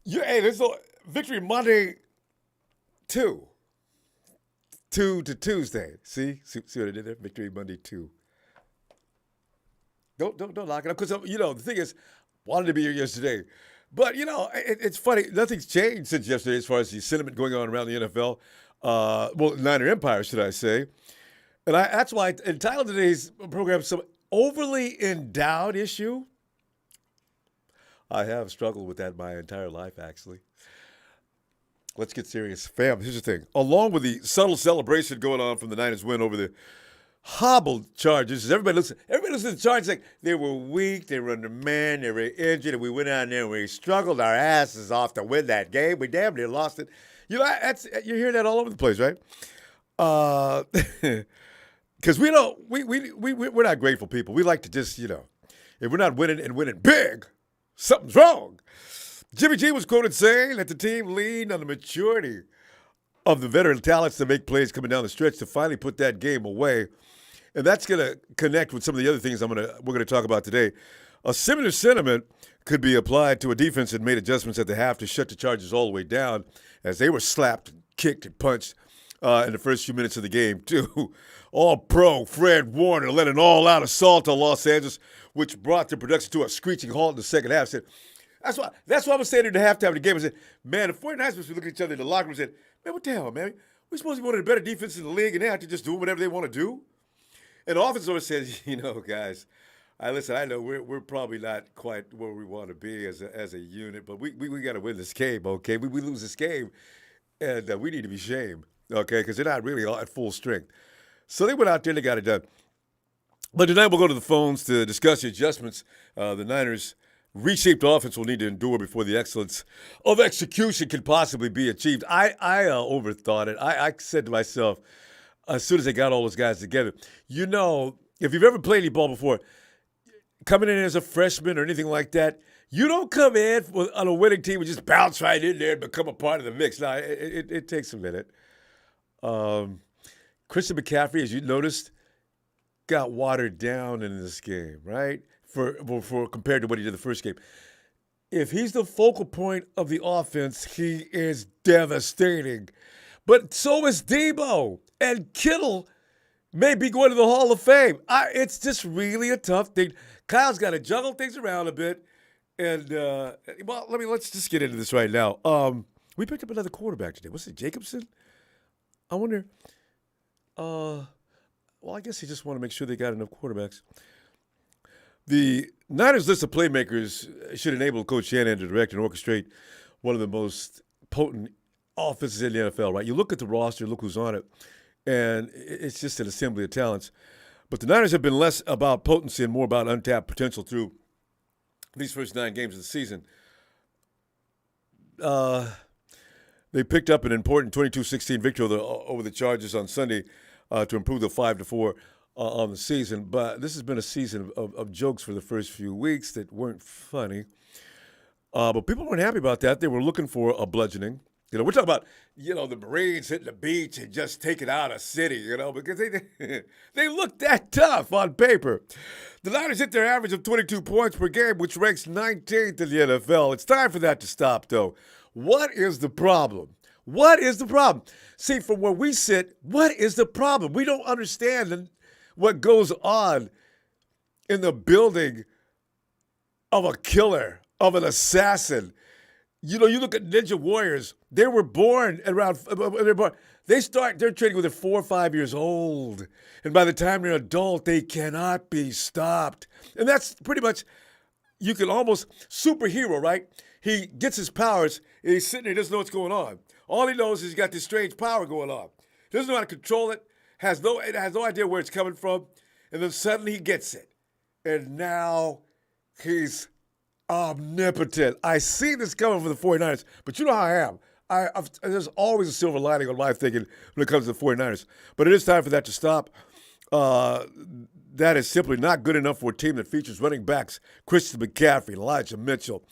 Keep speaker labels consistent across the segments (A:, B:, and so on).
A: Hey, there's no Victory Monday 2. 2 to Tuesday. See what I did there? Victory Monday 2. Don't lock it up because the thing is, wanted to be here yesterday, but it's funny. Nothing's changed since yesterday as far as the sentiment going on around the NFL. Niner Empire, should I say? And that's why I entitled today's program "Some Overly Endowed Issue." I have struggled with that my entire life, actually. Let's get serious. Fam, here's the thing. Along with the subtle celebration going on from the Niners win over the hobbled Chargers, everybody looks at the Chargers like they were weak, they were undermanned, they were injured, and we went out there and we struggled our asses off to win that game. We damn near lost it. You're hearing that all over the place, right? Because we're not grateful people. We like to just, if we're not winning and winning big, something's wrong. Jimmy G was quoted saying that the team leaned on the maturity of the veteran talents to make plays coming down the stretch to finally put that game away. And that's going to connect with some of the other things we're going to talk about today. A similar sentiment could be applied to a defense that made adjustments at the half to shut the Chargers all the way down as they were slapped, kicked, and punched in the first few minutes of the game, too. All-pro Fred Warner led an all-out assault on Los Angeles, which brought the production to a screeching halt in the second half. That's why I was saying at the halftime of the game. I said, man, the 49ers must be looking at each other in the locker room and said, man, what the hell, man? We're supposed to be one of the better defenses in the league, and they have to just do whatever they want to do. And the offense always says, guys, I know we're probably not quite where we want to be as a unit, but we got to win this game, okay? We lose this game, and we need to be shamed, okay, because they're not really at full strength. So they went out there and they got it done. But tonight we'll go to the phones to discuss the adjustments the Niners' reshaped offense will need to endure before the excellence of execution can possibly be achieved. I overthought it. I said to myself, as soon as they got all those guys together, if you've ever played any ball before, coming in as a freshman or anything like that, you don't come in on a winning team and just bounce right in there and become a part of the mix. Now, it takes a minute. Christian McCaffrey, as you noticed, got watered down in this game, right? For compared to what he did the first game. If he's the focal point of the offense, he is devastating. But so is Debo. And Kittle may be going to the Hall of Fame. It's just really a tough thing. Kyle's got to juggle things around a bit. And, let's just get into this right now. We picked up another quarterback today. Was it Jacobson? I wonder. I guess they just want to make sure they got enough quarterbacks. The Niners' list of playmakers should enable Coach Shanahan to direct and orchestrate one of the most potent offenses in the NFL, right? You look at the roster, look who's on it, and it's just an assembly of talents. But the Niners have been less about potency and more about untapped potential through these first 9 games of the season. They picked up an important 22-16 victory over the Chargers on Sunday to improve the 5-4 on the season. But this has been a season of jokes for the first few weeks that weren't funny. But people weren't happy about that. They were looking for a bludgeoning. We're talking about, the Marines hitting the beach and just taking out a city, because they look that tough on paper. The Niners hit their average of 22 points per game, which ranks 19th in the NFL. It's time for that to stop, though. What is the problem? What is the problem? See, from where we sit, what is the problem? We don't understand what goes on in the building of a killer, of an assassin. You look at Ninja Warriors. They were born around. They're training when they're 4 or 5 years old, and by the time they're adult, they cannot be stopped. And that's pretty much, you can almost superhero, right? He gets his powers, and he's sitting there, doesn't know what's going on. All he knows is he's got this strange power going on. Doesn't know how to control it. Has no idea where it's coming from, and then suddenly he gets it, and now he's omnipotent. I see this coming for the 49ers, but you know how I am. There's always a silver lining on my thinking when it comes to the 49ers. But it is time for that to stop. That is simply not good enough for a team that features running backs Christian McCaffrey, Elijah Mitchell,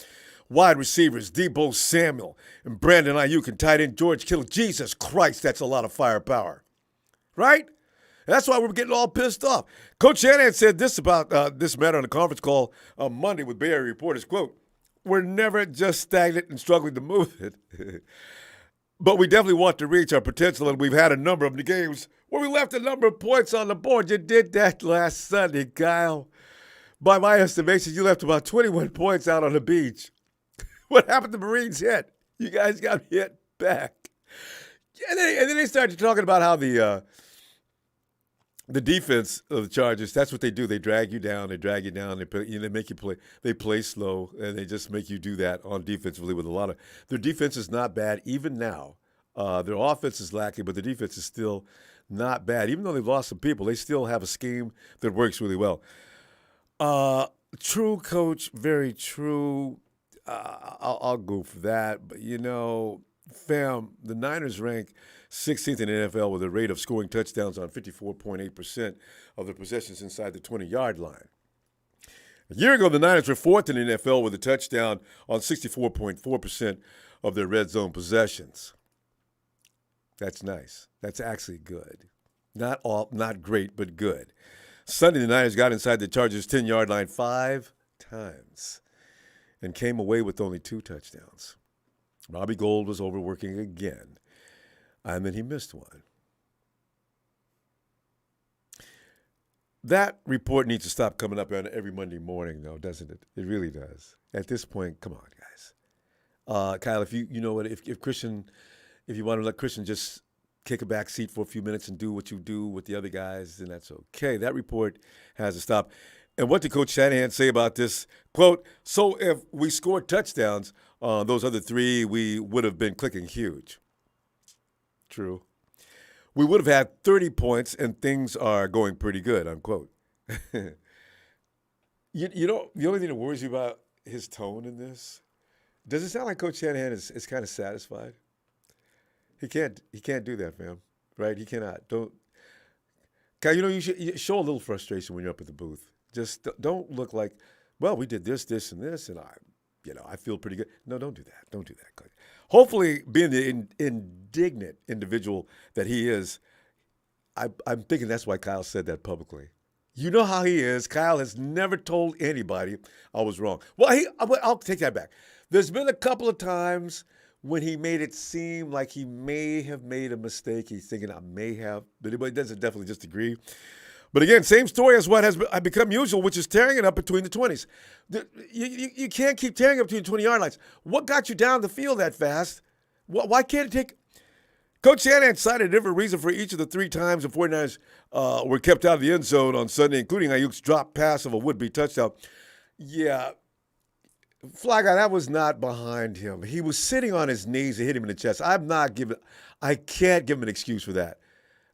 A: wide receivers Deebo Samuel, and Brandon Ayuk, and tight end George Kittle. Jesus Christ, that's a lot of firepower. Right? That's why we're getting all pissed off. Coach Shanahan said this about this matter on a conference call on Monday with Bay Area reporters, quote, We're never just stagnant and struggling to move it. But we definitely want to reach our potential, and we've had a number of the games where we left a number of points on the board. You did that last Sunday, Kyle. By my estimation, you left about 21 points out on the beach. What happened to Marines hit? You guys got hit back. And then they started talking about how the defense of the Chargers, that's what they do. They drag you down. They make you play. They play slow, and they just make you do that on defensively with a lot of – their defense is not bad even now. Their offense is lacking, but the defense is still not bad. Even though they've lost some people, they still have a scheme that works really well. True, Coach, very true. I'll go for that. But, fam, the Niners rank 16th in the NFL with a rate of scoring touchdowns on 54.8% of their possessions inside the 20-yard line. A year ago, the Niners were 4th in the NFL with a touchdown on 64.4% of their red zone possessions. That's nice. That's actually good. Not great, but good. Sunday, the Niners got inside the Chargers' 10-yard line 5 times and came away with only 2 touchdowns. Robbie Gould was overworking again, and then he missed one. That report needs to stop coming up every Monday morning, though, doesn't it? It really does. At this point, come on, guys. Kyle, if you know what, if you want to let Christian just kick a back seat for a few minutes and do what you do with the other guys, then that's okay. That report has to stop. And what did Coach Shanahan say about this? Quote, so if we scored touchdowns on those other 3, we would have been clicking huge. True. We would have had 30 points and things are going pretty good, unquote. You know, the only thing that worries you about his tone in this, does it sound like Coach Shanahan is kind of satisfied? He can't do that, fam. Right? He cannot. Kyle, you should show a little frustration when you're up at the booth. Just don't look like, well, we did this, and this, and I feel pretty good. No, don't do that. Don't do that, Coach. Hopefully, being the indignant individual that he is, I'm thinking that's why Kyle said that publicly. You know how he is. Kyle has never told anybody I was wrong. Well, I'll take that back. There's been a couple of times when he made it seem like he may have made a mistake. He's thinking, I may have, but he doesn't definitely just agree. But again, same story as what has become usual, which is tearing it up between the 20s. You can't keep tearing up between the 20-yard lines. What got you down the field that fast? Why can't it take? Coach Shanahan cited a different reason for each of the 3 times the 49ers were kept out of the end zone on Sunday, including Ayuk's drop pass of a would-be touchdown. Yeah, Fly Guy, that was not behind him. He was sitting on his knees and hit him in the chest. I can't give him an excuse for that.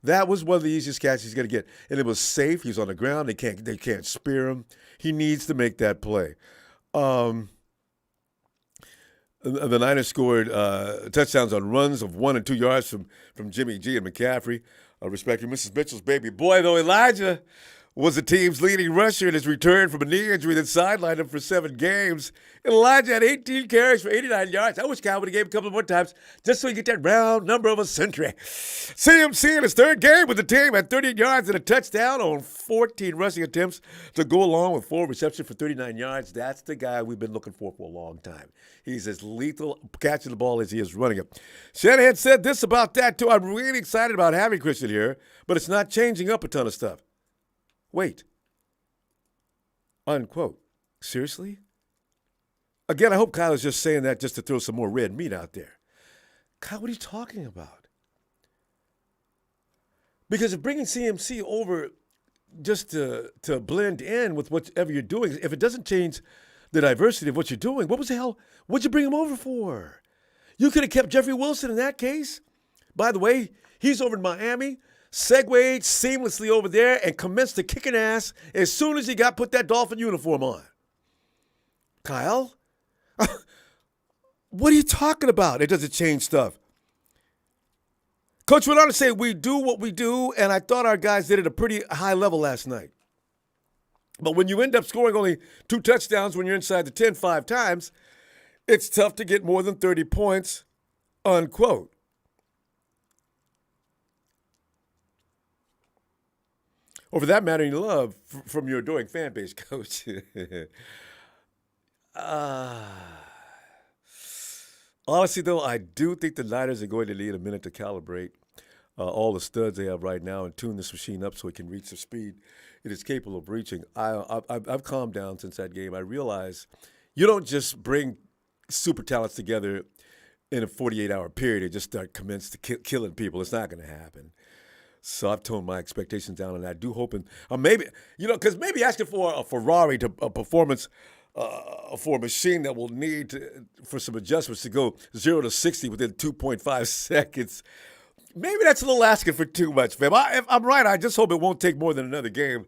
A: That was one of the easiest catches he's going to get. And it was safe. He's on the ground. They can't spear him. He needs to make that play. The Niners scored touchdowns on runs of 1 and 2 yards from Jimmy G and McCaffrey, respectively. Mrs. Mitchell's baby boy, though, Elijah was the team's leading rusher in his return from a knee injury that sidelined him for 7 games. And Elijah had 18 carries for 89 yards. I wish Kyle would have gave him a couple more times just so he get that round number of a century. CMC in his 3rd game with the team had 38 yards and a touchdown on 14 rushing attempts to go along with 4 receptions for 39 yards. That's the guy we've been looking for a long time. He's as lethal catching the ball as he is running it. Shanahan said this about that, too. I'm really excited about having Christian here, but it's not changing up a ton of stuff. Wait. Unquote. Seriously? Again, I hope Kyle is just saying that just to throw some more red meat out there. Kyle, what are you talking about? Because if bringing CMC over just to blend in with whatever you're doing, if it doesn't change the diversity of what you're doing, what'd you bring him over for? You could have kept Jeffrey Wilson in that case. By the way, he's over in Miami. Segued seamlessly over there and commenced to kicking ass as soon as he put that Dolphin uniform on. Kyle? What are you talking about? It doesn't change stuff. Coach went on to say, we do what we do, and I thought our guys did it at a pretty high level last night. But when you end up scoring only 2 touchdowns when you're inside the 10 5 times, it's tough to get more than 30 points, unquote. Or for that matter, you love from your adoring fan base, Coach. Honestly, though, I do think the Niners are going to need a minute to calibrate all the studs they have right now and tune this machine up so it can reach the speed it is capable of reaching. I've calmed down since that game. I realize you don't just bring super talents together in a 48-hour period and just start commence to killing people. It's not going to happen. So I've toned my expectations down, and I do hope, and maybe because maybe asking for a Ferrari to a performance for a machine that will need for some adjustments to go 0 to 60 within 2.5 seconds. Maybe that's a little asking for too much, fam. If I'm right, I just hope it won't take more than another game.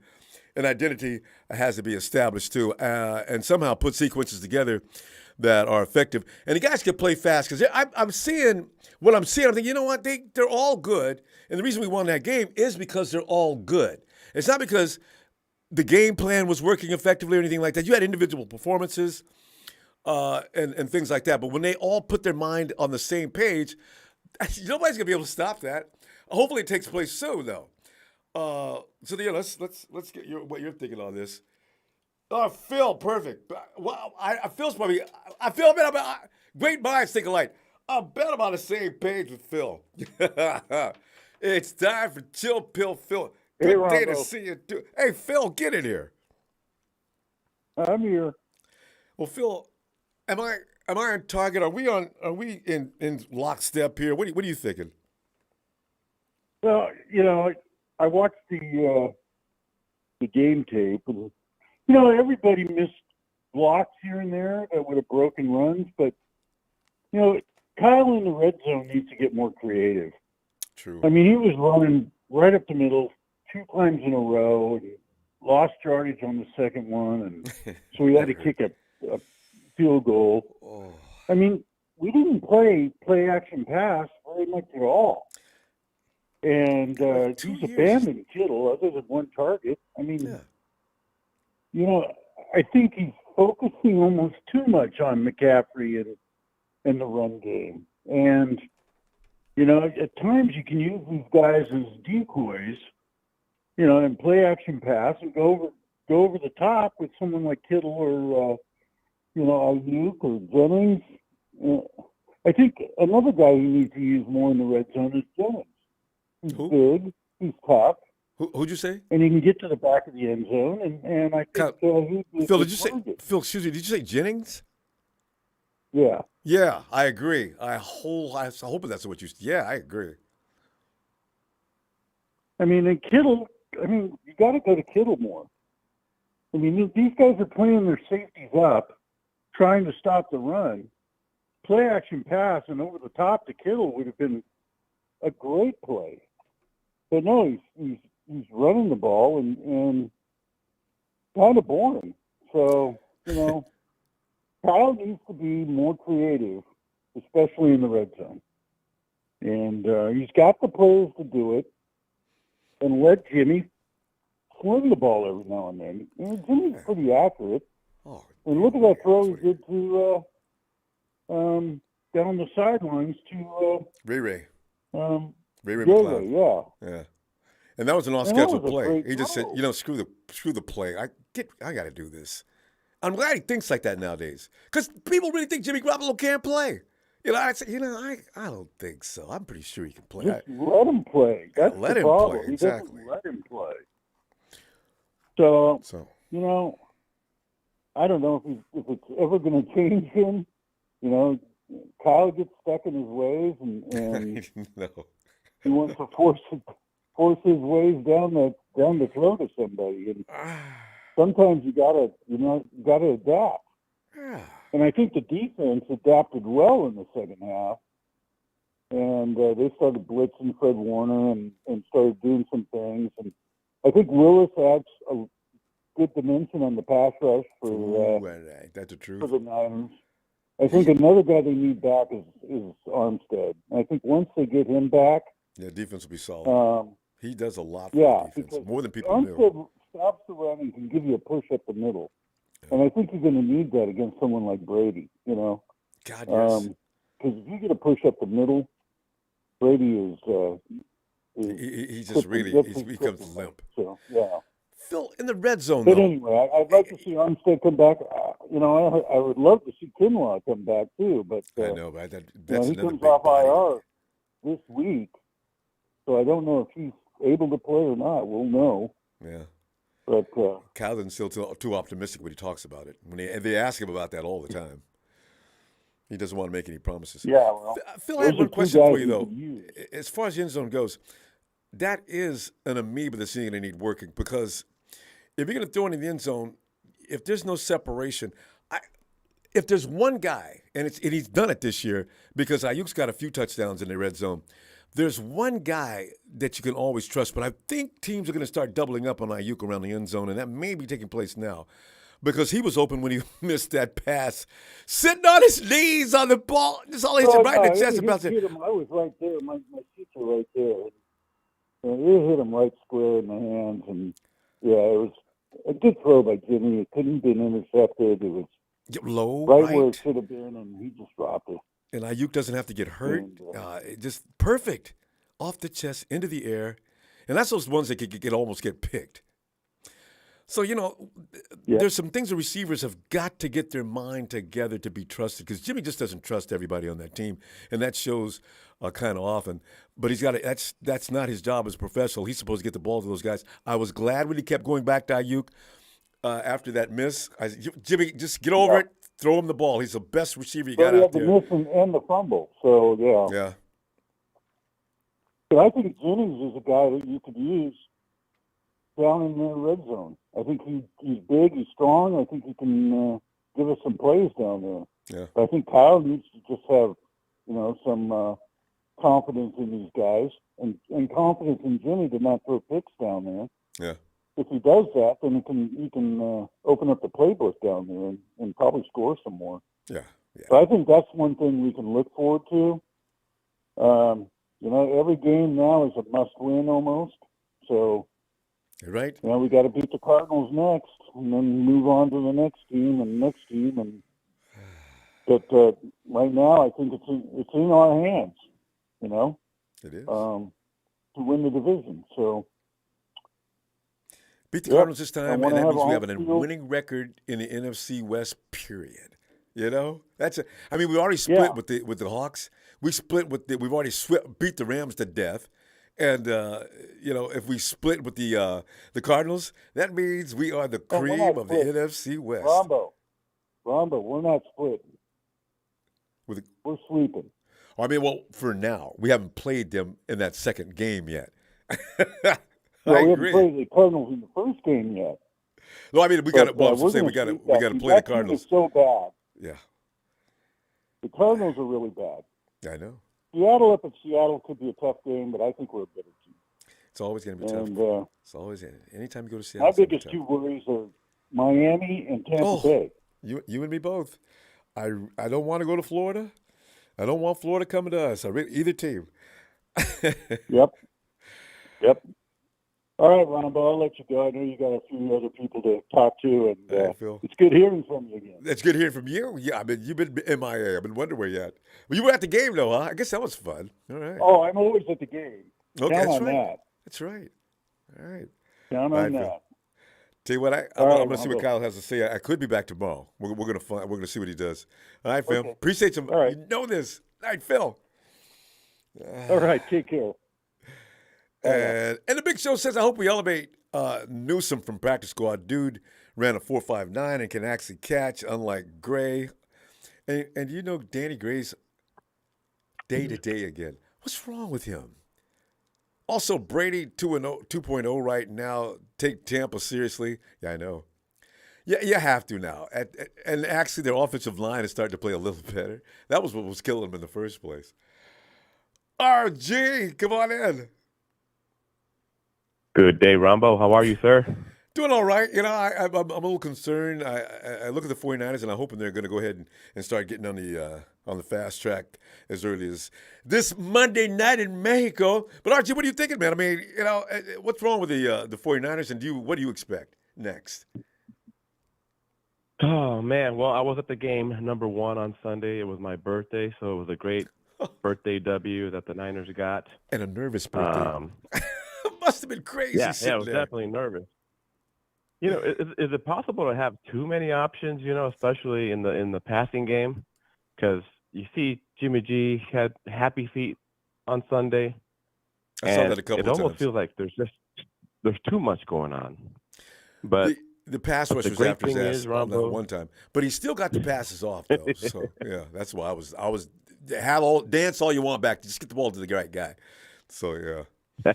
A: An identity has to be established too, and somehow put sequences together that are effective. And the guys can play fast because I'm seeing what I'm seeing. I'm thinking, you know what? They're all good, and the reason we won that game is because they're all good. It's not because the game plan was working effectively or anything like that. You had individual performances and things like that. But when they all put their mind on the same page, nobody's gonna be able to stop that. Hopefully, it takes place soon, though. So yeah, let's get what you're thinking on this. Oh, Phil, perfect. Well, I Phil's probably. I feel about great minds think alike. I bet I'm on the same page with Phil. It's time for Chill Pill Phil.
B: Hey,
A: Good day to
B: Ronbo.
A: see you too. Hey, Phil, get in here.
B: I'm here.
A: Well, Phil, am I on target? Are we in lockstep here? What are you thinking?
B: Well, I watched the game tape, and everybody missed blocks here and there that would have broken runs, but Kyle in the red zone needs to get more creative.
A: True.
B: I mean, he was running right up the middle 2 times in a row, and lost yardage on the second one, and so we had to kick a field goal.
A: Oh.
B: I mean, we didn't play action pass very much at all. And he's abandoned Kittle other than one target. I mean, I think he's focusing almost too much on McCaffrey and the run game. And, at times you can use these guys as decoys, and play action pass and go over the top with someone like Kittle or, Ayuk or Jennings. I think another guy who needs to use more in the red zone is Jennings. He's big, he's tough.
A: Who'd you say?
B: And he can get to the back of the end zone, and I think
A: Phil, did you say Phil? Excuse me, did you say Jennings?
B: Yeah.
A: Yeah, I agree. I hope that's what you. Yeah, I agree.
B: I mean, and Kittle. I mean, you got to go to Kittle more. I mean, these guys are playing their safeties up, trying to stop the run. Play action pass and over the top to Kittle would have been a great play. But no, he's running the ball and kind of boring. So, Kyle needs to be more creative, especially in the red zone. And he's got the players to do it. And let Jimmy sling the ball every now and then. Jimmy's pretty accurate. Oh, and look at that throw he did to down the sidelines to
A: Ray
B: McCloud.
A: Yeah. And that was an off-schedule play. He just said, screw the play. I got to do this. I'm glad he thinks like that nowadays, because people really think Jimmy Garoppolo can't play. I don't think so. I'm pretty sure he can play.
B: Just let him play. That's
A: let
B: the
A: him
B: problem.
A: play. Exactly.
B: He doesn't let him play. So I don't know if it's ever going to change him. Kyle gets stuck in his ways, and
A: no.
B: He wants to force his ways down the throat of somebody. And sometimes you gotta adapt. And I think the defense adapted well in the second half. And they started blitzing Fred Warner and started doing some things. And I think Willis adds a good dimension on the pass rush for
A: that's the truth.
B: for the Niners. I think another guy they need back is Armstead. I think once they get him back,
A: defense will be solid. He does a lot for the defense, more than people
B: Armstead
A: knew.
B: Stops the run and can give you a push up the middle. And I think you're going to need that against someone like Brady,
A: God, yes.
B: Because if you get a push up the middle, Brady is
A: he just really he becomes limp.
B: So, yeah.
A: Phil, in the red zone,
B: But
A: though.
B: anyway, I'd like to see Armstead come back. I would love to see Kinlaw come back too, but
A: I know, but that's
B: he
A: another
B: comes
A: big
B: off
A: body.
B: IR this week, so I don't know if he's able to play or not. We'll know.
A: Yeah.
B: But
A: Calvin's still too optimistic when he talks about it. And they ask him about that all the time. He doesn't want to make any promises.
B: yeah, well,
A: Phil, I
B: those
A: had
B: are
A: one
B: two
A: question
B: guys
A: for you,
B: we
A: though.
B: could use.
A: As far as the end zone goes, that is an amoeba that's going to need working because if you're going to throw it in the end zone, if there's no separation, if there's one guy, and he's done it this year because Ayuk's got a few touchdowns in the red zone. There's one guy that you can always trust, but I think teams are going to start doubling up on Ayuk around the end zone, and that may be taking place now because he was open when he missed that pass, sitting on his knees on the ball. That's all he said, right in the chest. About
B: hit him. I was right there. My feet were right there. And it hit him right square in the hands, and yeah, it was a good throw by Jimmy. It couldn't have been intercepted. It was
A: low,
B: right where it
A: right?
B: should have been, and he just dropped it.
A: And Ayuk doesn't have to get hurt.
B: And,
A: Just perfect. Off the chest, into the air. And that's those ones that could almost get picked. So, there's some things the receivers have got to get their mind together to be trusted because Jimmy just doesn't trust everybody on that team. And that shows kind of often. But he's got to, that's not his job as a professional. He's supposed to get the ball to those guys. I was glad when he kept going back to Ayuk after that miss. Jimmy, just get over it. Throw him the ball. He's the best receiver you got out there.
B: He had the miss and the fumble. So, yeah.
A: Yeah.
B: But I think Jennings is a guy that you could use down in the red zone. I think he's big, he's strong. I think he can give us some plays down there.
A: Yeah.
B: But I think Kyle needs to just have, some confidence in these guys and confidence in Jimmy to not throw picks down there.
A: Yeah.
B: If he does that, then he can open up the playbook down there and probably score some more.
A: Yeah. Yeah.
B: So I think that's one thing we can look forward to. Every game now is a must-win almost. So,
A: You're right.
B: we got to beat the Cardinals next, and then move on to the next team and next team. But right now, I think it's in our hands.
A: It is.
B: To win the division. So
A: beat the Cardinals this time, and that means we have a
B: field.
A: winning record in the NFC West. Period. We already split with the Hawks. We split we've already beat the Rams to death. And if we split with the Cardinals, that means we are the cream of the NFC West.
B: Ronbo, we're not splitting. We're sweeping.
A: For now, we haven't played them in that second game yet.
B: We haven't played the Cardinals in the first game yet.
A: No, we got to. We got to play the Cardinals.
B: It's so bad.
A: Yeah.
B: The Cardinals are really bad.
A: I know.
B: Seattle up at Seattle could be a tough game, but I think we're a better team.
A: It's always going to be tough.
B: And,
A: it's always anytime you go to Seattle.
B: My biggest two worries are Miami and Tampa Bay.
A: You and me both. I don't want to go to Florida. I don't want Florida coming to us. Either team.
B: Yep. All right, Ronbo, I'll let you go. I know you got a few other people to talk to, and it's good hearing from you again.
A: It's good hearing from you. Yeah, you've been MIA. I've been wondering where you're at. Well, you were at the game, though, huh? I guess that was fun. All right.
B: Oh, I'm always at the game.
A: Okay,
B: Count
A: that's
B: on
A: right.
B: that.
A: That's right. All right.
B: Count on that.
A: Tell you what, I'm going to see what Kyle has to say. I could be back tomorrow. We're going to see what he does. All right, Phil. Okay. Appreciate you. All right. You know this. All right, Phil.
B: All right. Take care.
A: And the Big Show says, I hope we elevate Newsom from practice squad. Dude ran a 4.59 and can actually catch, unlike Gray. And Danny Gray's day-to-day again. What's wrong with him? Also, Brady 2.0 right now. Take Tampa seriously. Yeah, I know. Yeah, you have to now. And actually, their offensive line is starting to play a little better. That was what was killing them in the first place. RG, come on in.
C: Good day, Ronbo. How are you, sir?
A: Doing all right. I'm a little concerned. I look at the 49ers, and I'm hoping they're going to go ahead and start getting on the fast track as early as this Monday night in Mexico. But, Archie, what are you thinking, man? What's wrong with the 49ers, and what do you expect next?
C: Oh, man. Well, I was at the game number 1 on Sunday. It was my birthday, so it was a great birthday W that the Niners got.
A: And a nervous birthday. Must have been crazy.
C: Yeah, I was
A: there.
C: definitely nervous. Is it possible to have too many options? Especially in the passing game, because you see Jimmy G had happy feet on Sunday,
A: I saw
C: and
A: that a couple
C: it
A: of
C: almost
A: times.
C: feels like there's too much going on. But
A: The pass
C: but
A: rush
C: the
A: was
C: great
A: after his
C: thing
A: ass
C: is,
A: on that
C: Ronbo.
A: one time, but he still got the passes off though. So yeah, that's why I was have all dance all you want back, just get the ball to the right guy. So yeah,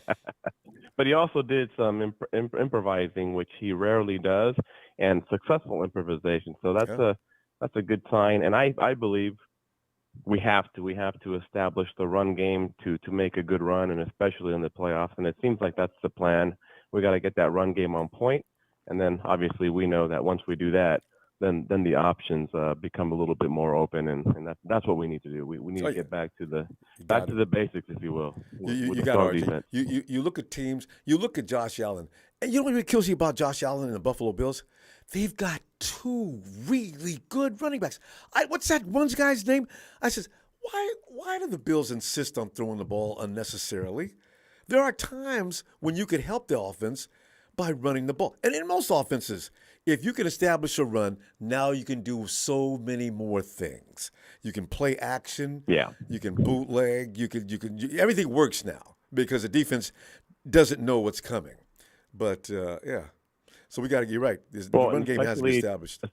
C: But he also did some improvising, which he rarely does, and successful improvisation. So
A: yeah.
C: that's a good sign. And I believe we have to establish the run game to make a good run, and especially in the playoffs. And it seems like that's the plan. We got to get that run game on point, and then obviously we know that once we do that, then the options become a little bit more open, and that's what we need to do. We need
A: Oh
C: to
A: yeah,
C: get back to
A: you got it.
C: the basics, if you will, with
A: You
C: a
A: got it,
C: strong
A: RG.
C: defense.
A: You look at teams. You look at Josh Allen, and you know what really kills you about Josh Allen and the Buffalo Bills? They've got two really good running backs. What's that one guy's name? I says, why do the Bills insist on throwing the ball unnecessarily? There are times when you could help the offense by running the ball. And in most offenses, if you can establish a run, now you can do so many more things. You can play action,
C: Yeah.
A: you can bootleg, everything works now because the defense doesn't know what's coming. But yeah, so we got to get right. The
C: Well,
A: run
C: and
A: game has to be established.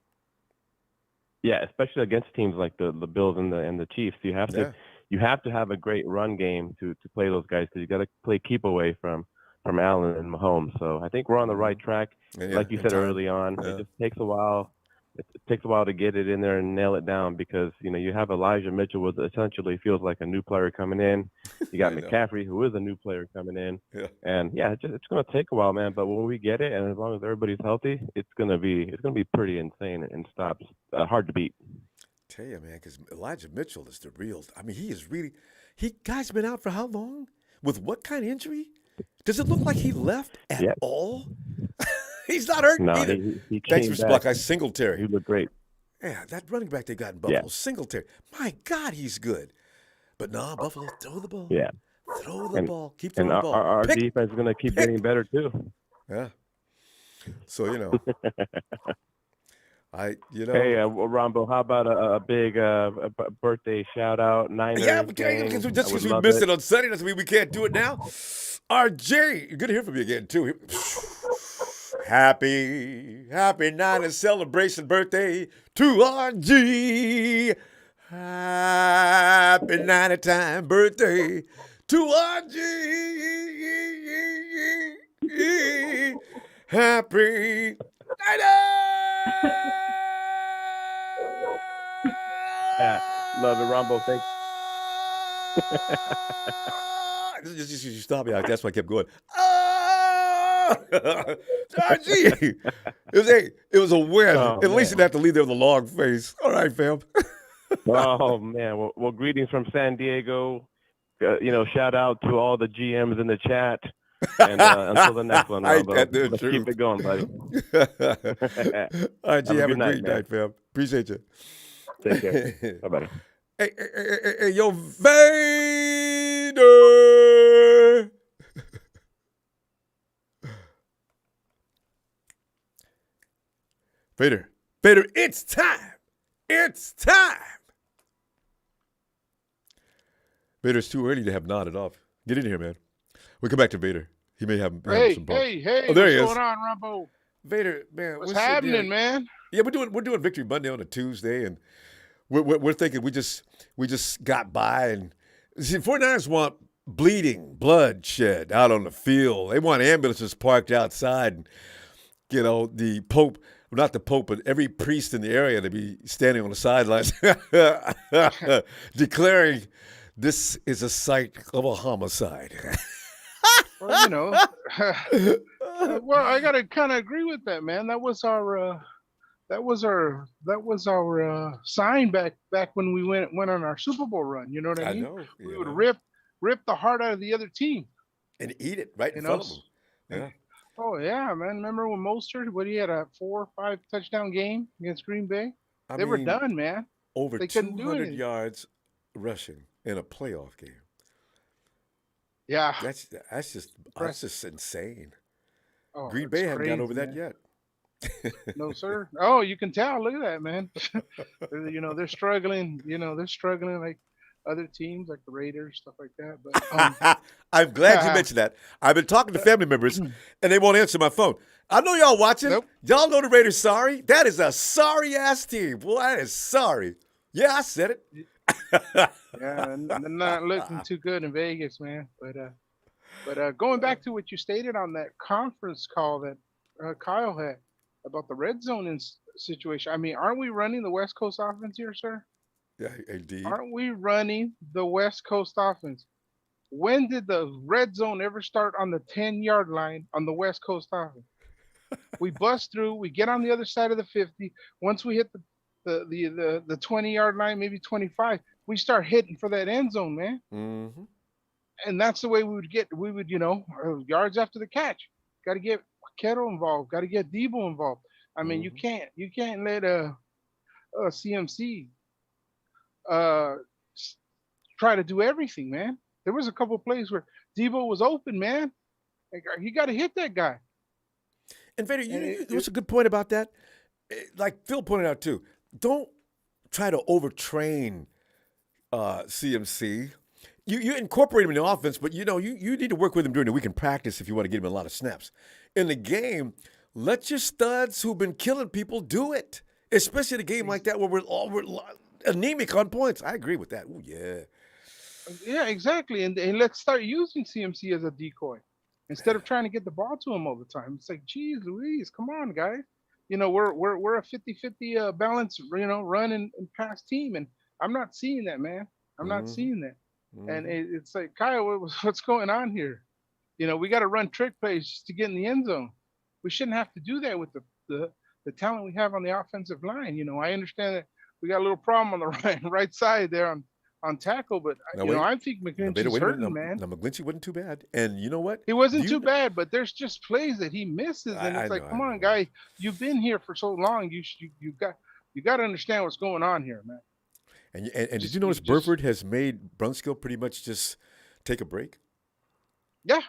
C: especially against teams like the Bills and the Chiefs,
A: Yeah,
C: you have to have a great run game to play those guys, because you got to play keep away from Allen and Mahomes. So I think we're on the right track.
A: yeah,
C: Like you
A: in
C: said
A: time.
C: early on, it
A: Yeah,
C: just takes a while. It takes a while to get it in there and nail it down, because you have Elijah Mitchell, with essentially feels like a new player coming in. You got
A: I know.
C: McCaffrey, who is a new player coming in,
A: Yeah.
C: and yeah, it's going to take a while, man. But when we get it, and as long as everybody's healthy, it's going to be pretty insane and stops hard to beat.
A: Tell you, man, because Elijah Mitchell is the real. I mean, he is really. Guy's been out for how long? With what kind of injury? Does it look like he left at
C: Yeah,
A: all? He's not hurt
C: no,
A: either.
C: he
A: Thanks for
C: came back.
A: Buckeye Singletary.
C: He looked great.
A: Yeah, that running back they got in
C: Yeah,
A: Buffalo, Singletary. My God, he's good. But nah, Buffalo, throw the ball.
C: yeah,
A: Throw the
C: and
A: ball. Keep
C: and
A: throwing the ball.
C: our
A: Pick,
C: defense is going to keep getting
A: pick.
C: better too.
A: Yeah. So
C: Hey, Rombo, how about a big birthday shout out,
A: yeah,
C: Niners
A: because
C: gang? I would
A: we
C: love
A: missed
C: it.
A: it on Sunday doesn't mean we can't do it now. RJ, good to hear from you again too. Happy Niners celebration birthday to RG. Happy 90 time birthday to RG. Happy 90.
C: Yeah, love it, Rombo. Thanks.
A: You stop me. That's why I kept going. RG. It was a win.
C: Oh
A: At least you
C: man.
A: didn't have to leave there with a long face. All right, fam.
C: Oh man. Well, greetings from San Diego. Shout out to all the GMs in the chat. And until the next one,
A: Ain't that
C: Rombo.
A: the
C: Let's
A: truth?
C: keep it going, buddy.
A: RG,
C: Have a
A: have a
C: good night,
A: great
C: man.
A: night, fam. Appreciate you.
C: Take care. Bye, buddy.
A: Hey, yo, Vader. Vader, it's time. It's time. Vader, it's too early to have nodded off. Get in here, man. We'll come back to Vader. He may have some problems.
D: Hey,
A: Oh, there
D: what's
A: he is.
D: going on, Ronbo?
A: Vader, man,
D: What's
A: we're sitting here.
D: happening, man?
A: Yeah, we're doing Victory Monday on a Tuesday, and we're thinking we just got by, and see, 49ers want bloodshed out on the field. They want ambulances parked outside, and the Pope, not the Pope, but every priest in the area to be standing on the sidelines declaring this is a site of a homicide.
D: Well, well, I gotta kind of agree with that, man. That was our sign back when we went on our Super Bowl run. You know what I mean?
A: know.
D: We would rip the heart out of the other team.
A: And eat it right in front of them. Yeah.
D: Oh yeah, man. Remember when Mostert, he had a 4 or 5 touchdown game against Green Bay? They were done, man.
A: Over
D: They couldn't do
A: 200
D: anything.
A: yards rushing in a playoff game.
D: Yeah.
A: That's just insane.
D: Oh,
A: Green
D: it's
A: Bay hadn't
D: crazy,
A: gotten over that
D: man.
A: yet.
D: No, sir. Oh, you can tell. Look at that, man. They're struggling. They're struggling like other teams, like the Raiders, stuff like that. But
A: I'm glad you mentioned that. I've been talking to family members, and they won't answer my phone. I know y'all watching.
D: Nope.
A: Y'all know the Raiders sorry. That is a sorry-ass team. Boy, that is sorry. Yeah, I said it.
D: yeah, and they're not looking too good in Vegas, man. But going back to what you stated on that conference call that Kyle had about the red zone situation. I mean, aren't we running the West Coast offense here, sir?
A: Yeah, indeed.
D: Aren't we running the West Coast offense? When did the red zone ever start on the 10-yard line on the West Coast offense? We bust through, we get on the other side of the 50. Once we hit the 20-yard line, maybe 25, we start hitting for that end zone, man.
A: Mm-hmm.
D: And that's the way we would, yards after the catch. Got to get Kettle involved. Got to get Debo involved. I mean, you can't let a CMC try to do everything, man. There was a couple plays where Debo was open, man. Like, you got to hit that guy.
A: And Vader, there was a good point about that. Like Phil pointed out too, don't try to overtrain CMC. You incorporate him in the offense, but you need to work with him during the week in practice if you want to get him a lot of snaps. In the game, let your studs who've been killing people do it, especially in a game like that where we're anemic on points. I agree with that. Oh yeah.
D: Yeah, exactly. And let's start using CMC as a decoy instead of trying to get the ball to him all the time. It's like, geez, Louise, come on, guys. We're a 50-50 balance, run and pass team, and I'm not seeing that, man. I'm not seeing that. And it's like, Kyle, what's going on here? We got to run trick plays just to get in the end zone. We shouldn't have to do that with the talent we have on the offensive line. I understand that we got a little problem on the right side there on tackle, but I think McGlinchey's hurting, man.
A: No, McGlinchey wasn't too bad, and you know what?
D: He wasn't too bad, but there's just plays that he misses, and it's like, come on, guy, you've been here for so long, you got to understand what's going on here, man.
A: And did you notice Burford has made Brunskill pretty much just take a break?
D: Yeah,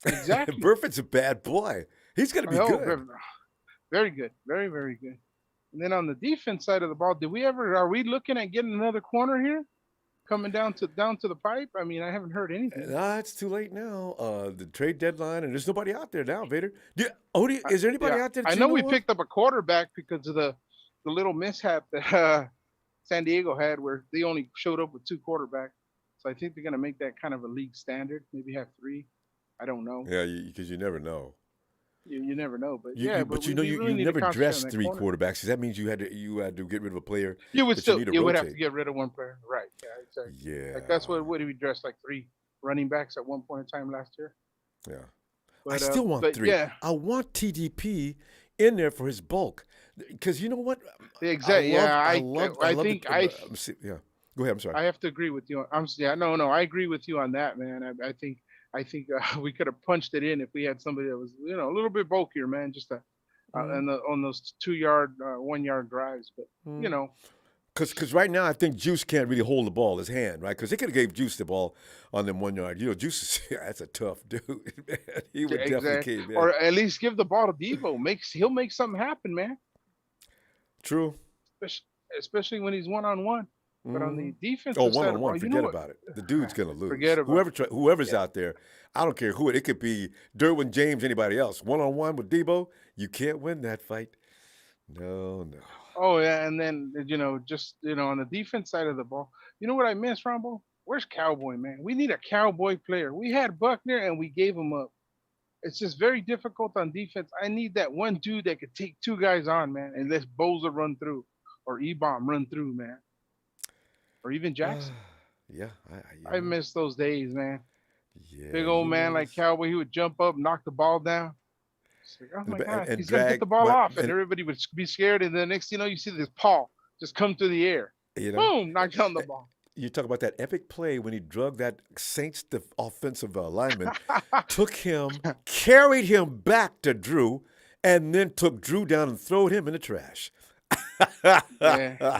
D: exactly.
A: Burford's a bad boy. He's going to be good.
D: Very good. Very, very good. And then on the defense side of the ball, are we looking at getting another corner here? Coming down to the pipe? I mean, I haven't heard anything.
A: Nah, it's too late now. The trade deadline, and there's nobody out there now, Vader. Is there anybody out there?
D: I know we picked up a quarterback because of the little mishap that San Diego had where they only showed up with 2 quarterbacks. So I think they're going to make that kind of a league standard, maybe have 3. I don't know.
A: Yeah, because you never know.
D: You never know, but
A: you never dressed 3 quarterbacks, because that means you had to get rid of a player.
D: You would have to get rid of one player, right? Yeah, exactly.
A: Yeah,
D: like that's what did we dress like 3 running backs at one point in time last year?
A: Yeah,
D: but,
A: I still want 3.
D: Yeah.
A: I want TDP in there for his bulk, because you know what?
D: Exactly. I think.
A: Go ahead. I'm sorry.
D: I have to agree with you. No. I agree with you on that, man. I think we could have punched it in if we had somebody that was, a little bit bulkier, man, just on those 2-yard, 1-yard drives. But
A: because right now I think Juice can't really hold the ball in his hand, right? Because they could have gave Juice the ball on them 1 yard. Juice is that's a tough dude, man. He would definitely cave in.
D: Or at least give the ball to Debo. He'll make something happen, man.
A: True.
D: Especially when he's 1-on-1. But on the defense,
A: one-on-one, forget about it. The dude's gonna lose.
D: Forget about
A: whoever's out there. I don't care who it could be. Derwin James, anybody else. 1-on-1 with Debo, you can't win that fight. No.
D: Oh yeah, and then on the defense side of the ball, you know what I miss, Ronbo? Where's Cowboy, man? We need a Cowboy player. We had Buckner and we gave him up. It's just very difficult on defense. I need that one dude that could take 2 guys on, man, and let Boza run through or E-bomb run through, man. Or even Jackson. I miss those days, man.
A: Yeah,
D: big old man like Cowboy, he would jump up, knock the ball down. It's like, oh my God, he's gonna get the ball off, and everybody would be scared. And the next thing you know, you see this paw just come through the air. Boom, knock down the ball.
A: You talk about that epic play when he drug that Saints offensive lineman, took him, carried him back to Drew, and then took Drew down and throwed him in the trash.
D: Yeah.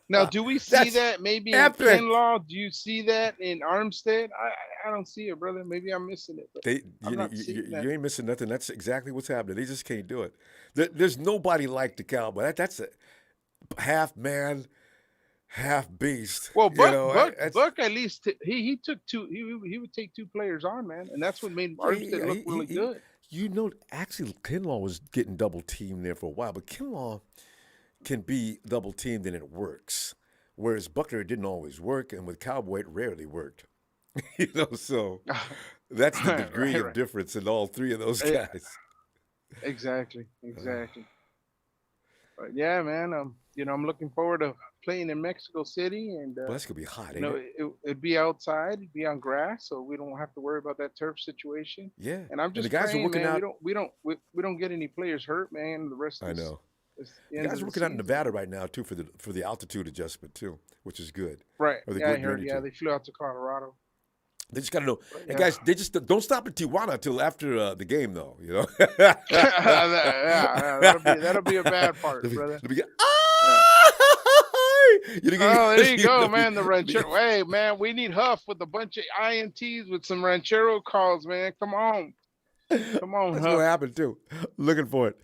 D: Now, do we see
A: That's
D: that maybe in
A: epic.
D: Kinlaw? Do you see that in Armstead? I don't see it, brother. Maybe I'm missing it, but
A: They,
D: I'm
A: you,
D: not seeing that.
A: you ain't missing nothing. That's exactly what's happening. They just can't do it. There's nobody like the Cowboy. That's a half man, half beast.
D: Well,
A: You know, that's
D: Buck at least he took two. He would take two players on, man, and that's what made
A: yeah.
D: Armstead look really good.
A: You know, actually, Kinlaw was getting double teamed there for a while, but Kinlaw can be double teamed and it works. Whereas Buckner, it didn't always work, and with Cowboy, it rarely worked. You know, so that's the degree of
D: Right.
A: difference in all three of those
D: Eh,
A: guys.
D: Exactly. But yeah, man. I'm looking forward to playing in Mexico City, and
A: Well, that's gonna be hot, ain't it?
D: it'd be outside, it'd be on grass, so we don't have to worry about that turf situation.
A: Yeah,
D: And I'm
A: and the
D: just
A: guys are
D: praying,
A: working
D: man.
A: out.
D: We don't get any players hurt, man. The rest of
A: I know.
D: this
A: The
D: end
A: guys
D: of
A: are
D: the
A: working out in
D: season.
A: Nevada right now too for the altitude adjustment too, which is good.
D: Right.
A: Or the
D: Yeah, I
A: good
D: heard.
A: journey
D: Yeah,
A: too.
D: they flew out to Colorado.
A: They just gotta know,
D: But
A: and
D: yeah.
A: guys, they just don't stop at Tijuana until after the game, though. You know.
D: Yeah, that'll be a bad part, brother.
A: Let me get.
D: Yeah. Oh, there you go,
A: let me-
D: man. The
A: let me-
D: ranchero. Hey, man, we need Huff with a bunch of ints with some ranchero calls, man. Come on,
A: That's
D: Huff.
A: gonna happen too. Looking for it.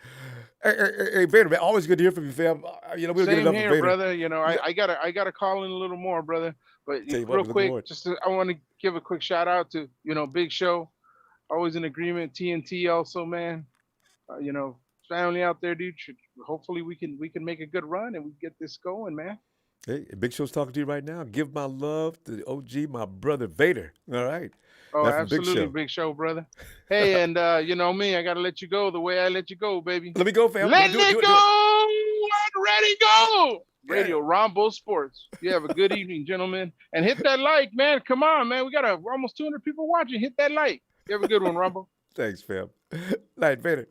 A: Hey, Vader, man, always good to hear from you, fam. We don't get
D: Same
A: enough of
D: here,
A: Vader.
D: brother. I gotta call in a little more, brother. But
A: Tell you what,
D: real
A: we look
D: quick,
A: forward.
D: I want to give a quick shout out to Big Show. Always in agreement. TNT also, man. Family out there, dude. Hopefully we can make a good run and we get this going, man.
A: Hey, Big Show's talking to you right now. Give my love to the OG, my brother Vader. All right.
D: Oh,
A: That's from Big
D: absolutely,
A: Show.
D: Big Show, brother. Hey, and you know me, I gotta let you go the way I let you go, baby.
A: Let me go, fam.
D: Let
A: Do
D: it
A: do
D: go and ready go.
A: Yeah.
D: Radio Ronbo Sports. You have a good evening, gentlemen, and hit that like, man. Come on, man. We got almost 200 people watching. Hit that like. You have a good one, Ronbo.
A: Thanks, fam. Night, Vader.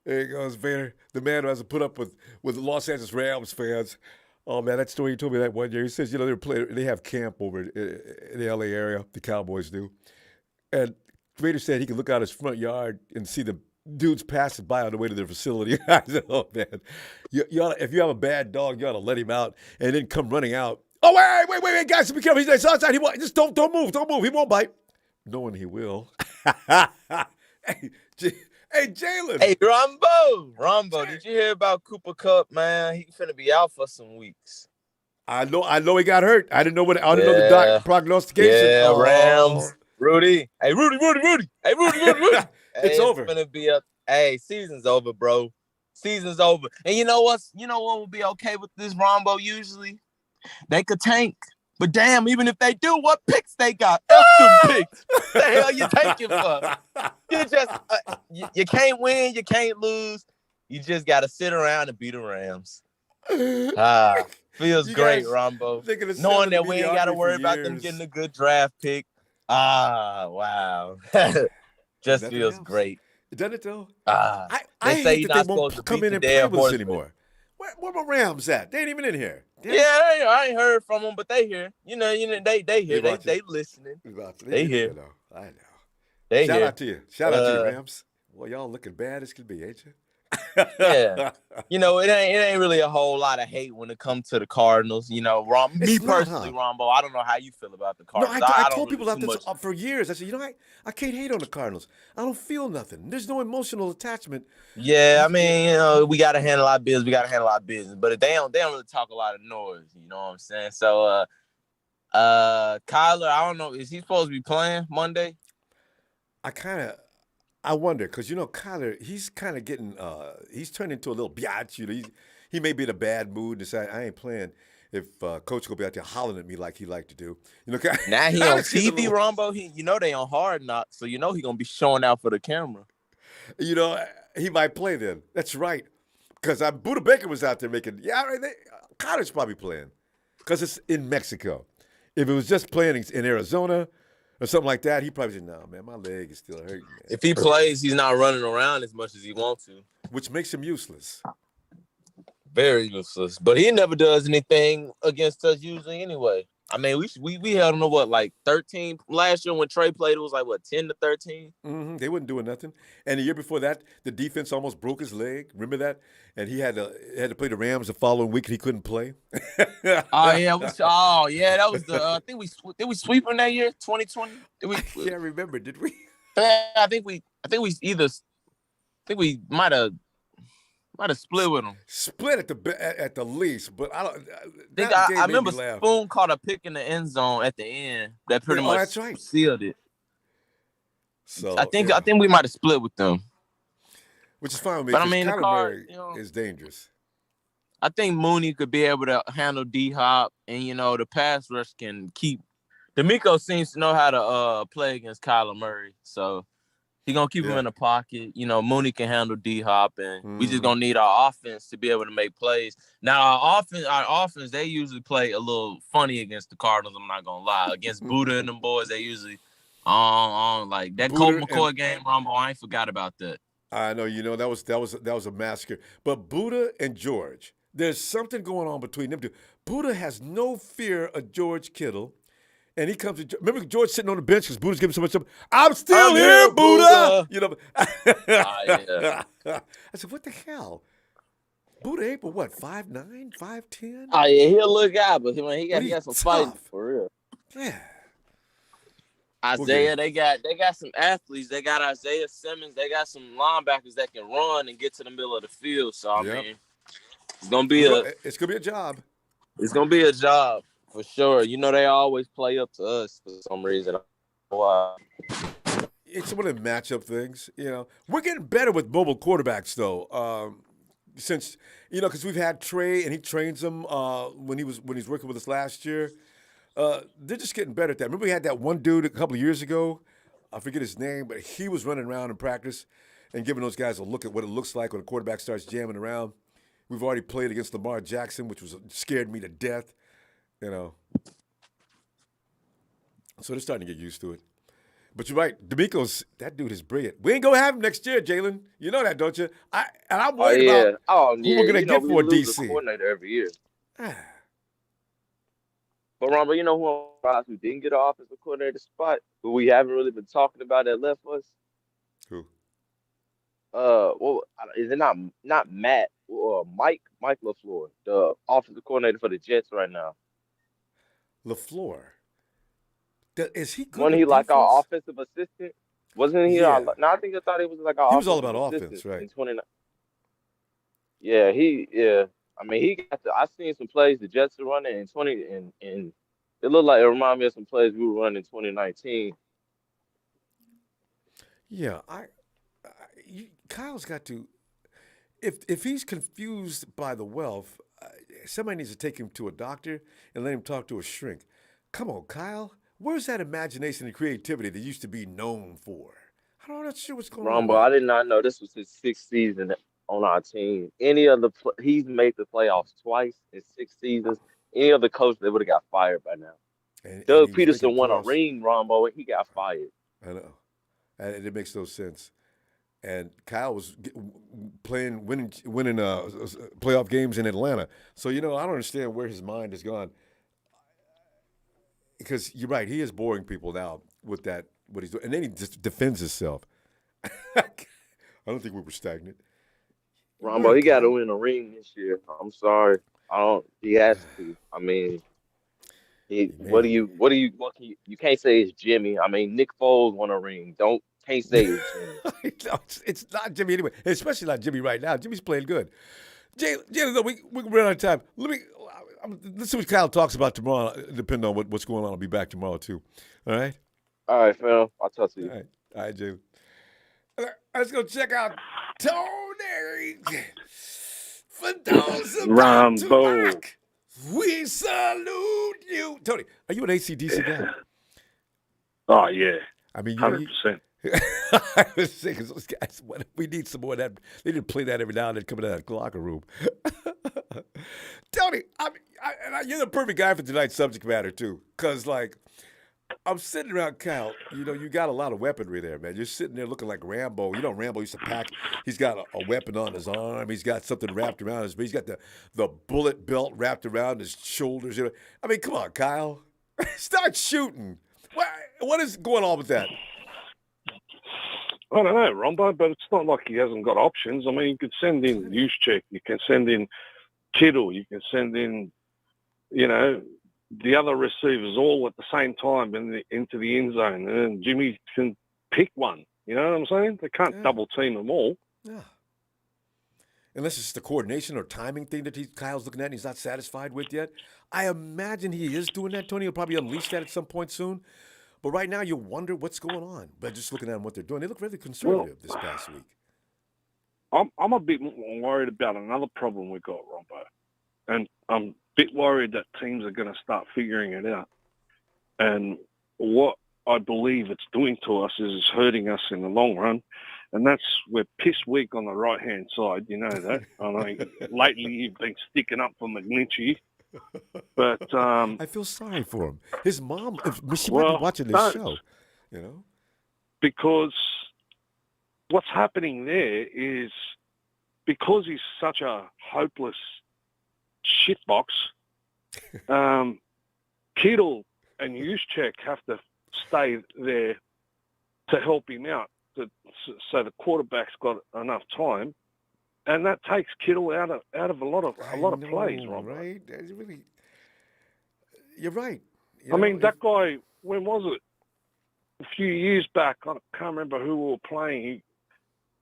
A: There goes Vader, the man who has to put up with the Los Angeles Rams fans. Oh man, that story he told me that one year. He says, they have camp over in the LA area, the Cowboys do. And Vader said he could look out his front yard and see the dudes passing by on the way to their facility. I said, oh man, if you have a bad dog, you ought to let him out and then come running out. Oh wait, guys, be careful. He's outside. He won't, just don't move. He won't bite. Knowing he will. Hey, Jalen.
E: Hey, Ronbo, did you hear about Cooper Kupp, man? He finna be out for some weeks.
A: I know he got hurt. I didn't know know the doc prognostication.
E: Yeah,
A: Oh.
E: Rams. Rudy. Hey, Rudy. Hey, Rudy.
A: It's over.
E: It's gonna be season's over, bro. Season's over. And you know what would be okay with this Ronbo usually? They could tank. But damn, even if they do, what picks they got? F them picks. What the hell you tanking for? You just you can't win, you can't lose. You just gotta sit around and beat the Rams. Feels
A: You
E: great,
A: guys
E: Ronbo.
A: thinking of
E: Knowing
A: selling
E: that we ain't gotta
A: mediocrity
E: worry
A: for
E: about them
A: years.
E: getting a good draft pick. Wow. Just
A: Nothing
E: feels
A: else.
E: great.
A: Doesn't it though?
E: I
A: I
E: they say
A: hate
E: you're
A: that
E: not
A: they won't
E: supposed to
A: come
E: beat
A: in
E: the
A: and play
E: damn
A: with us
E: horse.
A: anymore. Where my Rams at? They ain't even in here. Damn.
E: Yeah, I ain't heard from them, but they here. You know, they here.
A: They watching.
E: They listening.
A: They
E: here.
A: Though. I know.
E: They
A: Shout
E: here.
A: out to you. Shout out to you, Rams. Well, y'all looking bad as could be, ain't you?
E: Yeah. You know, it ain't really a whole lot of hate when it comes to the Cardinals. You know, me personally, Ronbo, I don't know how you feel about the
A: No,
E: Cardinals.
A: I
E: don't
A: told people
E: really
A: that
E: too
A: this
E: much.
A: for years. I said, I can't hate on the Cardinals. I don't feel nothing. There's no emotional attachment.
E: Yeah, I mean, we gotta handle our business. But they don't really talk a lot of noise. You know what I'm saying? So, Kyler, I don't know. Is he supposed to be playing Monday?
A: I wonder, because Kyler, he's kind of getting he's turned into a little biatch. He may be in a bad mood and decide I ain't playing if coach will be out there hollering at me like he like to do.
E: Now he on TV, Ronbo. They on Hard Knocks, so he gonna be showing out for the camera.
A: He might play then. That's right. Because Buda Baker was out there making, Kyler's probably playing. Because it's in Mexico. If it was just playing in Arizona or something like that, he probably said, no, man, my leg is still hurting, man.
E: If he plays, he's not running around as much as he wants to.
A: Which makes him useless.
E: Very useless. But he never does anything against us usually anyway. I mean, we held them to what, like 13 last year when Trey played. It was like what, 10 to 13.
A: They wasn't doing nothing. And the year before that, the defense almost broke his leg. Remember that? And he had to play the Rams the following week, and he couldn't play.
E: Oh yeah, that was the. I think we sweep him that year, 2020.
A: I can't remember. Did we?
E: I think we might have split with him.
A: Split at the least, but I don't.
E: I remember Spoon caught a pick in the end zone at the end that pretty much
A: that's right.
E: sealed it.
A: So
E: I think we might have split with them,
A: which is fine with me.
E: But I mean,
A: Kyler Murray is dangerous.
E: I think Mooney could be able to handle D-Hop, and the pass rush can keep. D'Amico seems to know how to play against Kyler Murray, so he's gonna keep him in the pocket. Mooney can handle D-Hop, and we just gonna need our offense to be able to make plays. Now our offense, they usually play a little funny against the Cardinals. I'm not gonna lie. Against Buddha and them boys, they usually on like that Colt McCoy game, Ronbo. I ain't forgot about that.
A: I know, that was a massacre. But Buddha and George, there's something going on between them two. Buddha has no fear of George Kittle. And he comes to, remember George sitting on the bench because Buddha's giving so much stuff. I'm still here, Buddha.
E: Yeah.
A: I said, what the hell? Buddha ain't but what, 5'9", 5'10"?
E: Oh yeah, he a little guy, but he got some fighting for real.
A: Yeah.
E: Isaiah, they got some athletes. They got Isaiah Simmons. They got some linebackers that can run and get to the middle of the field. So I mean, it's gonna be a
A: job.
E: It's gonna be a job. For sure. They always play up to us for some reason. Wow.
A: It's one of the matchup things, We're getting better with mobile quarterbacks, though. Since, because we've had Trey, and he trains them when he's working with us last year. They're just getting better at that. Remember we had that one dude a couple of years ago? I forget his name, but he was running around in practice and giving those guys a look at what it looks like when a quarterback starts jamming around. We've already played against Lamar Jackson, which scared me to death. So they're starting to get used to it. But you're right, D'Amico's, that dude is brilliant. We ain't gonna have him next year, Jalen. You know that, don't you? I'm worried about who we're gonna get for DC.
E: Coordinator every year. But Ronbo, who didn't get an offensive coordinator spot, who we haven't really been talking about that left us?
A: Who?
E: Is it not Matt or Mike LaFleur, the offensive coordinator for the Jets right now?
A: LaFleur. Is he good?
E: Wasn't he like our offensive assistant? Wasn't he?
A: Yeah.
E: I think I thought he was like our.
A: He was all about offense, right?
E: In 29. Yeah, I mean, he got. I seen some plays the Jets are running in 20, and it looked like it reminded me of some plays we were running in 2019.
A: Yeah, Kyle's got to. If he's confused by the wealth, somebody needs to take him to a doctor and let him talk to a shrink. Come on, Kyle. Where's that imagination and creativity that used to be known for? I'm not sure what's going on.
E: Ronbo, I did not know this was his 6th season on our team. He's made the playoffs twice in 6 seasons. Any other coach, they would have got fired by now. Doug Peterson won a ring, Ronbo, and he got fired.
A: I know. And it makes no sense. And Kyle was winning playoff games in Atlanta. So, I don't understand where his mind has gone. Because you're right, he is boring people now with that, what he's doing. And then he just defends himself. I don't think we were stagnant.
E: Ronbo, he got to win a ring this year. I'm sorry. He has to. I mean, you can't say it's Jimmy. I mean, Nick Foles won a ring. Can't say it's Jimmy.
A: No, it's not Jimmy anyway, especially not Jimmy right now. Jimmy's playing good. Jalen, we can run out of time. Let's see what Kyle talks about tomorrow. Depending on what's going on, I'll be back tomorrow too. All right?
E: All right, fam. I'll talk to you.
A: All right, Jalen. Let's go check out Tony. For those about to rock, we salute you. Tony, are you an AC/DC guy?
B: Oh, yeah.
A: I mean,
B: 100%.
A: I was thinking, those guys, we need some more of that. They didn't play that every now and then coming out of the locker room. Tony, you're the perfect guy for tonight's subject matter, too. Because, I'm sitting around Kyle. You got a lot of weaponry there, man. You're sitting there looking like Rambo. Rambo used to pack. He's got a weapon on his arm. He's got something wrapped around his. He's got the bullet belt wrapped around his shoulders. I mean, come on, Kyle. Start shooting. What is going on with that?
F: I don't know, Ronbo, but it's not like he hasn't got options. I mean, you could send in Juszczyk, you can send in Kittle, you can send in, the other receivers all at the same time into the end zone, and then Jimmy can pick one. You know what I'm saying? They can't double team them all.
A: Yeah. Unless it's the coordination or timing thing that Kyle's looking at and he's not satisfied with yet. I imagine he is doing that, Tony. He'll probably unleash that at some point soon. But right now, you wonder what's going on. But just looking at them, what they're doing, they look really conservative this past week.
F: I'm a bit more worried about another problem we've got, Ronbo. And I'm a bit worried that teams are going to start figuring it out. And what I believe it's doing to us is hurting us in the long run. And that's we're piss weak on the right-hand side, you know that. I mean, lately you've been sticking up for McGlinchey. But
A: I feel sorry for him. His mom, she might be watching this show,
F: because what's happening there is because he's such a hopeless shitbox. Kittle and Juszczyk have to stay there to help him out, so the quarterback's got enough time. And that takes Kittle out of a lot of plays, Rob.
A: Right? You're right.
F: I mean, that guy. When was it? A few years back. I can't remember who we were playing.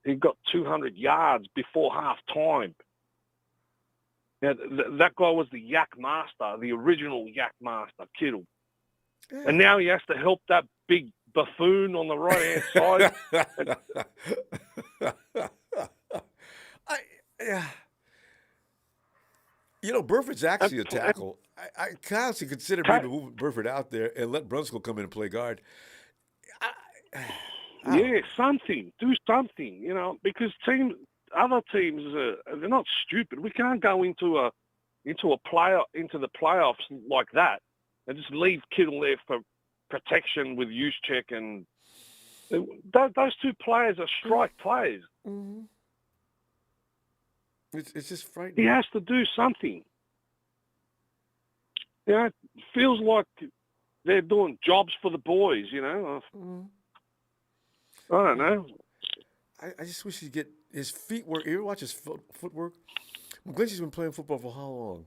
F: He got 200 yards before half time. Now, that guy was the yak master, the original yak master, Kittle. Yeah. And now he has to help that big buffoon on the right hand side.
A: Yeah. Burford's actually a tackle. I honestly consider maybe moving Burford out there and let Brunskill come in and play guard.
F: Yeah, something. Do something, because other teams, they're not stupid. We can't go into the playoffs like that and just leave Kittle there for protection with Juszczyk, and those two players are strike players.
A: Mm-hmm. It's just frightening.
F: He has to do something. It feels like they're doing jobs for the boys,
A: Mm-hmm.
F: I don't know.
A: I just wish he'd get his feet work. You ever watch his footwork? McGlinchey's been playing football for how long?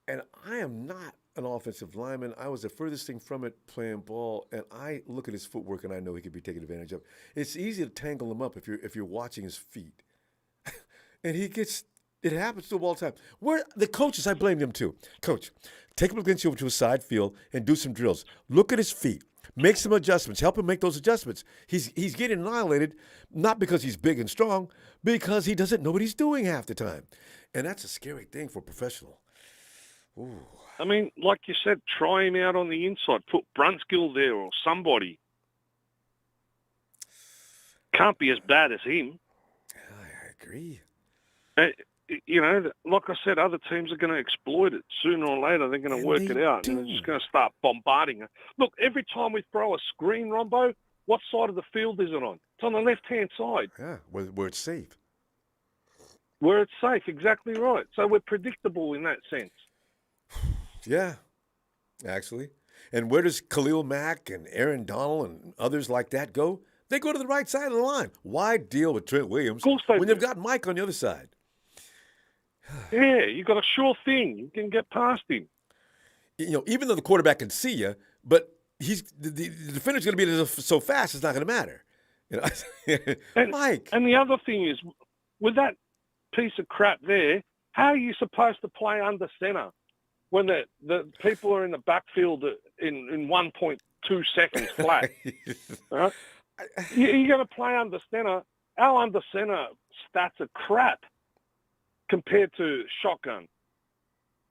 A: And I am not an offensive lineman. I was the furthest thing from it playing ball, and I look at his footwork and I know he could be taken advantage of. It's easy to tangle him up if you're watching his feet. And it happens to him all the time. Where the coaches, I blame them too. Coach, take McGlinchey over to a side field and do some drills. Look at his feet. Make some adjustments. Help him make those adjustments. He's getting annihilated, not because he's big and strong, because he doesn't know what he's doing half the time. And that's a scary thing for a professional. Ooh.
F: I mean, like you said, try him out on the inside. Put Brunskill there or somebody. Can't be as bad as him.
A: I agree.
F: Like I said, other teams are going to exploit it. Sooner or later, they're going to work it out. And they're just going to start bombarding it. Look, every time we throw a screen, Ronbo, what side of the field is it on? It's on the left-hand side.
A: Yeah, where it's safe.
F: Where it's safe, exactly right. So we're predictable in that sense.
A: Yeah, actually. And where does Khalil Mack and Aaron Donald and others like that go? They go to the right side of the line. Why deal with Trent Williams when you've got Mike on the other side?
F: Yeah, you got a sure thing. You can get past him.
A: Even though the quarterback can see you, but the defender's going to be there so fast, it's not going to matter. Mike.
F: And the other thing is, with that piece of crap there, how are you supposed to play under center when the people are in the backfield in 1.2 seconds flat? Right? You're going to play under center. Our under center stats are crap compared to shotgun.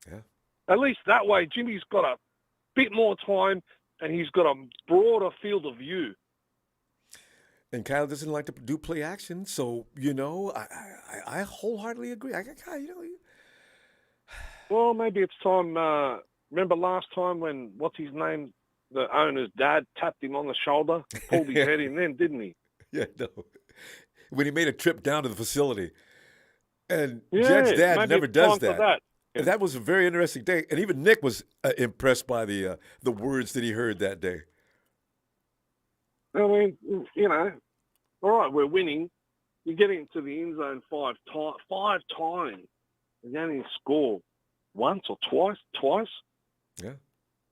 A: Yeah.
F: At least that way, Jimmy's got a bit more time and he's got a broader field of view.
A: And Kyle doesn't like to do play action, so I wholeheartedly agree.
F: Well, maybe it's time. Remember last time when what's his name, the owner's dad, tapped him on the shoulder, pulled his head in, then didn't he?
A: Yeah, no. When he made a trip down to the facility, and Jed's dad never does that. And that was a very interesting day. And even Nick was impressed by the words that he heard that day.
F: I mean, you know, all right, we're winning. You're getting into the end zone 5 times. And you only score once or twice.
A: Yeah.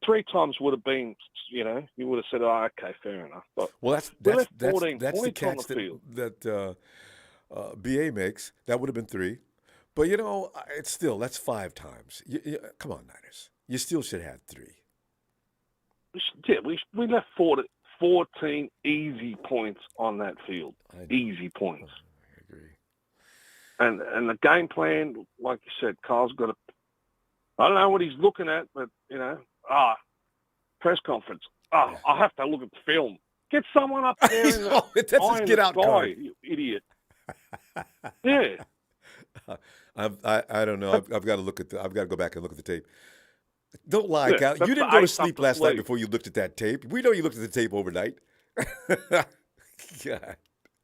F: 3 times would have been, you know, you would have said, "Oh, okay, fair enough." But
A: Well, that's
F: left
A: the
F: 14
A: catch
F: points on the field.
A: that BA makes. That would have been 3. But, you know, it's still, that's 5 times. Come on, Niners. You still should have 3.
F: We left 14 easy points on that field. Easy points.
A: I agree.
F: And the game plan, like you said, Carl's got I don't know what he's looking at, but, you know, press conference. I have to look at the film. Get someone up there in the
A: That's his get out
F: sky,
A: card.
F: you idiot. Yeah.
A: I don't know. I've got to look at I've got to go back and look at the tape. Don't lie, Cal.
F: that's
A: You didn't
F: the
A: go to
F: ace up
A: sleep
F: the
A: last night
F: sleeve.
A: before you looked at that tape. We know you looked at the tape overnight. God.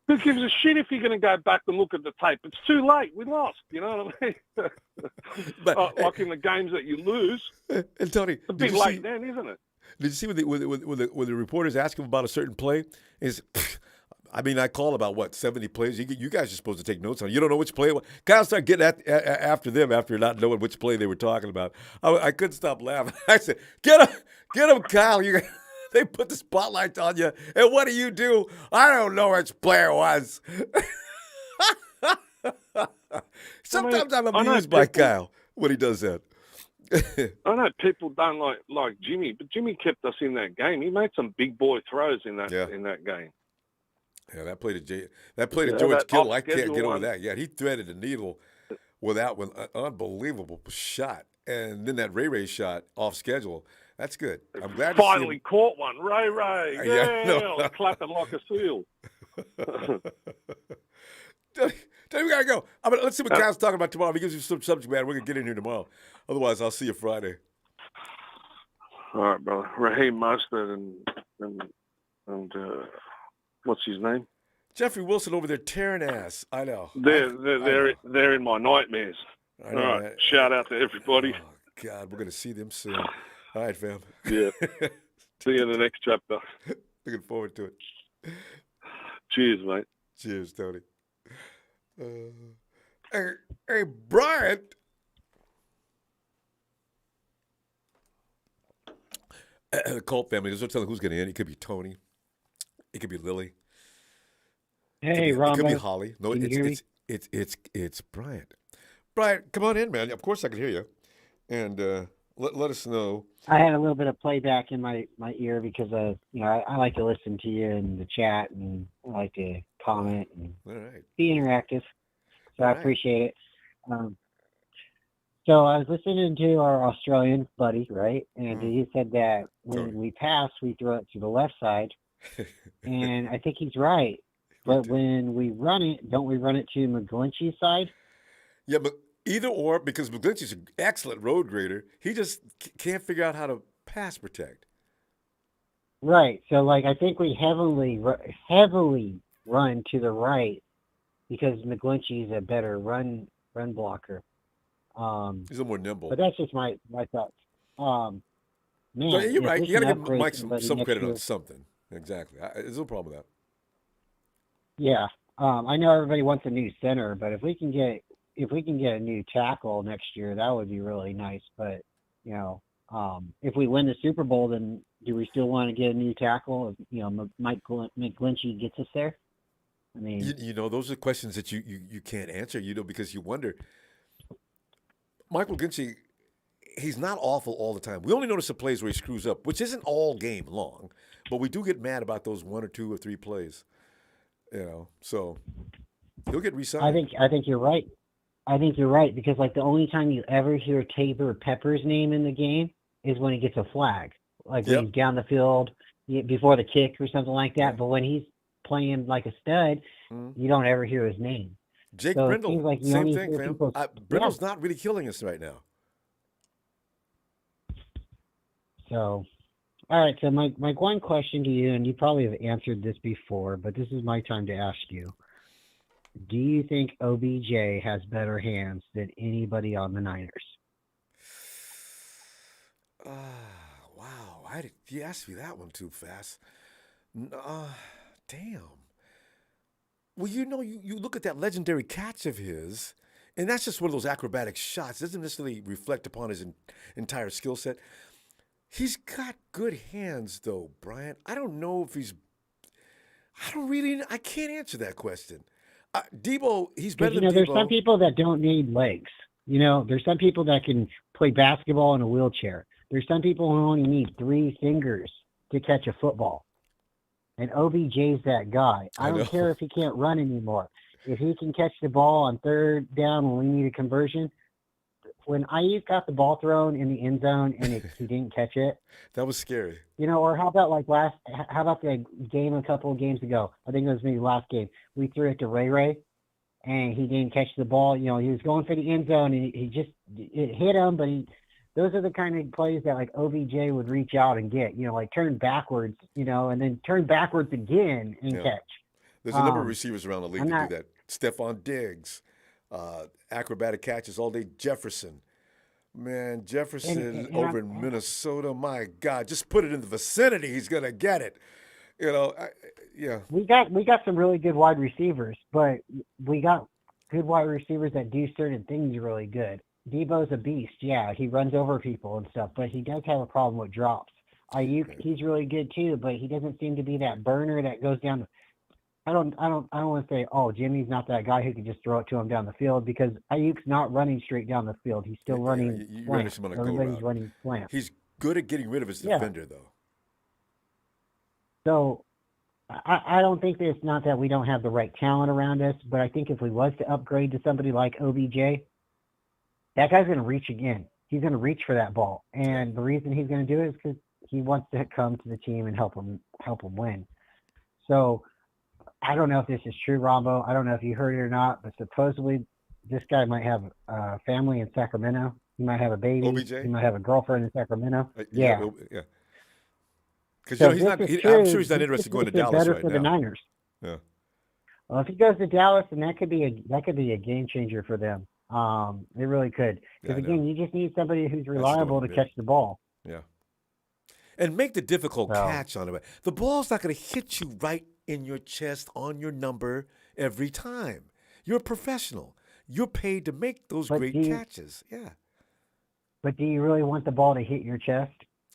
F: Who gives a shit if you're going to go back and look at the tape? It's too late. We lost. You know what I mean?
A: But
F: like in the games that you lose,
A: and Tony,
F: it's a bit late then, isn't it?
A: Did you see when the reporters ask him about a certain play? Is I mean, I call about what 70 plays. You guys are supposed to take notes on. You don't know which play. Kyle started getting after them after not knowing which play they were talking about. I couldn't stop laughing. I said, "Get him, Kyle! They put the spotlight on you, and what do? I don't know which player it was." Sometimes I'm amused by Kyle when he does that.
F: I know people don't like Jimmy, but Jimmy kept us in that game. He made some big boy throws in that game.
A: Yeah, that play to George Kittle, I can't get over that. Yeah, he threaded the needle with that one. Unbelievable shot. And then that Ray shot off schedule. That's good. I'm glad
F: Finally caught one. Ray.
A: Yeah, no.
F: Clapping like a seal.
A: We got to go. Let's see what Kyle's talking about tomorrow. If he gives you some subject matter, we're going to get in here tomorrow. Otherwise, I'll see you Friday.
F: All right, brother. Raheem Mostert and what's his name?
A: Jeffrey Wilson over there tearing ass. I know.
F: They're in my nightmares.
A: I know.
F: All right. Shout out to everybody.
A: Oh, God, we're going to see them soon. All right, fam.
F: Yeah. See you in the next chapter.
A: Looking forward to it.
F: Cheers, mate.
A: Cheers, Tony. Hey, Brian. The Colt family. There's no telling who's getting in. It could be Tony. It could be Lily.
G: Hey, Ronbo.
A: It could be Holly. No, it's Bryant. Bryant, come on in, man. Of course I can hear you. And let us know.
G: I had a little bit of playback in my ear because I like to listen to you in the chat, and I like to comment and be interactive. So I appreciate it. So I was listening to our Australian buddy, right? And he said that when we pass, we throw it to the left side. And I think he's right. But when we run it, don't we run it to McGlinchey's side?
A: Yeah, but either or, because McGlinchey's an excellent road grader. He just can't figure out how to pass protect.
G: Right. So, I think we heavily run to the right because McGlinchey's a better run blocker.
A: He's a little more nimble.
G: But that's just my thoughts. Man,
A: so you're right. You got to give Mike some credit
G: year.
A: on something. Exactly. There's no problem with that.
G: Yeah. I know everybody wants a new center, but if we can get a new tackle next year, that would be really nice. But if we win the Super Bowl, then do we still want to get a new tackle? If Mike McGlinchey gets us there. I mean,
A: those are questions that you can't answer. Because you wonder. Mike McGlinchey, he's not awful all the time. We only notice the plays where he screws up, which isn't all game long, but we do get mad about those 1 or 2 or 3 plays. So he'll get re-signed.
G: I think you're right. I think you're right because the only time you ever hear Tabor Pepper's name in the game is when he gets a flag, when he's down the field before the kick or something like that. But when he's playing like a stud, you don't ever hear his name.
A: Jake Brindle, same thing, fam. Brindle's not really killing us right now.
G: So, all right. So my one question to you, and you probably have answered this before, but this is my time to ask you. Do you think OBJ has better hands than anybody on the Niners?
A: Wow. You asked me that one too fast. Damn. Well, you look at that legendary catch of his, and that's just one of those acrobatic shots. It doesn't necessarily reflect upon his entire skill set. He's got good hands, though, Brian. I don't know if he's. I can't answer that question. Debo, he's better than
G: there's
A: Debo.
G: some people that don't need legs. There's some people that can play basketball in a wheelchair. There's some people who only need 3 fingers to catch a football. And OBJ's that guy. I
A: know.
G: don't care if he can't run anymore. If he can catch the ball on 3rd down when we need a conversion, when Ayuk got the ball thrown in the end zone and he didn't catch it,
A: That was scary.
G: or how about the game a couple of games ago? I think it was maybe last game. We threw it to Ray, and he didn't catch the ball. He was going for the end zone, and it hit him, but those are the kind of plays that like OBJ would reach out and get, like turn backwards, and then turn backwards again and catch.
A: There's a number of receivers around the league that do that. Stephon Diggs, acrobatic catches all day. Jefferson. Man, Jefferson over in Minnesota, my God, just put it in the vicinity. He's going to get it. Yeah.
G: We got some really good wide receivers, but we got good wide receivers that do certain things really good. Debo's a beast. Yeah, he runs over people and stuff, but he does have a problem with drops. Ayuk, he's really good too, but he doesn't seem to be that burner that goes down. I don't want to say, oh, Jimmy's not that guy who can just throw it to him down the field, because Ayuk's not running straight down the field. He's still running slant. Everybody's running slant.
A: He's good at getting rid of his defender, though.
G: So I don't think that it's not that we don't have the right talent around us, but I think if we was to upgrade to somebody like OBJ, that guy's going to reach again. He's going to reach for that ball. And the reason he's going to do it is because he wants to come to the team and help him win. So I don't know if this is true, Ronbo. I don't know if you heard it or not, but supposedly this guy might have a family in Sacramento. He might have a baby.
A: OBJ?
G: He might have a girlfriend in Sacramento.
A: Yeah. Because
G: So
A: I'm sure he's not interested in going to Dallas
G: better
A: right
G: for
A: now.
G: the Niners.
A: Yeah.
G: Well, if he goes to Dallas, then that could be a game changer for them. It really could. Because
A: Yeah, I know.
G: again, you just need somebody who's reliable to
A: big.
G: catch the ball.
A: Yeah. And make the difficult catch on it. The ball's not going to hit you right in your chest on your number every time. You're a professional. You're paid to make those great catches. Yeah.
G: But do you really want the ball to hit your chest?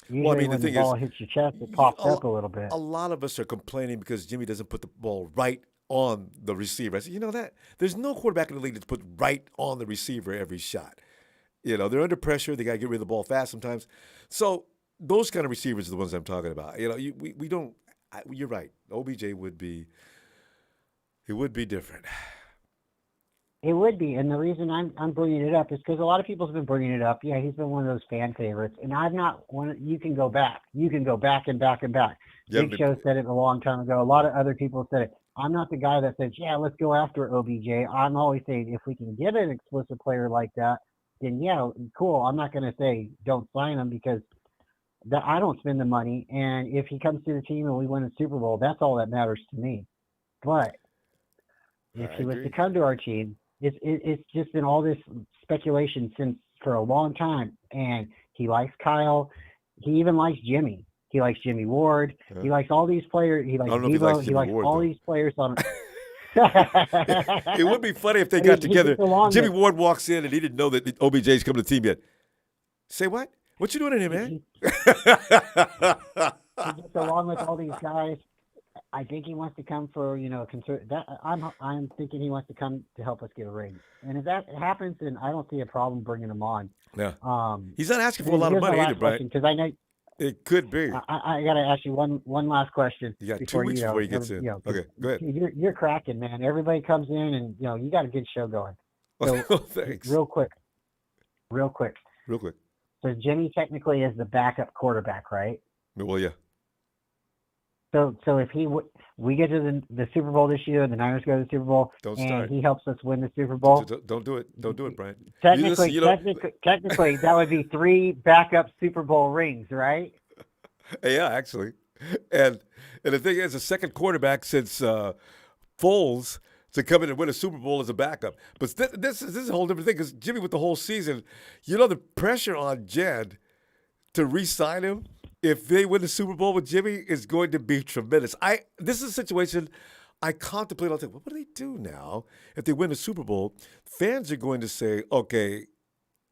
G: Usually when the ball hits your chest, it pops up a little bit.
A: A lot of us are complaining because Jimmy doesn't put the ball right on the receiver. I said, you know that? There's no quarterback in the league that's put right on the receiver every shot. They're under pressure. They got to get rid of the ball fast sometimes. So those kind of receivers are the ones I'm talking about. We don't. You're right. OBJ would be. It would be different.
G: It would be, and the reason I'm bringing it up is because a lot of people have been bringing it up. Yeah, he's been one of those fan favorites, and I'm not one. You can go back. You can go back and back and back. Big Show said it a long time ago. A lot of other people said it. I'm not the guy that says, yeah, let's go after OBJ. I'm always saying if we can get an explosive player like that, then yeah, cool. I'm not going to say don't sign him because I don't spend the money. And if he comes to the team and we win a Super Bowl, that's all that matters to me. But if he was to come to our team, it's just been all this speculation for a long time. And he likes Kyle. He even likes Jimmy. He likes Jimmy Ward. Yeah. He likes all these players. He likes Debo. He likes all these players on.
A: It would be funny if they got together. Jimmy Ward walks in and he didn't know that OBJ's coming to the team yet. Say what? What you doing in here, man?
G: He gets along with all these guys. I think he wants to come for I'm thinking he wants to come to help us get a ring. And if that happens, then I don't see a problem bringing him on.
A: Yeah. He's not asking for a lot of money either, Brian.
G: Because I know.
A: It could be.
G: I got to ask you one last question.
A: You got 2 weeks before he gets in. Okay, go ahead.
G: You're cracking, man. Everybody comes in and, you got a good show going. So,
A: thanks.
G: Real quick. So Jimmy technically is the backup quarterback, right?
A: Well, yeah.
G: So if we get to the Super Bowl this year, and the Niners go to the Super Bowl, he helps us win the Super Bowl.
A: Don't do it. Don't do it, Brian.
G: Technically, that would be 3 backup Super Bowl rings, right?
A: Yeah, actually. And the thing is, the second quarterback since Foles to come in and win a Super Bowl as a backup. But this is a whole different thing because Jimmy with the whole season, the pressure on Jed to re-sign him if they win the Super Bowl with Jimmy is going to be tremendous. This is a situation I contemplate all the time. What do they do now if they win the Super Bowl? Fans are going to say, okay,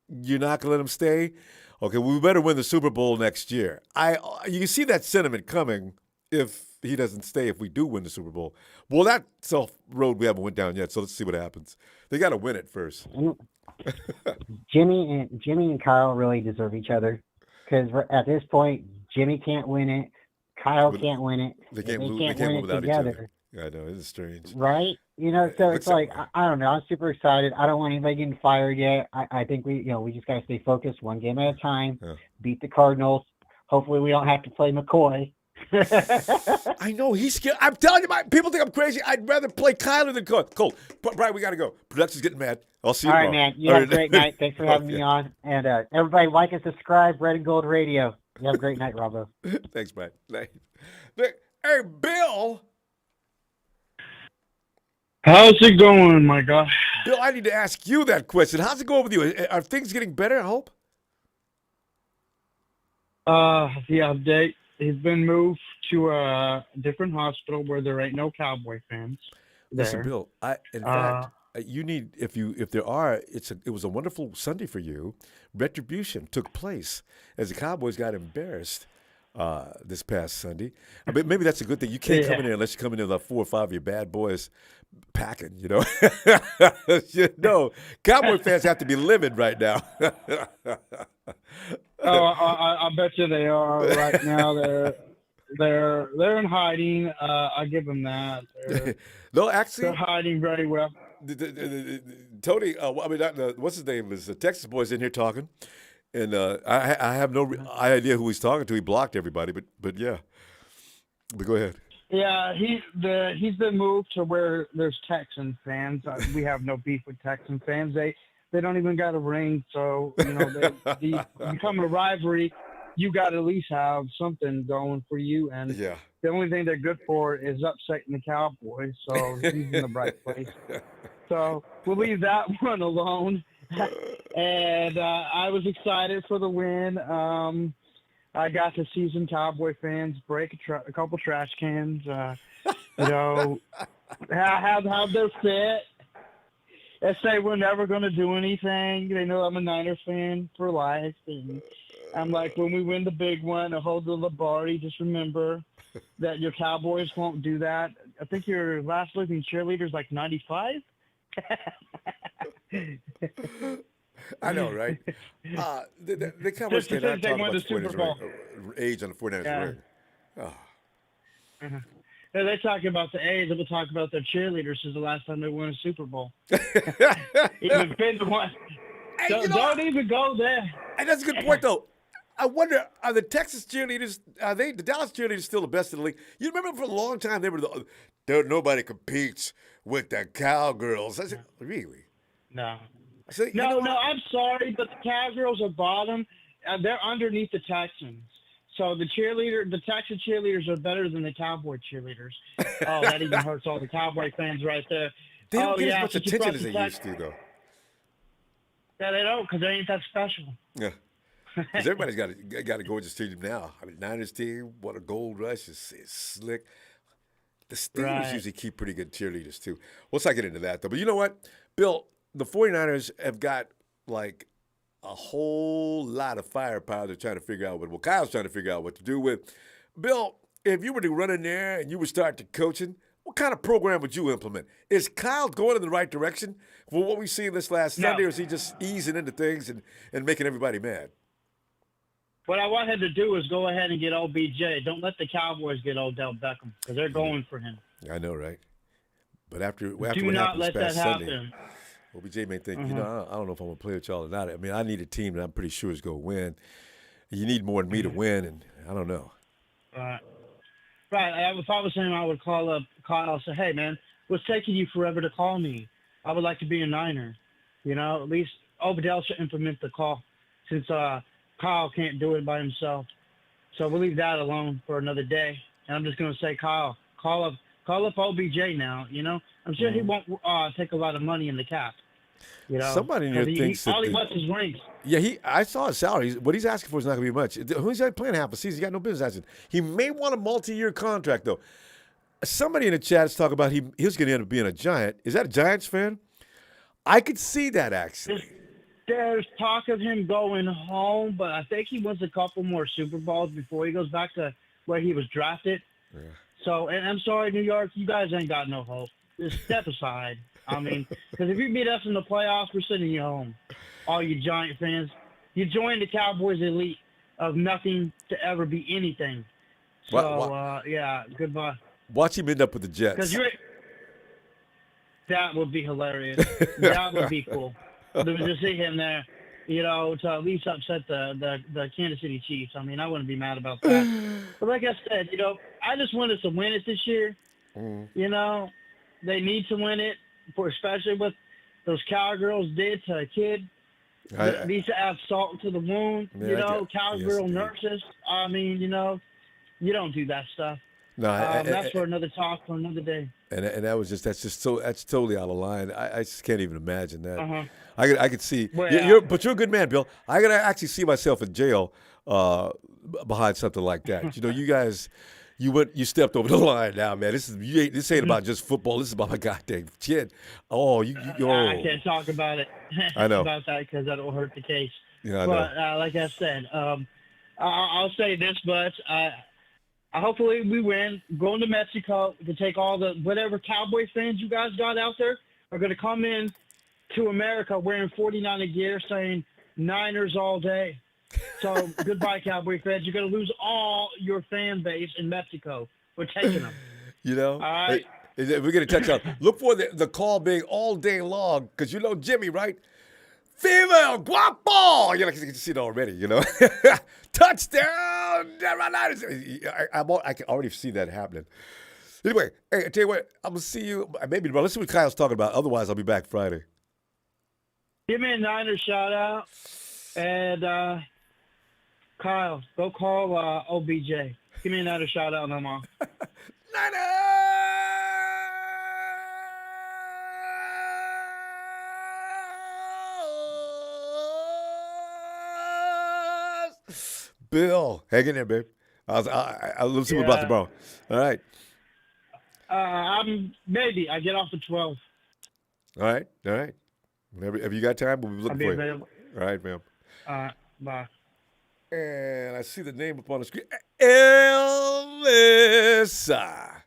A: you're not going to let him stay? Okay, well, we better win the Super Bowl next year. You can see that sentiment coming if he doesn't stay if we do win the Super Bowl. Well, that's a road we haven't went down yet, so let's see what happens. They got to win it first.
G: Jimmy and Kyle really deserve each other because at this point, Jimmy can't win it. Kyle can't win it.
A: They can't win
G: it
A: without
G: together.
A: each other. Yeah, I know. It's strange.
G: Right? So it's like, I don't know. I'm super excited. I don't want anybody getting fired yet. I think we just got to stay focused one game at a time, beat the Cardinals. Hopefully we don't have to play McCoy.
A: I know. He's scared. I'm telling you, people think I'm crazy. I'd rather play Kyler than Colt. Brian, we got to go. Production's getting mad. I'll see you tomorrow.
G: All right, man. You have a great night. Thanks for having me on. And everybody like and subscribe, Red and Gold Radio. You have a great night, Ronbo.
A: Thanks, Brian. Hey, Bill.
H: How's it going, my guy?
A: Bill, I need to ask you that question. How's it going with you? Are things getting better, I hope?
H: The update. He's been moved to a different hospital where there ain't no Cowboy fans.
A: Listen, Bill, in fact, you need, if there are, it was a wonderful Sunday for you. Retribution took place as the Cowboys got embarrassed this past Sunday. I mean, maybe that's a good thing. You can't come in there unless you come in there with 4 or 5 of your bad boys packing, Cowboy fans have to be livid right now.
H: I bet you they are right now. They're in hiding. I give them that.
A: No, actually,
H: they're hiding very well.
A: Tony, what's his name? Is the Texas boy's in here talking, and I have no idea who he's talking to. He blocked everybody, but yeah. But go ahead.
H: Yeah, he's been moved to where there's Texan fans. We have no beef with Texan fans. They don't even got a ring, so they become a rivalry. You got to at least have something going for you, and the only thing they're good for is upsetting the Cowboys. So he's in the right place. So we'll leave that one alone. And I was excited for the win. I got to see some Cowboy fans break a couple trash cans. Have their fit. They say we're never going to do anything. They know I'm a Niners fan for life. And I'm like, when we win the big one, I hold the Lombardi, just remember that your Cowboys won't do that. I think your last living cheerleader's like 95.
A: I know, right? The Cowboys cannot talk about the 49ers age on the 49ers ring. Oh.
H: Yeah, they talk about the age. They'll talk about their cheerleaders since the last time they won a Super Bowl. Even been the one. Don't even go there.
A: And that's a good point, though. I wonder, are the Texas cheerleaders, the Dallas cheerleaders still the best in the league? You remember for a long time they were nobody competes with the Cowgirls. I said, really?
H: No.
A: I said,
H: no, I'm sorry, but the Cowgirls are bottom. They're underneath the Texans. So the Texas cheerleaders are better than the Cowboy cheerleaders. Oh, that even hurts all the Cowboy fans right there.
A: They don't get as much attention as they used to, though.
H: Yeah, they don't, because they ain't that special.
A: Yeah. Because everybody's got a gorgeous team now. I mean, Niners team, what a gold rush. It's slick. The Steelers usually keep pretty good cheerleaders, too. Let's not get into that, though. But you know what, Bill? The 49ers have got, like, a whole lot of firepower they're trying to figure out what. Well, Kyle's trying to figure out what to do with. Bill, if you were to run in there and you would start to coaching, what kind of program would you implement? Is Kyle going in the right direction for what we seen this last Sunday, or is he just easing into things and making everybody mad?
H: What I want him to do is go ahead and get OBJ. Don't let the Cowboys get Odell Beckham, because they're going for him.
A: I know, right? But after
H: do
A: what
H: not
A: happened
H: let
A: this past
H: that
A: Sunday,
H: happen.
A: OBJ may think, I don't know if I'm going to play with y'all or not. I mean, I need a team that I'm pretty sure is going to win. You need more than me to win, and I don't know.
H: Right. If I was him, I would call up Kyle and say, hey, man, what's taking you forever to call me? I would like to be a Niner. At least Odell should implement the call since Kyle can't do it by himself. So we'll leave that alone for another day. And I'm just going to say, Kyle, call up OBJ now, I'm sure he won't take a lot of money in the cap.
G: You know,
A: Somebody in here
G: 'cause
A: thinks that
G: all he
A: the-
G: wants is rings.
A: Yeah, I saw his salary. What he's asking for is not going to be much. Who's playing half a season? He got no business asking. He may want a multi-year contract, though. Somebody in the chat is talking about he was going to end up being a Giant. Is that a Giants fan? I could see that, actually.
H: There's talk of him going home, but I think he wants a couple more Super Bowls before he goes back to where he was drafted.
A: Yeah.
H: So, and I'm sorry, New York, you guys ain't got no hope. Just step aside. I mean, because if you beat us in the playoffs, we're sending you home. All you Giant fans, you joined the Cowboys elite of nothing to ever be anything. So, yeah, goodbye.
A: Watch him end up with the Jets.
H: Because that would be hilarious. That would be cool. To see him there, you know, to at least upset the Kansas City Chiefs. I mean, I wouldn't be mad about that. But like I said, you know, I just wanted to win it this year. You know, they need to win it, especially what those Cowgirls did to a kid. They need to add salt to the wound.
A: Yeah,
H: you know,
A: yes,
H: Cowgirl nurses. I mean, you know, you don't do that stuff.
A: No,
H: that's for another talk for another day.
A: And that's totally out of line. I just can't even imagine that.
H: Uh-huh.
A: I could see.
H: Well,
A: But you're a good man, Bill. I could actually see myself in jail behind something like that. You know, you guys, you stepped over the line now, man. This ain't about just football. This is about my goddamn kid. Oh,
H: I can't talk about it.
A: I know
H: about that because that'll hurt the case.
A: Yeah, I
H: but
A: know.
H: like I said, I'll say this much. Hopefully we win. Going to Mexico to take all the whatever Cowboy fans you guys got out there are going to come in to America wearing 49 gear saying Niners all day. So goodbye, Cowboy fans. You're going to lose all your fan base in Mexico. We're taking them.
A: You know?
H: All right.
A: We're going to touch on. Look for the call being all day long because you know Jimmy, right? Female guapo! You can see it already, you know. Touchdown! I can already see that happening. Anyway, hey, I tell you what, I'm going to see you. Maybe, let's see what Kyle's talking about. Otherwise, I'll be back Friday.
H: Give me a Niners shout out. And Kyle, go call OBJ. Give me another shout out, no more.
A: Bill, hang in there, babe. I'll see you about tomorrow. All right.
H: Maybe I get off at 12.
A: All right. Have you got time? We'll be looking
H: I'll be
A: for
H: available.
A: you. All right, ma'am.
H: Bye.
A: And I see the name up on the screen. Elissa.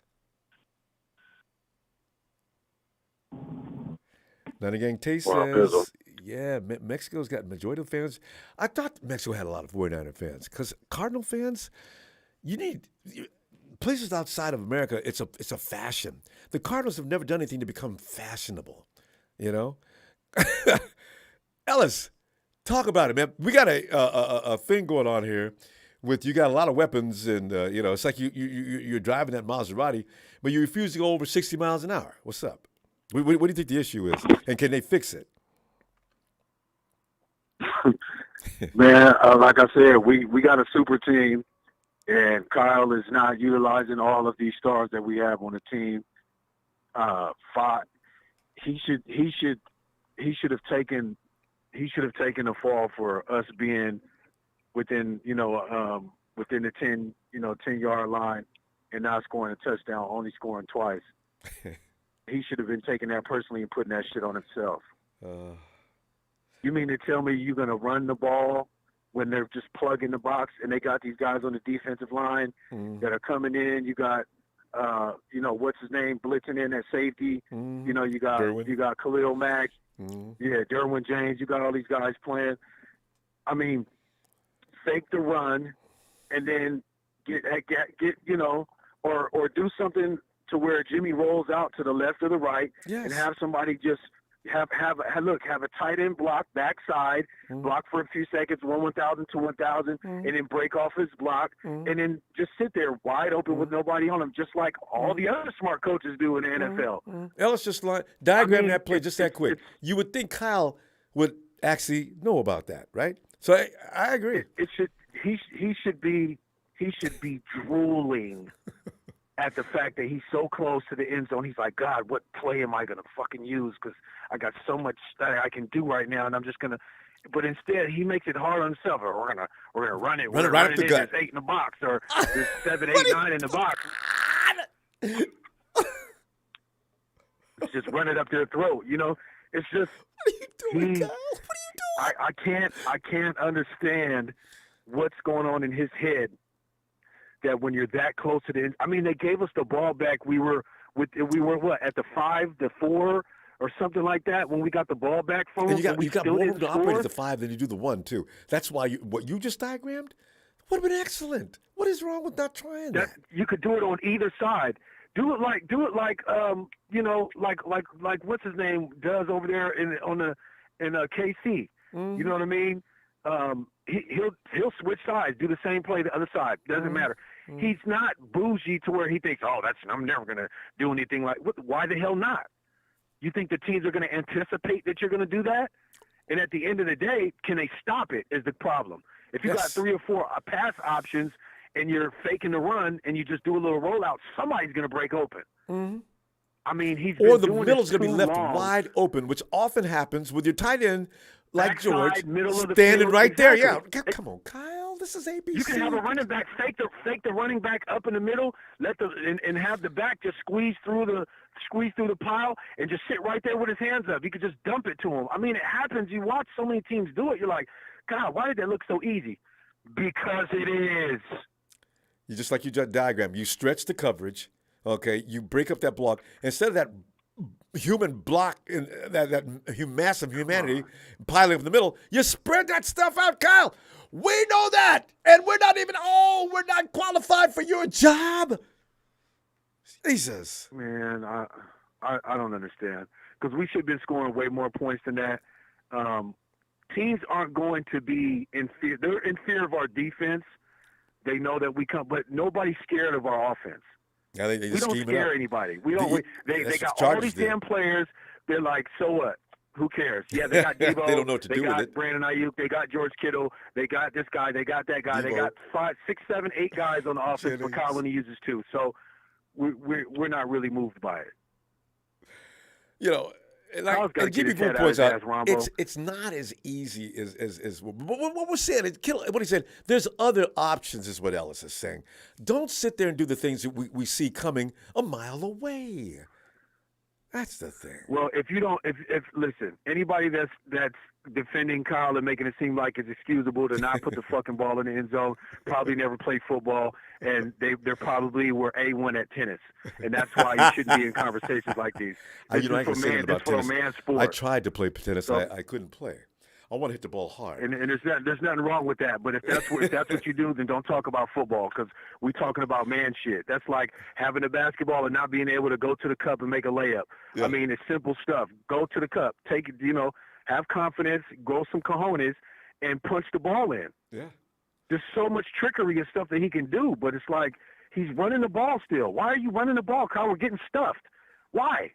A: None Gang Taste says, yeah, Mexico's got majority of fans. I thought Mexico had a lot of 49er fans because Cardinal fans, places outside of America, it's a fashion. The Cardinals have never done anything to become fashionable, you know? Ellis, talk about it, man. We got a thing going on here with you got a lot of weapons and, it's like you're driving that Maserati, but you refuse to go over 60 miles an hour. What's up? What do you think the issue is? And can they fix it?
I: Man, like I said, we got a super team, and Kyle is not utilizing all of these stars that we have on the team. He should have taken a fall for us being within the 10-yard line and not scoring a touchdown, only scoring twice. He should have been taking that personally and putting that shit on himself. You mean to tell me you're going to run the ball when they're just plugging the box and they got these guys on the defensive line that are coming in? You got, what's his name, blitzing in at safety. You got Khalil Mack. Yeah, Derwin James. You got all these guys playing. I mean, fake the run and then get or do something to where Jimmy rolls out to the left or the right and have somebody just have a tight end block backside, block for a few seconds, 1,000 to 1,000, and then break off his block, and then just sit there wide open with nobody on him, just like all the other smart coaches do in the NFL.
A: Ellis just diagram that play just that quick. You would think Kyle would actually know about that, right? So I agree.
I: He should be drooling at the fact that he's so close to the end zone. He's like, God, what play am I gonna fucking use? Because I got so much that I can do right now, and I'm just gonna. But instead, he makes it hard on himself. We're gonna run it.
A: Run it
I: We're
A: right
I: run
A: up
I: it
A: the
I: in.
A: gut.
I: There's 8 in the box, or there's 7, 8, 9 in the box. Just run it up their throat. You know, it's just.
A: What are you doing, Kyle? What are you doing?
I: I can't understand what's going on in his head. That when you're that close to the end, I mean, they gave us the ball back. We were what, at the 5, the 4, or something like that when we got the ball back from
A: And
I: them.
A: you got more room to operate at the 5 than you do the 1 too. That's why what you just diagrammed would have been excellent. What is wrong with not trying that?
I: You could do it on either side. Do it like you know, like what's his name does over there in KC.
A: Mm-hmm.
I: You know what I mean? He'll switch sides, do the same play the other side. Doesn't matter.
A: Mm-hmm.
I: He's not bougie to where he thinks, oh, I'm never gonna do anything like. Why the hell not? You think the teams are gonna anticipate that you're gonna do that? And at the end of the day, can they stop it? Is the problem. If you got 3 or 4 pass options and you're faking the run and you just do a little rollout, somebody's gonna break open.
A: Mm-hmm.
I: I mean,
A: or the middle's going to be left wide open, which often happens with your tight end like George standing right there. Yeah, come on, Kyle. This is ABC.
I: You can have a running back fake the running back up in the middle, and have the back just squeeze through the pile and just sit right there with his hands up. You could just dump it to him. I mean, it happens. You watch so many teams do it. You're like, God, why did that look so easy? Because it is.
A: You just like you just diagram. You stretch the coverage. Okay, you break up that block instead of that human block in that mass of humanity piling up in the middle. You spread that stuff out, Kyle. We know that, and we're not qualified for your job. Jesus,
I: man, I don't understand because we should have been scoring way more points than that. Teams aren't going to be in fear. They're in fear of our defense. They know that we come, but nobody's scared of our offense.
A: Yeah, we
I: don't scare anybody. We don't. They got all these damn players. They're like, so what? Who cares? Yeah, they got Debo.
A: They don't know what to do with it.
I: They got Brandon Ayuk. They got George Kittle. They got this guy. They got that guy. Debo. They got 5, 6, 7, 8 guys on the offense for Kyle when he uses 2. So we're not really moved by it.
A: You know, like and Jimmy points out, it's not as easy as what we're saying. What he said, there's other options, is what Ellis is saying. Don't sit there and do the things that we see coming a mile away. That's the thing.
I: Well, if listen, anybody that's defending Kyle and making it seem like it's excusable to not put the fucking ball in the end zone probably never played football, and they probably were A1 at tennis, and that's why you shouldn't be in conversations like these.
A: You know, I can say about tennis.
I: A man's sport.
A: I tried to play tennis. So, I couldn't play. I want to hit the ball hard.
I: And there's nothing wrong with that. But if that's what you do, then don't talk about football because we're talking about man shit. That's like having a basketball and not being able to go to the cup and make a layup. Yeah. I mean, it's simple stuff. Go to the cup. Take it, have confidence, grow some cojones, and punch the ball in.
A: Yeah.
I: There's so much trickery and stuff that he can do, but it's like he's running the ball still. Why are you running the ball, Kyle? We're getting stuffed. Why?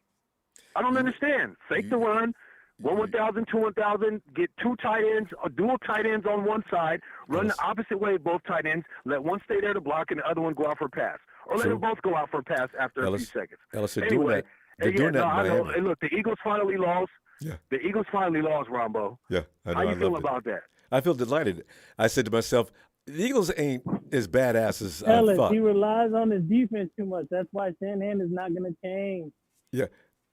I: I don't understand. Fake the run. 1,000, 2,000, get 2 tight ends, or dual tight ends on one side, run the opposite way, both tight ends, let one stay there to block and the other one go out for a pass. Or let them both go out for a pass after a few seconds.
A: They're doing that in Miami.
I: And look, the Eagles finally lost.
A: Yeah.
I: The Eagles finally lost, Ronbo.
A: Yeah.
I: How you feel about that?
A: I feel delighted. I said to myself, the Eagles ain't as badass as
J: Ellis,
A: I thought.
J: He relies on his defense too much. That's why Shanahan is not going to change.
A: Yeah.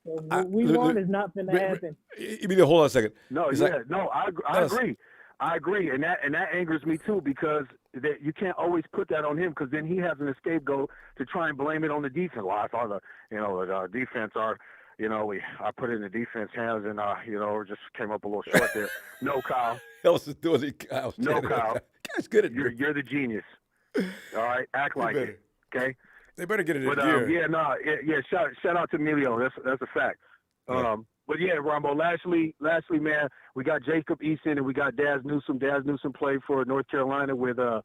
J: What we want is not going to happen.
A: You mean, hold on a second.
I: No, I agree. I agree, and that angers me too because you can't always put that on him because then he has an scapegoat to try and blame it on the defense. Well, I thought the defense I put it in the defense hands and just came up a little short there. No, Kyle.
A: Else is doing it, Kyle.
I: No, Kyle.
A: Guy's good at
I: you're the genius. All right, act like it. Okay.
A: They better get it in
I: gear. Shout out to Emilio. That's a fact.
A: Yeah.
I: But yeah, Ronbo. Lastly, man, we got Jacob Eason and we got Daz Newsome. Daz Newsome played for North Carolina with not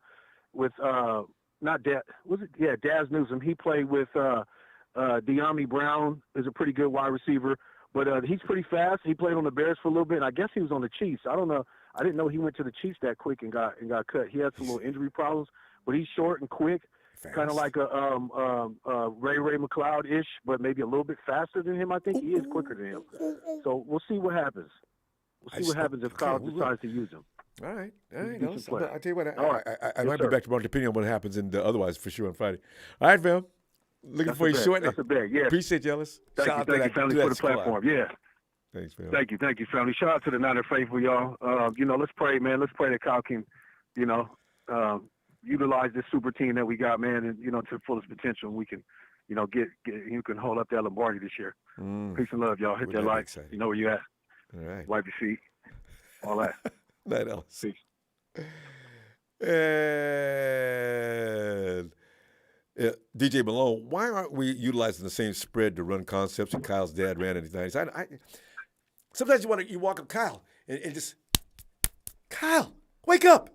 I: Daz. Was it? Yeah, Daz Newsome. He played with De'Ami Brown. Is a pretty good wide receiver, but he's pretty fast. He played on the Bears for a little bit, and I guess he was on the Chiefs. I don't know. I didn't know he went to the Chiefs that quick and got cut. He had some little injury problems, but he's short and quick. kind of like a Ray McLeod ish, but maybe a little bit faster than him. I think he is quicker than him. So we'll see what happens. We'll see what happens if Kyle decides to use him.
A: All right.
I: Decent player.
A: I'll tell you what,
I: All right.
A: I might be
I: sir.
A: back tomorrow depending on what happens, and otherwise for sure on Friday. All right, fam. Looking
I: That's
A: for
I: a
A: you
I: bet.
A: shortly.
I: That's a bet. Yeah.
A: Appreciate you, Ellis.
I: Thank
A: Shout out
I: you,
A: to that-
I: family,
A: to
I: for
A: that
I: the
A: squad.
I: platform. Yeah.
A: Thanks, fam.
I: Thank you, family. Shout out to the Niner faithful, y'all. Let's pray, man. Let's pray that Kyle can, utilize this super team that we got, man, and to the fullest potential. We can, get you can hold up that Lombardi this year. Peace and love, y'all. Hit
A: We're
I: that
A: very
I: like.
A: excited.
I: You know where you at.
A: All right.
I: Wipe your feet. All that.
A: Night, Ellis.
I: Peace.
A: And DJ Malone, why aren't we utilizing the same spread to run concepts that Kyle's dad ran in the 90s? Sometimes you walk up Kyle and just, Kyle, wake up.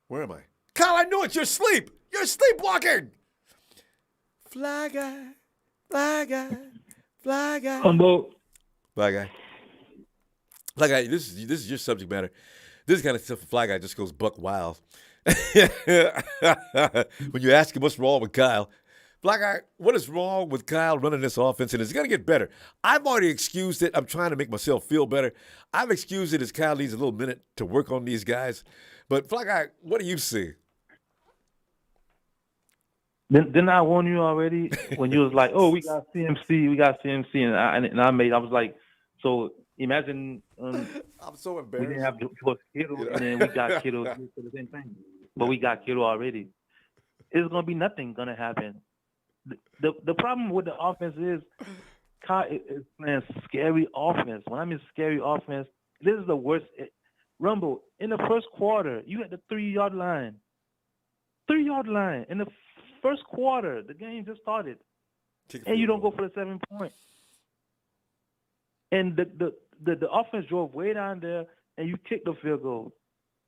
A: Where am I? Kyle, I knew it. You're asleep. You're sleepwalking. Fly guy, fly guy, fly guy.
K: Ronbo.
A: Fly guy. Fly guy, this is your subject matter. This kind of stuff, Fly Guy just goes buck wild. When you ask him what's wrong with Kyle, Fly Guy, what is wrong with Kyle running this offense? And it's going to get better. I've already excused it. I'm trying to make myself feel better. I've excused it as Kyle needs a little minute to work on these guys. But Fly Guy, what do you see?
K: Didn't I warn you already when you was like, "Oh, we got CMC, and I was like, so imagine
A: I'm so
K: we
A: embarrassed.
K: didn't have Kittle, and then we got Kittle for the same thing, but we got Kittle already. It's gonna be nothing gonna happen. The problem with the offense is Kyle is playing scary offense. When I mean scary offense, this is the worst. Ronbo, in the first quarter, you had the 3-yard line. 3-yard line in the first quarter. The game just started, and you don't go for the 7 point. And the offense drove way down there, and you kick the field goal.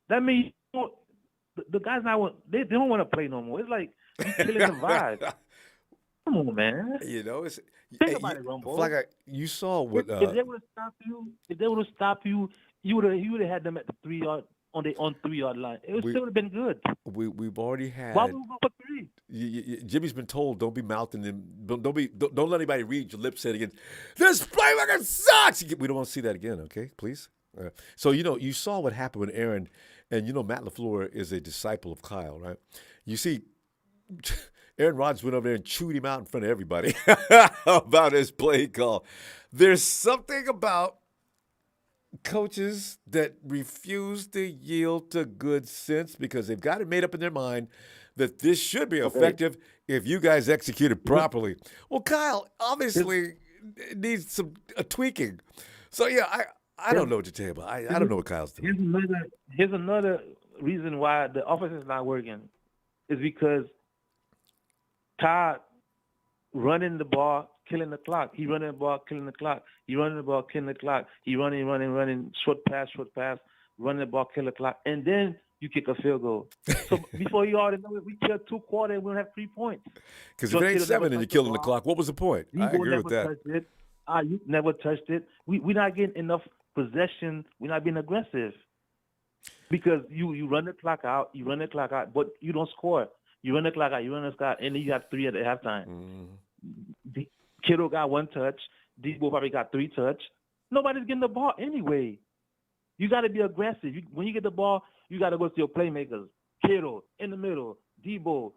K: That means the guys now they don't want to play no more. It's like you killing the vibe. Come on, man.
A: It's
K: Think about it, Ronbo.
A: Fly Guy, you saw what
K: If they would have stopped you, you would have had them at the 3-yard on 3-yard line. It would still have been good.
A: we've already had.
K: Why would we go for 3?
A: Jimmy's been told don't be mouthing them. Don't let anybody read your lips saying again. This playmaker sucks. We don't want to see that again. Okay, please. So you saw what happened with Aaron, and Matt LaFleur is a disciple of Kyle, right? You see, Aaron Rodgers went over there and chewed him out in front of everybody about his play call. There's something about coaches that refuse to yield to good sense because they've got it made up in their mind that this should be effective if you guys execute it properly. Well, Kyle obviously needs a tweaking. So I don't know what to tell you about. I don't know what Kyle's doing.
K: Here's another reason why the offense is not working is because Todd running the ball, killing the clock. He running the ball, killing the clock. He running the ball, killing the clock. He running, short pass, running the ball, kill the clock. And then you kick a field goal. So before you already know it, we killed 2 quarters and we don't have 3 points.
A: Because if it ain't 7 and you're killing the clock, what was the point? I agree with that.
K: You never touched it. We're not getting enough possession. We're not being aggressive. Because you run the clock out, but you don't score. You run the clock out, and then you have 3 at the halftime. Kittle got 1 touch. Debo probably got 3 touch. Nobody's getting the ball anyway. You got to be aggressive. When you get the ball, you got to go to your playmakers. Kittle in the middle. Debo.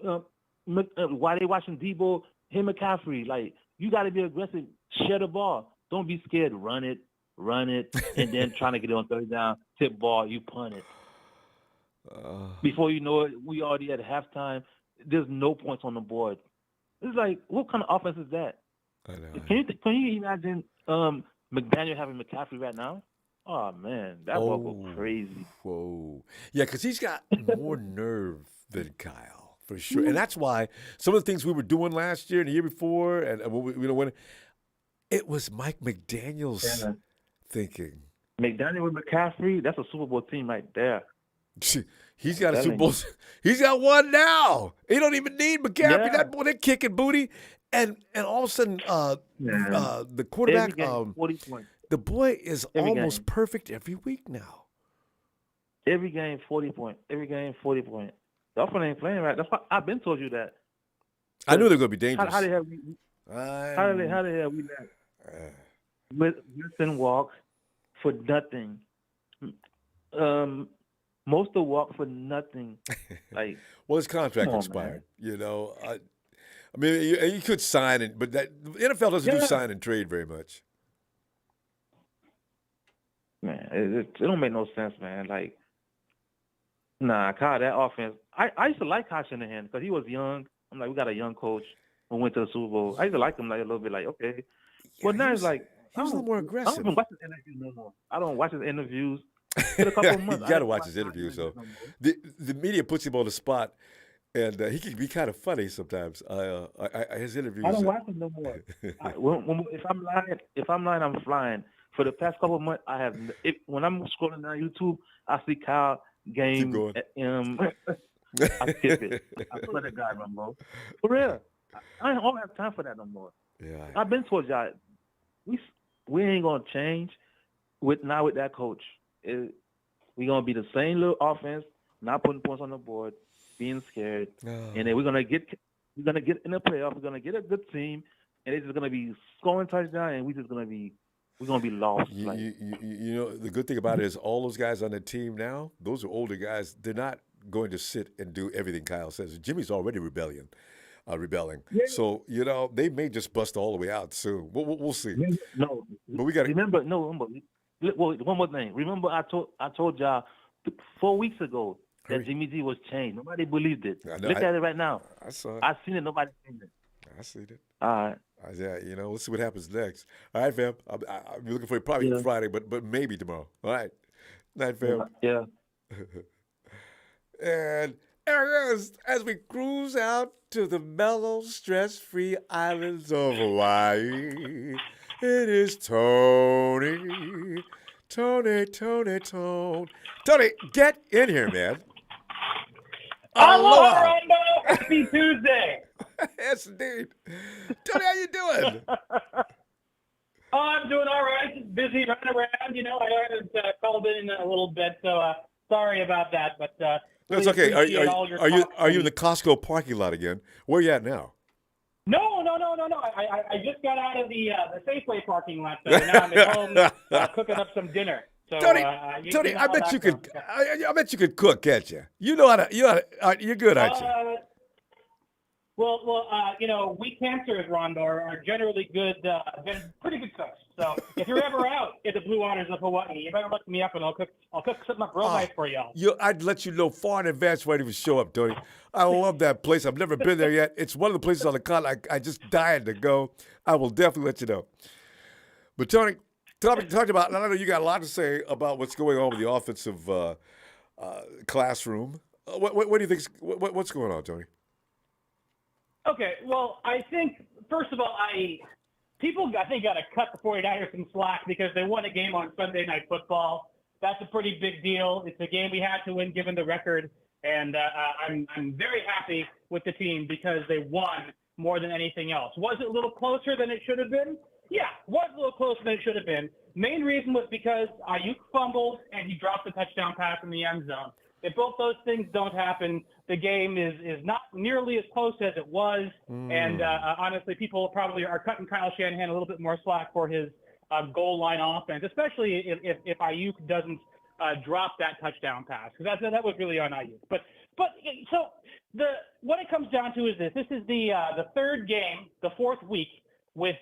K: While they watching Debo, him McCaffrey. Like, you got to be aggressive. Share the ball. Don't be scared. Run it, and then trying to get it on 3rd down. Tip ball, you punt it. Before you know it, we already at halftime. There's no points on the board. It's like, what kind of offense is that?
A: I know.
K: Can you imagine McDaniel having McCaffrey right now? Oh, man, that will go crazy.
A: Whoa. Yeah, because he's got more nerve than Kyle, for sure. And that's why some of the things we were doing last year and the year before, and when it was Mike McDaniel's thinking.
K: McDaniel with McCaffrey, that's a Super Bowl team right there.
A: He's got a Super Bowl. He's got 1 now. He don't even need McCaffrey.
K: Yeah.
A: That boy, they're kicking booty. And all of a sudden, the quarterback,
K: 40 points.
A: the boy is
K: Every
A: almost
K: game.
A: perfect every week now.
K: Every game, 40 points. Every game, 40 points. Dolphins ain't playing right. That's why I've been told you that.
A: I knew they were going to be dangerous.
K: How the hell we how the hell we let Winston walk for nothing? Most of walk for nothing. Like,
A: well, his contract
K: come on,
A: expired. You know, I mean, you could sign it, but the NFL doesn't do sign and trade very much.
K: Man, it don't make no sense, man. Like, nah, Kyle, that offense. I used to like Kyle Shanahan because he was young. I'm like, we got a young coach who went to the Super Bowl. I used to like him like a little bit, like, okay. But now it's like
A: he was a little more
K: I don't
A: aggressive.
K: even watch his interviews no more. I don't watch his interviews. In a couple of months,
A: you got to watch his interviews, though. The media puts him on the spot, and he can be kind of funny sometimes. His interviews.
K: I don't watch him no more. If I'm lying, I'm flying. For the past couple of months, I have. When I'm scrolling down YouTube, I see Kyle game. I skip it. I pull that guy, Ronbo. For real, I don't have time for that no more.
A: Yeah,
K: I've been told y'all we ain't gonna change with that coach. We're gonna be the same little offense, not putting points on the board, being scared, and then we're gonna get in the playoff. We're gonna get a good team, and it's just gonna be scoring touchdown, and we're gonna be lost.
A: You know, the good thing about it is all those guys on the team now, those are older guys. They're not going to sit and do everything Kyle says. Jimmy's already rebelling. Yeah. So, you know, they may just bust all the way out soon. We'll see.
K: No,
A: but we got to
K: remember. Well, one more thing. Remember, I told y'all 4 weeks ago that Jimmy G was changed. Nobody believed it. Look at it right now.
A: I saw it.
K: I seen it. Nobody seen it.
A: I seen it.
K: All right.
A: Yeah, you know, we'll see what happens next. All right, fam. I'll be looking for you probably Friday, but maybe tomorrow. All right. Night, fam.
K: Yeah.
A: And as we cruise out to the mellow, stress-free islands of Hawaii, it is Tony. Tony, get in here, man.
L: Aloha, Ronbo. Happy Tuesday.
A: Yes, indeed. Tony, how you doing?
L: Oh, I'm doing all right. Just busy running around. You know, I haven't called in a little bit, so sorry about that. But
A: that's okay. Are you in the Costco parking lot again? Where are you at now?
L: No. I just got out of the Safeway parking lot, so now I'm at home cooking up some dinner. So,
A: Tony, I bet you could. I bet you could cook, can't you? You know how to. You're good, aren't you?
L: Well, you know, we cancers, Ronbo, are generally good, pretty good cooks. So if you're ever out in the blue waters of Hawaii, you better look me up, and I'll cook something up real nice for y'all.
A: I'd let you know far in advance before I even show up, Tony. I love that place. I've never been there yet. It's one of the places on the continent I just dying to go. I will definitely let you know. But Tony, talk about. I know you got a lot to say about what's going on with the offensive classroom. What do you think? What's going on, Tony?
L: Okay, well, I think, first of all, people got to cut the 49ers some slack because they won a game on Sunday Night Football. That's a pretty big deal. It's a game we had to win given the record, and I'm very happy with the team because they won more than anything else. Was it a little closer than it should have been? Yeah, was a little closer than it should have been. Main reason was because Ayuk fumbled and he dropped the touchdown pass in the end zone. If both those things don't happen, the game is not nearly as close as it was. And honestly, people probably are cutting Kyle Shanahan a little bit more slack for his goal line offense, especially if Ayuk doesn't drop that touchdown pass, because that was really on Ayuk. But so what it comes down to is this: this is the third game, the fourth week with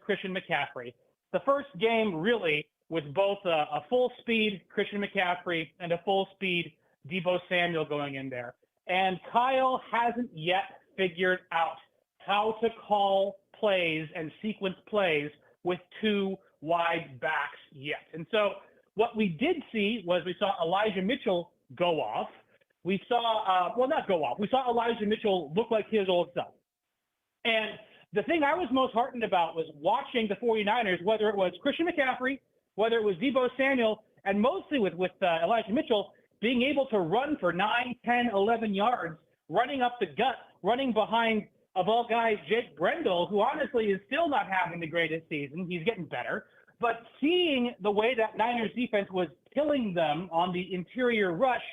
L: Christian McCaffrey. The first game really with both a full speed Christian McCaffrey and a full speed Deebo Samuel going in there. And Kyle hasn't yet figured out how to call plays and sequence plays with two wide backs yet. And so what we did see was we saw Elijah Mitchell go off. We saw, not go off. We saw Elijah Mitchell look like his old self. And the thing I was most heartened about was watching the 49ers, whether it was Christian McCaffrey, whether it was Deebo Samuel, and mostly with Elijah Mitchell, being able to run for 9, 10, 11 yards, running up the gut, running behind, of all guys, Jake Brendel, who honestly is still not having the greatest season. He's getting better. But seeing the way that Niners defense was killing them on the interior rush,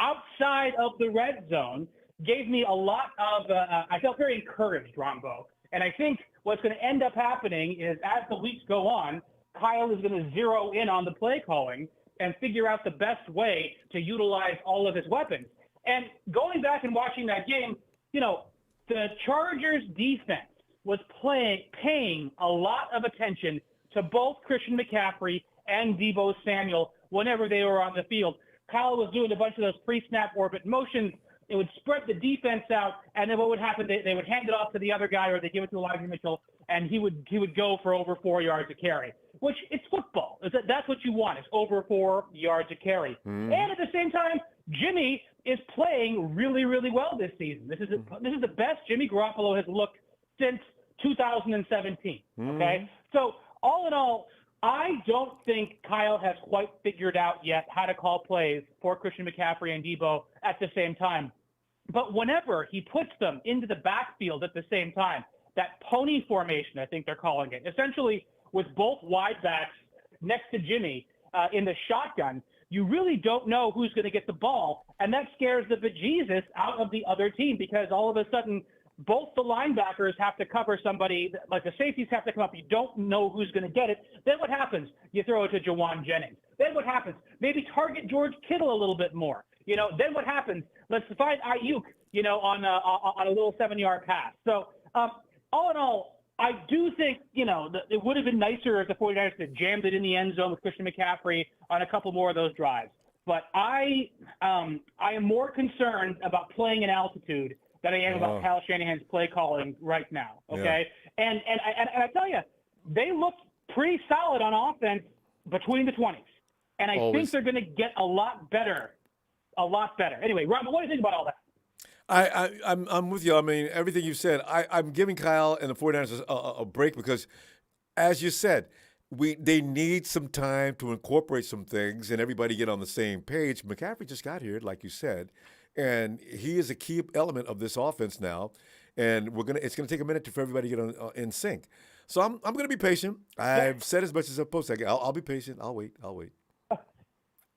L: outside of the red zone gave me a lot of, I felt very encouraged, Ronbo. And I think what's going to end up happening is as the weeks go on, Kyle is going to zero in on the play calling and figure out the best way to utilize all of his weapons. And going back and watching that game, you know, the Chargers defense was paying a lot of attention to both Christian McCaffrey and Deebo Samuel whenever they were on the field. Kyle was doing a bunch of those pre-snap orbit motions. It would spread the defense out, and then what would happen? They would hand it off to the other guy, or they give it to Elijah Mitchell, and he would go for over 4 yards a carry. Which it's football. That's what you want. It's over 4 yards a carry. And at the same time, Jimmy is playing really, really well this season. This is the best Jimmy Garoppolo has looked since 2017. Okay, so all in all, I don't think Kyle has quite figured out yet how to call plays for Christian McCaffrey and Deebo at the same time. But whenever he puts them into the backfield at the same time, that pony formation, I think they're calling it, essentially with both wide backs next to Jimmy in the shotgun, you really don't know who's going to get the ball. And that scares the bejesus out of the other team because all of a sudden, both the linebackers have to cover somebody, like the safeties have to come up. You don't know who's going to get it. Then what happens? You throw it to Jawan Jennings. Then what happens? Maybe target George Kittle a little bit more. You know, then what happens? Let's find Ayuk, you know, on a little 7-yard pass. So all in all, I do think, you know, it would have been nicer if the 49ers had jammed it in the end zone with Christian McCaffrey on a couple more of those drives. But I am more concerned about playing in altitude than I am about Kyle Shanahan's play calling right now. Okay, and I tell you, they looked pretty solid on offense between the 20s, and I think they're going to get a lot better. Anyway, Rob, what do you think about all that?
A: I'm with you. I mean, everything you said. I'm giving Kyle and the 49ers a break because, as you said, they need some time to incorporate some things and everybody get on the same page. McCaffrey just got here, like you said. And he is a key element of this offense now, and it's gonna take a minute for everybody to get in sync. So I'm gonna be patient. I've said as much as I'm supposed to. I'll be patient. I'll wait.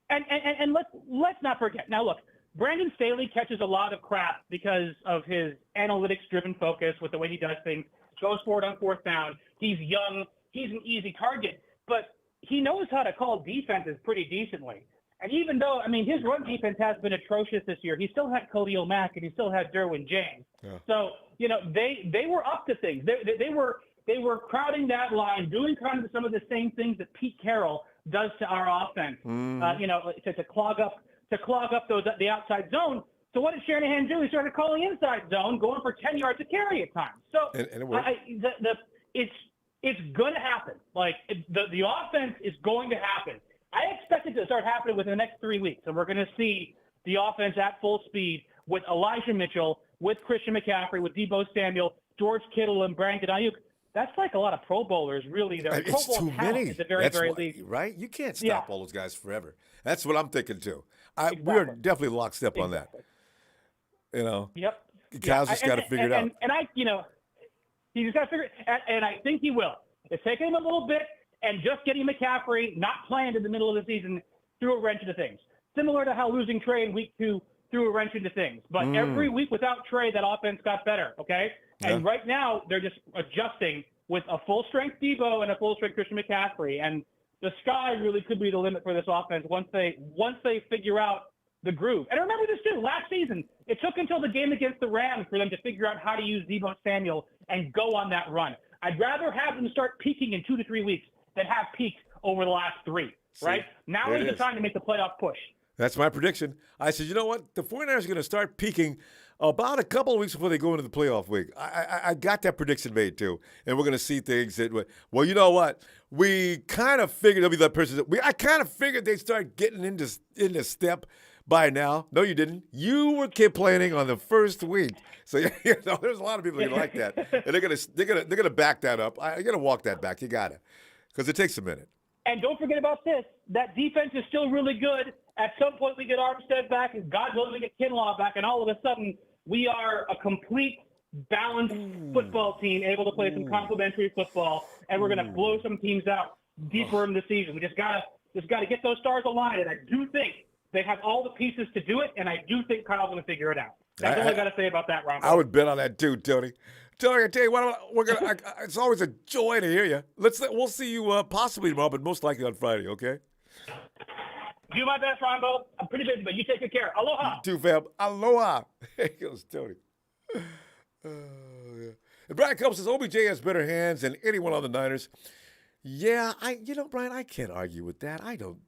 L: And let's not forget. Now look, Brandon Staley catches a lot of crap because of his analytics-driven focus with the way he does things. Goes forward on 4th down. He's young. He's an easy target, but he knows how to call defenses pretty decently. And even though, I mean, his run defense has been atrocious this year, he still had Khalil Mack and he still had Derwin James. Yeah. So, you know, they were up to things. They were crowding that line, doing kind of some of the same things that Pete Carroll does to our offense. You know, to clog up the outside zone. So what did Shanahan do? He started calling inside zone, going for 10 yards a carry at times. So and it worked. It's going to happen. Like the offense is going to happen. I expect it to start happening within the next 3 weeks, and we're going to see the offense at full speed with Elijah Mitchell, with Christian McCaffrey, with Deebo Samuel, George Kittle, and Brandon Ayuk. That's like a lot of Pro Bowlers, really. They're Pro Bowl
A: too many.
L: At the very least.
A: Right? You can't stop all those guys forever. That's what I'm thinking, too. We're definitely lockstep on that. You know?
L: Yep.
A: Kyle's just got to figure it out.
L: And he just got to figure it out, and I think he will. It's taking him a little bit. And just getting McCaffrey not planned in the middle of the season threw a wrench into things. Similar to how losing Trey in week 2 threw a wrench into things. But every week without Trey, that offense got better, okay? Yeah. And right now, they're just adjusting with a full-strength Deebo and a full-strength Christian McCaffrey. And the sky really could be the limit for this offense once they figure out the groove. And remember this, too. Last season, it took until the game against the Rams for them to figure out how to use Deebo Samuel and go on that run. I'd rather have them start peaking in 2 to 3 weeks that have peaked over the last 3, right? Now is the time to make the playoff push.
A: That's my prediction. I said, you know what? The 49ers are going to start peaking about a couple of weeks before they go into the playoff week. I got that prediction made, too. And we're going to see things that, well, you know what? We kind of figured there'll be that person. I kind of figured they'd start getting into step by now. No, you didn't. You were complaining on the first week. So you know, there's a lot of people that like that, and they're gonna back that up. I got to walk that back. You got to. Because it takes a minute.
L: And don't forget about this. That defense is still really good. At some point, we get Armstead back, and God willing, we get Kinlaw back, and all of a sudden, we are a complete, balanced football team able to play some complementary football, and we're going to blow some teams out deeper in the season. We just gotta get those stars aligned, and I do think They have all the pieces to do it, and I do think Kyle's going to figure it out. That's all I got to say about that, Ronbo.
A: I would bet on that too, Tony. Tony, I tell you what, it's always a joy to hear you. We'll see you possibly tomorrow, but most likely on Friday. Okay.
L: Do my best, Ronbo. I'm pretty busy, but you take good care. Aloha.
A: You too, fam. Aloha. There goes Tony. Oh, yeah. And Brian Combs says OBJ has better hands than anyone on the Niners. Yeah, Brian, I can't argue with that. I don't.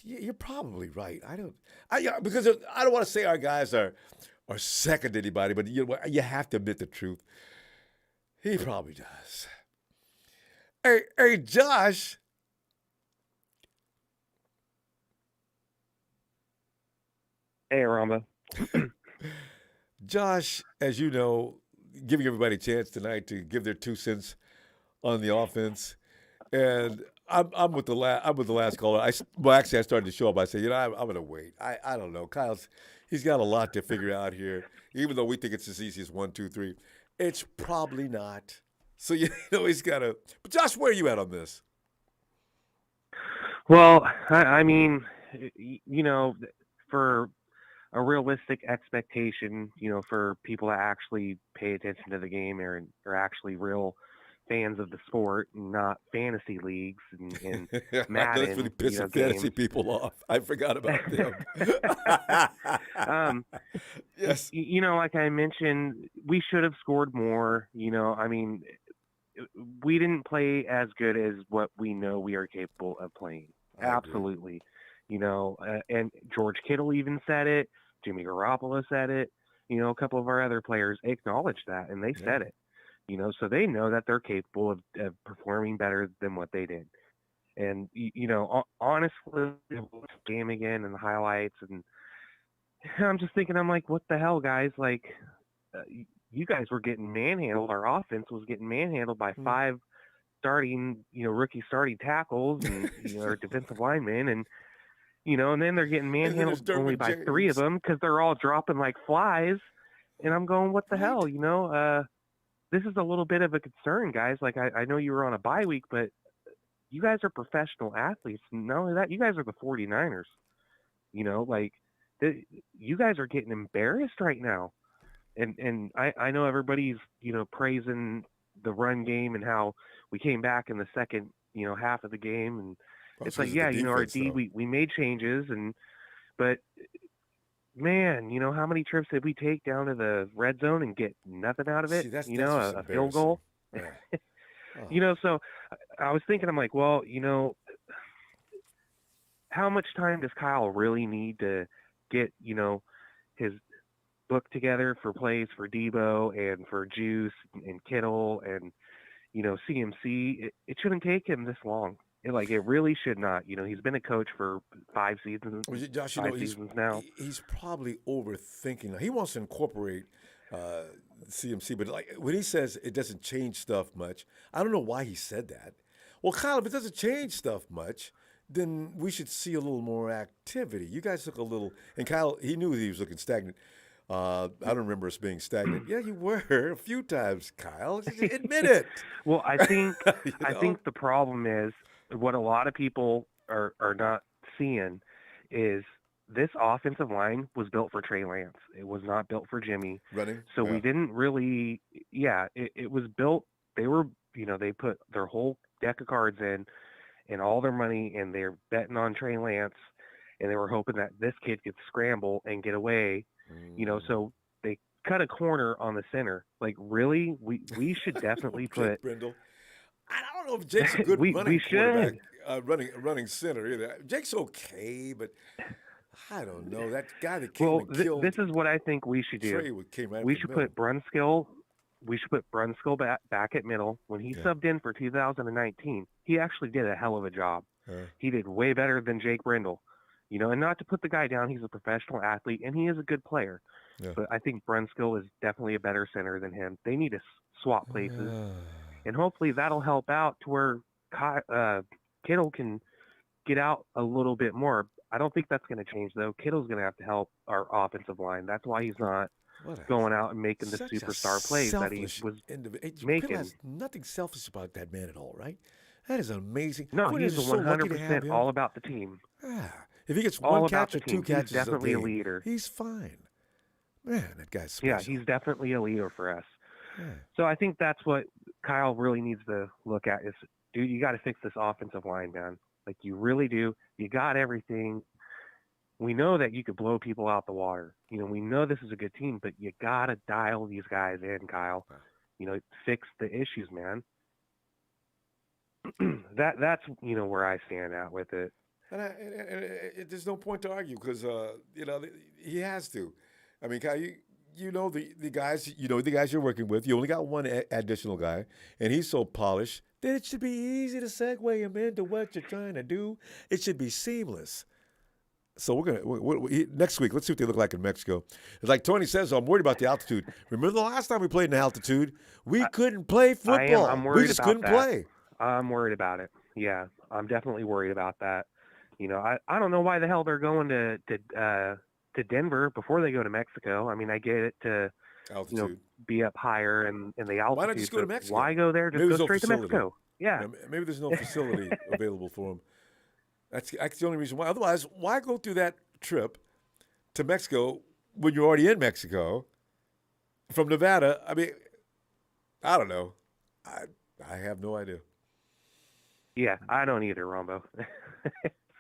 A: You're probably right. Because I don't want to say our guys are second to anybody, but you have to admit the truth. He probably does. Hey, Josh.
C: Hey, Ronbo.
A: Josh, as you know, giving everybody a chance tonight to give their 2 cents on the offense, and I'm with the last caller. Actually, I started to show up. I said, I'm going to wait. I don't know. He's got a lot to figure out here. Even though we think it's as easy as 1, 2, 3, it's probably not. So he's got to. But Josh, where are you at on this?
C: Well, I mean, for a realistic expectation, for people to actually pay attention to the game or actually real fans of the sport, and not fantasy leagues and Madden.
A: That's really pissing fantasy people off. I forgot about them. Yes.
C: Like I mentioned, we should have scored more. I mean, we didn't play as good as what we know we are capable of playing. Absolutely. And George Kittle even said it. Jimmy Garoppolo said it. A couple of our other players acknowledged that, and they said it. So they know that they're capable of performing better than what they did. And, honestly, the game again and the highlights, and I'm just thinking, I'm like, what the hell, guys? Like, you guys were getting manhandled. Our offense was getting manhandled by 5 starting, rookie starting tackles and, our defensive linemen. And, and then they're getting manhandled only by 3 of them because they're all dropping like flies. And I'm going, what the hell, this is a little bit of a concern, guys. Like, I know you were on a bye week, but you guys are professional athletes. Not only that, you guys are the 49ers. You guys are getting embarrassed right now. And I know everybody's, praising the run game and how we came back in the second, half of the game. And it's like, yeah, our D, we made changes, but man, how many trips did we take down to the red zone and get nothing out of it?
A: See,
C: a field goal.
A: Yeah.
C: So I was thinking, I'm like, well, how much time does Kyle really need to get, his book together for plays for Debo and for Juice and Kittle and, CMC? It shouldn't take him this long. It really should not. He's been a coach for 5 seasons.
A: Josh,
C: seasons now.
A: He's probably overthinking. He wants to incorporate CMC, but when he says it doesn't change stuff much, I don't know why he said that. Well, Kyle, if it doesn't change stuff much, then we should see a little more activity. You guys look a little, and Kyle, he knew he was looking stagnant. I don't remember us being stagnant. Yeah, you were a few times, Kyle. Admit it.
C: Well, I think I think the problem is what a lot of people are not seeing is this offensive line was built for Trey Lance. It was not built for Jimmy.
A: Running.
C: So we didn't really. Yeah, it was built. They were, they put their whole deck of cards in, and all their money, and they're betting on Trey Lance, and they were hoping that this kid could scramble and get away. So they cut a corner on the center. Like, really, we should definitely put
A: Brindle. I don't know if Jake's a good running quarterback, running center either. Jake's okay, but I don't know. That guy that came and killed.
C: This is what I think we should do. We should put Brunskill. We should put Brunskill back at middle. When he subbed in for 2019, he actually did a hell of a job. He did way better than Jake Brindle. And not to put the guy down, he's a professional athlete, and he is a good player. Yeah. But I think Brunskill is definitely a better center than him. They need to swap places. And hopefully that'll help out to where Kittle can get out a little bit more. I don't think that's going to change, though. Kittle's going to have to help our offensive line. That's why he's not going out and making the superstar plays that he was making.
A: There's nothing selfish about that man at all, right? That is amazing.
C: No, he's 100% all about the team.
A: If he gets
M: all
A: one
M: about
A: catch or
M: the
A: two
M: team. He's
A: catches
M: definitely
A: a
M: a
A: game,
M: leader.
A: he's fine. Man, that guy's
M: Yeah,
A: special.
M: he's definitely a leader for us.
A: Yeah.
M: So I think that's what Kyle really needs to look at is, dude, you got to fix this offensive line, man. Like, you really do. You got everything. We know that you could blow people out the water. You know, we know this is a good team, but you got to dial these guys in, Kyle. You know, fix the issues, man. That's, you know, where I stand at with it.
A: And there's no point to argue because, you know, he has to. I mean, Kyle, you know the guys, you know the guys you're working with. You only got one additional guy, and he's so polished that it should be easy to segue him into what you're trying to do. It should be seamless. So next week, let's see what they look like in Mexico. It's like Tony says, I'm worried about the altitude. Remember the last time we played in altitude? We couldn't play football.
M: I'm worried
A: We just
M: about
A: couldn't
M: that.
A: play.
M: I'm worried about it. Yeah, I'm definitely worried about that. You know, I don't know why the hell they're going to Denver before they go to Mexico. I mean, I get it to
A: altitude.
M: You know, be up higher in the altitude.
A: Why not just go to Mexico?
M: Why go there? Just
A: Maybe
M: go
A: there's no
M: straight to
A: facility.
M: Mexico. Yeah.
A: Maybe there's no facility available for him. That's the only reason why. Otherwise, why go through that trip to Mexico when you're already in Mexico from Nevada? I mean, I don't know. I have no idea.
M: Yeah, I don't either, Ronbo.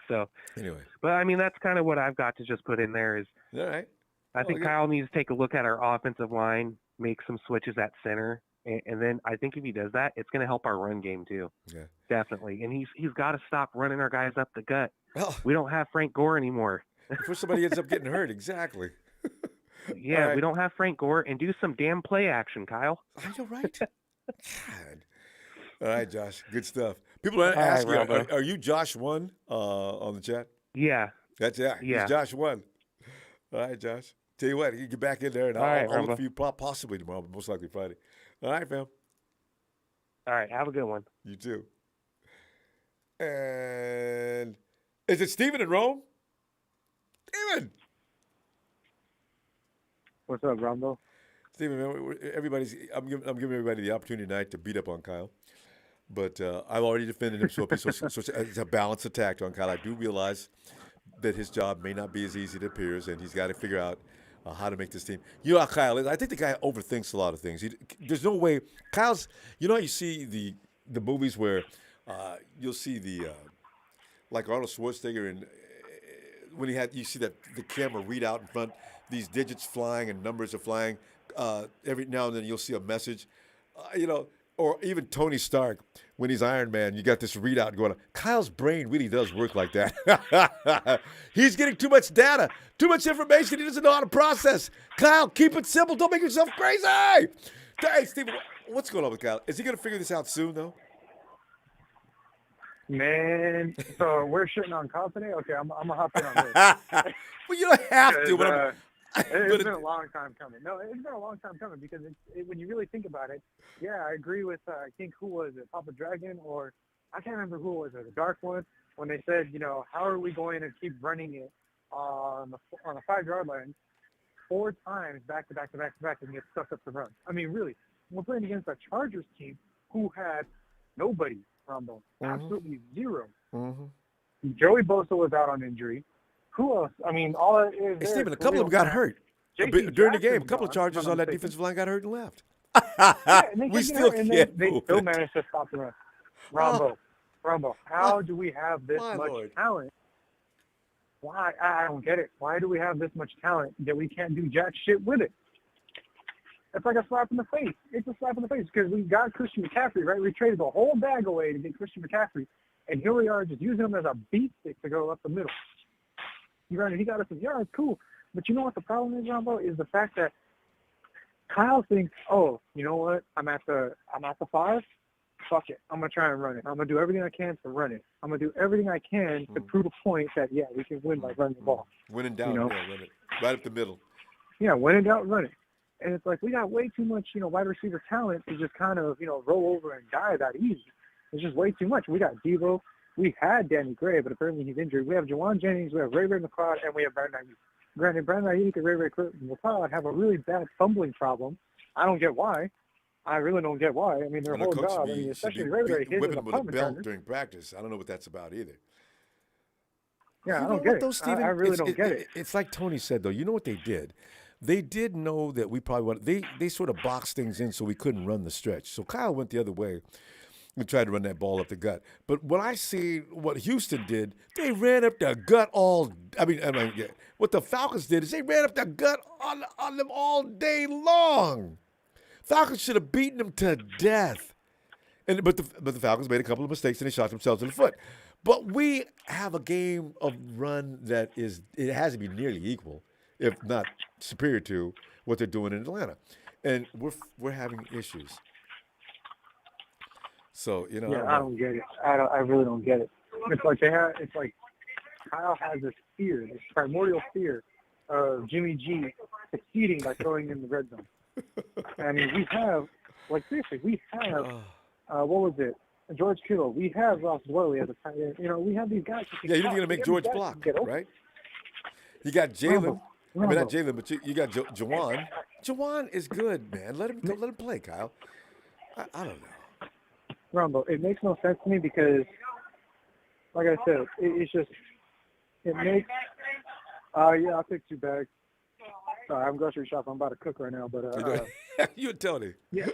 M: So
A: anyway,
M: but I mean, that's kind of what I've got to just put in there is.
A: All right.
M: I think Kyle needs to take a look at our offensive line, make some switches at center, and then I think if he does that, it's going to help our run game too.
A: Yeah,
M: definitely. And he's got to stop running our guys up the gut.
A: Well,
M: we don't have Frank Gore anymore.
A: Before somebody ends up getting hurt, exactly.
M: Yeah,
A: right.
M: we don't have Frank Gore, and do some damn play action, Kyle.
A: You're right. God. All right, Josh. Good stuff. People are asking, are you Josh 1 on the chat?
M: Yeah.
A: That's
M: Yeah.
A: He's Josh 1. All right, Josh. Tell you what, you get back in there, and I'll look for you possibly tomorrow, but most likely Friday. All right, fam.
M: All right, have a good one.
A: You too. And is it Steven in Rome? Steven!
N: What's up, Ronbo?
A: Steven, man, I'm giving everybody the opportunity tonight to beat up on Kyle. But I've already defended him, so it's a balanced attack on Kyle. I do realize that his job may not be as easy as it appears, and he's got to figure out how to make this team. You know how Kyle is. I think the guy overthinks a lot of things. There's no way. Kyle's, you know how you see the movies where you'll see like Arnold Schwarzenegger, and when you see that the camera read out in front, these digits flying and numbers are flying. Every now and then you'll see a message, you know, or even Tony Stark, when he's Iron Man, you got this readout going on. Kyle's brain really does work like that. He's getting too much data, too much information he doesn't know how to process. Kyle, keep it simple. Don't make yourself crazy. Hey, Steven, what's going on with Kyle? Is he going to figure this out soon, though?
N: Man, so we're shitting on Kyle today? Okay, I'm going to hop in on this.
A: Well, you don't have to, but
N: it's been a long time coming. No, it's been a long time coming because when you really think about it, yeah, I agree with, I think, who was it, Papa Dragon, or I can't remember who it was, the Dark One, when they said, you know, how are we going to keep running it on the 5-yard line 4 times back to back and get stuck up the run? I mean, really, we're playing against a Chargers team who had nobody, Ronbo, absolutely zero.
A: Mm-hmm.
N: Joey Bosa was out on injury. Who else? I mean, all it is.
A: Hey, Steven, a couple of them got hurt during the game. A couple of Chargers on that defensive line got hurt and left. We still can't
N: They
A: move
N: still
A: it.
N: managed to stop the run. Ronbo, how do we have this much talent? Why? I don't get it. Why do we have this much talent that we can't do jack shit with it? It's like a slap in the face. It's a slap in the face because we got Christian McCaffrey, right? We traded the whole bag away to get Christian McCaffrey, and here we are just using him as a beat stick to go up the middle. He got us some yards, cool. But you know what the problem is, Ronbo, is the fact that Kyle thinks, oh, you know what? I'm at the 5. Fuck it. I'm gonna try and run it. I'm gonna do everything I can to run it. I'm gonna do everything I can to prove a point that we can win by running the ball.
A: Win and down,
N: you know?
A: run it right up the middle.
N: Yeah, win and down, run it. And it's like we got way too much, wide receiver talent to just kind of, roll over and die that easy. It's just way too much. We got Devo. We had Danny Gray, but apparently he's injured. We have Jawan Jennings, we have Ray McLeod, and we have Brandon Ayuk. Granted, Brandon Ayuk and Ray McLeod have a really bad fumbling problem. I don't get why. I really don't get why. I mean, their whole job, especially Ray, his is a
A: whipping
N: punt
A: with a belt
N: returner.
A: during practice. I don't know what that's about either.
N: Yeah,
A: You
N: I
A: know
N: don't get
A: what
N: it.
A: though, Steven?
N: I really don't get it.
A: It's like Tony said though. You know what they did? They did know that we probably want. They sort of boxed things in so we couldn't run the stretch. So Kyle went the other way and tried to run that ball up the gut. But when I see what Houston did, they ran up the gut all. Yeah, what the Falcons did is they ran up the gut on them all day long. Falcons should have beaten them to death. But the Falcons made a couple of mistakes and they shot themselves in the foot. But we have a game of run that it has to be nearly equal, if not superior to what they're doing in Atlanta, and we're having issues. So
N: Yeah, I don't get it. I really don't get it. It's like Kyle has this fear, this primordial fear of Jimmy G succeeding by throwing in the red zone. I mean, we have what was it? George Kittle. We have Ross Dwelly as a tight end. We have these guys.
A: Yeah, you're going to make George block, right? You got Jalen. I mean, not Jalen, but you got Jawan. Jawan is good, man. Let him play, Kyle. I don't know.
N: Ronbo, it makes no sense to me because, like I said, it makes. Yeah, I'll take 2 bags. Sorry, I'm grocery shopping. I'm about to cook right now, but
A: you and Tony.
N: Yeah.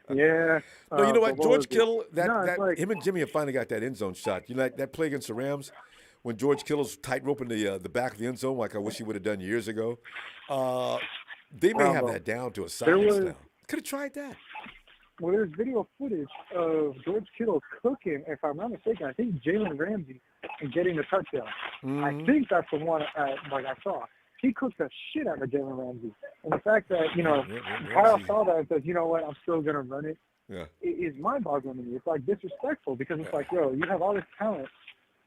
N: Yeah.
A: No, you know what? George Kittle,
N: like,
A: him and Jimmy have finally got that end zone shot. You know that play against the Rams when George Kittle's tight roping the back of the end zone like I wish he would have done years ago. They may have that down to a science now. Could have tried that.
N: Well, there's video footage of George Kittle cooking, if I'm not mistaken, I think Jalen Ramsey and getting the touchdown.
A: Mm-hmm.
N: I think that's the one I saw. He cooked the shit out of Jalen Ramsey. And the fact that, Kyle saw that and says, you know what, I'm still going to run it, is mind-boggling to me. It's like disrespectful because it's like, yo, you have all this talent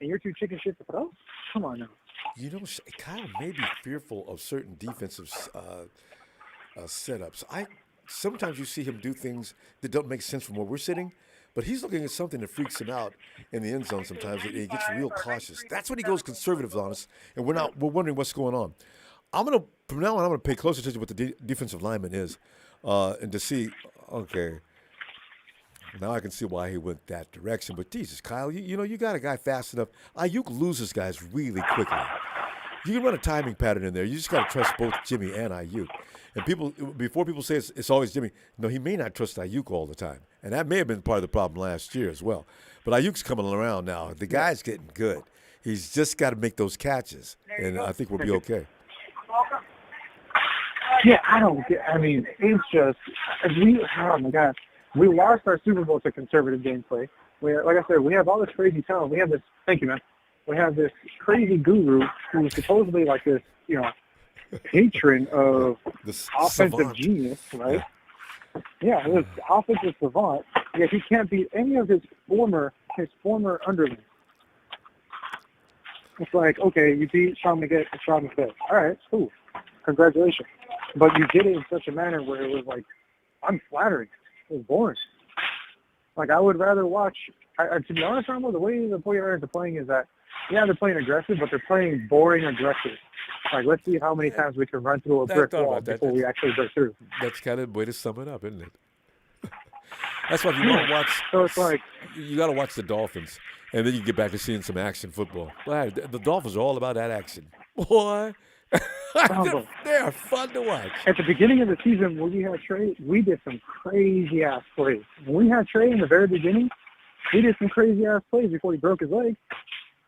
N: and you're too chicken shit to throw? Come on now.
A: Kyle may be fearful of certain defensive setups. Sometimes you see him do things that don't make sense from where we're sitting, but he's looking at something that freaks him out in the end zone sometimes, and he gets real cautious. That's when he goes conservative on us, and we're wondering what's going on. From now on, I'm gonna pay close attention to what the defensive lineman is, and to see, okay, now I can see why he went that direction. But Jesus, Kyle, you got a guy fast enough. Ayuk loses guys really quickly. You can run a timing pattern in there. You just got to trust both Jimmy and Ayuk. And before people say it's always Jimmy, no, he may not trust Ayuk all the time. And that may have been part of the problem last year as well. But Ayuk's coming around now. The guy's getting good. He's just got to make those catches, and I think we'll be okay.
N: Yeah, it's just, oh my God. We lost our Super Bowl to conservative gameplay. Like I said, we have all this crazy talent. We have this, thank you, man. We have this crazy guru who's supposedly like this, patron of
A: this
N: offensive
A: savant.
N: genius, right? Yeah, this offensive savant. Yet he can't beat any of his former underlings. It's like, okay, you beat Sean McVay. All right, cool. Congratulations. But you did it in such a manner where it was like unflattering. It was boring. Like I would rather watch. To be honest, Ronbo, the way the 49ers are playing is that, yeah, they're playing aggressive, but they're playing boring aggressive. Like, let's see how many times we can run through a brick wall before we actually break through.
A: That's kind of the way to sum it up, isn't it? That's why if you want to watch.
N: So it's like
A: you got to watch the Dolphins, and then you get back to seeing some action football. Boy, the Dolphins are all about that action, boy. They're fun to watch.
N: At the beginning of the season, when we had Trey, we did some crazy ass plays. When we had Trey in the very beginning, we did some crazy ass plays before he broke his leg.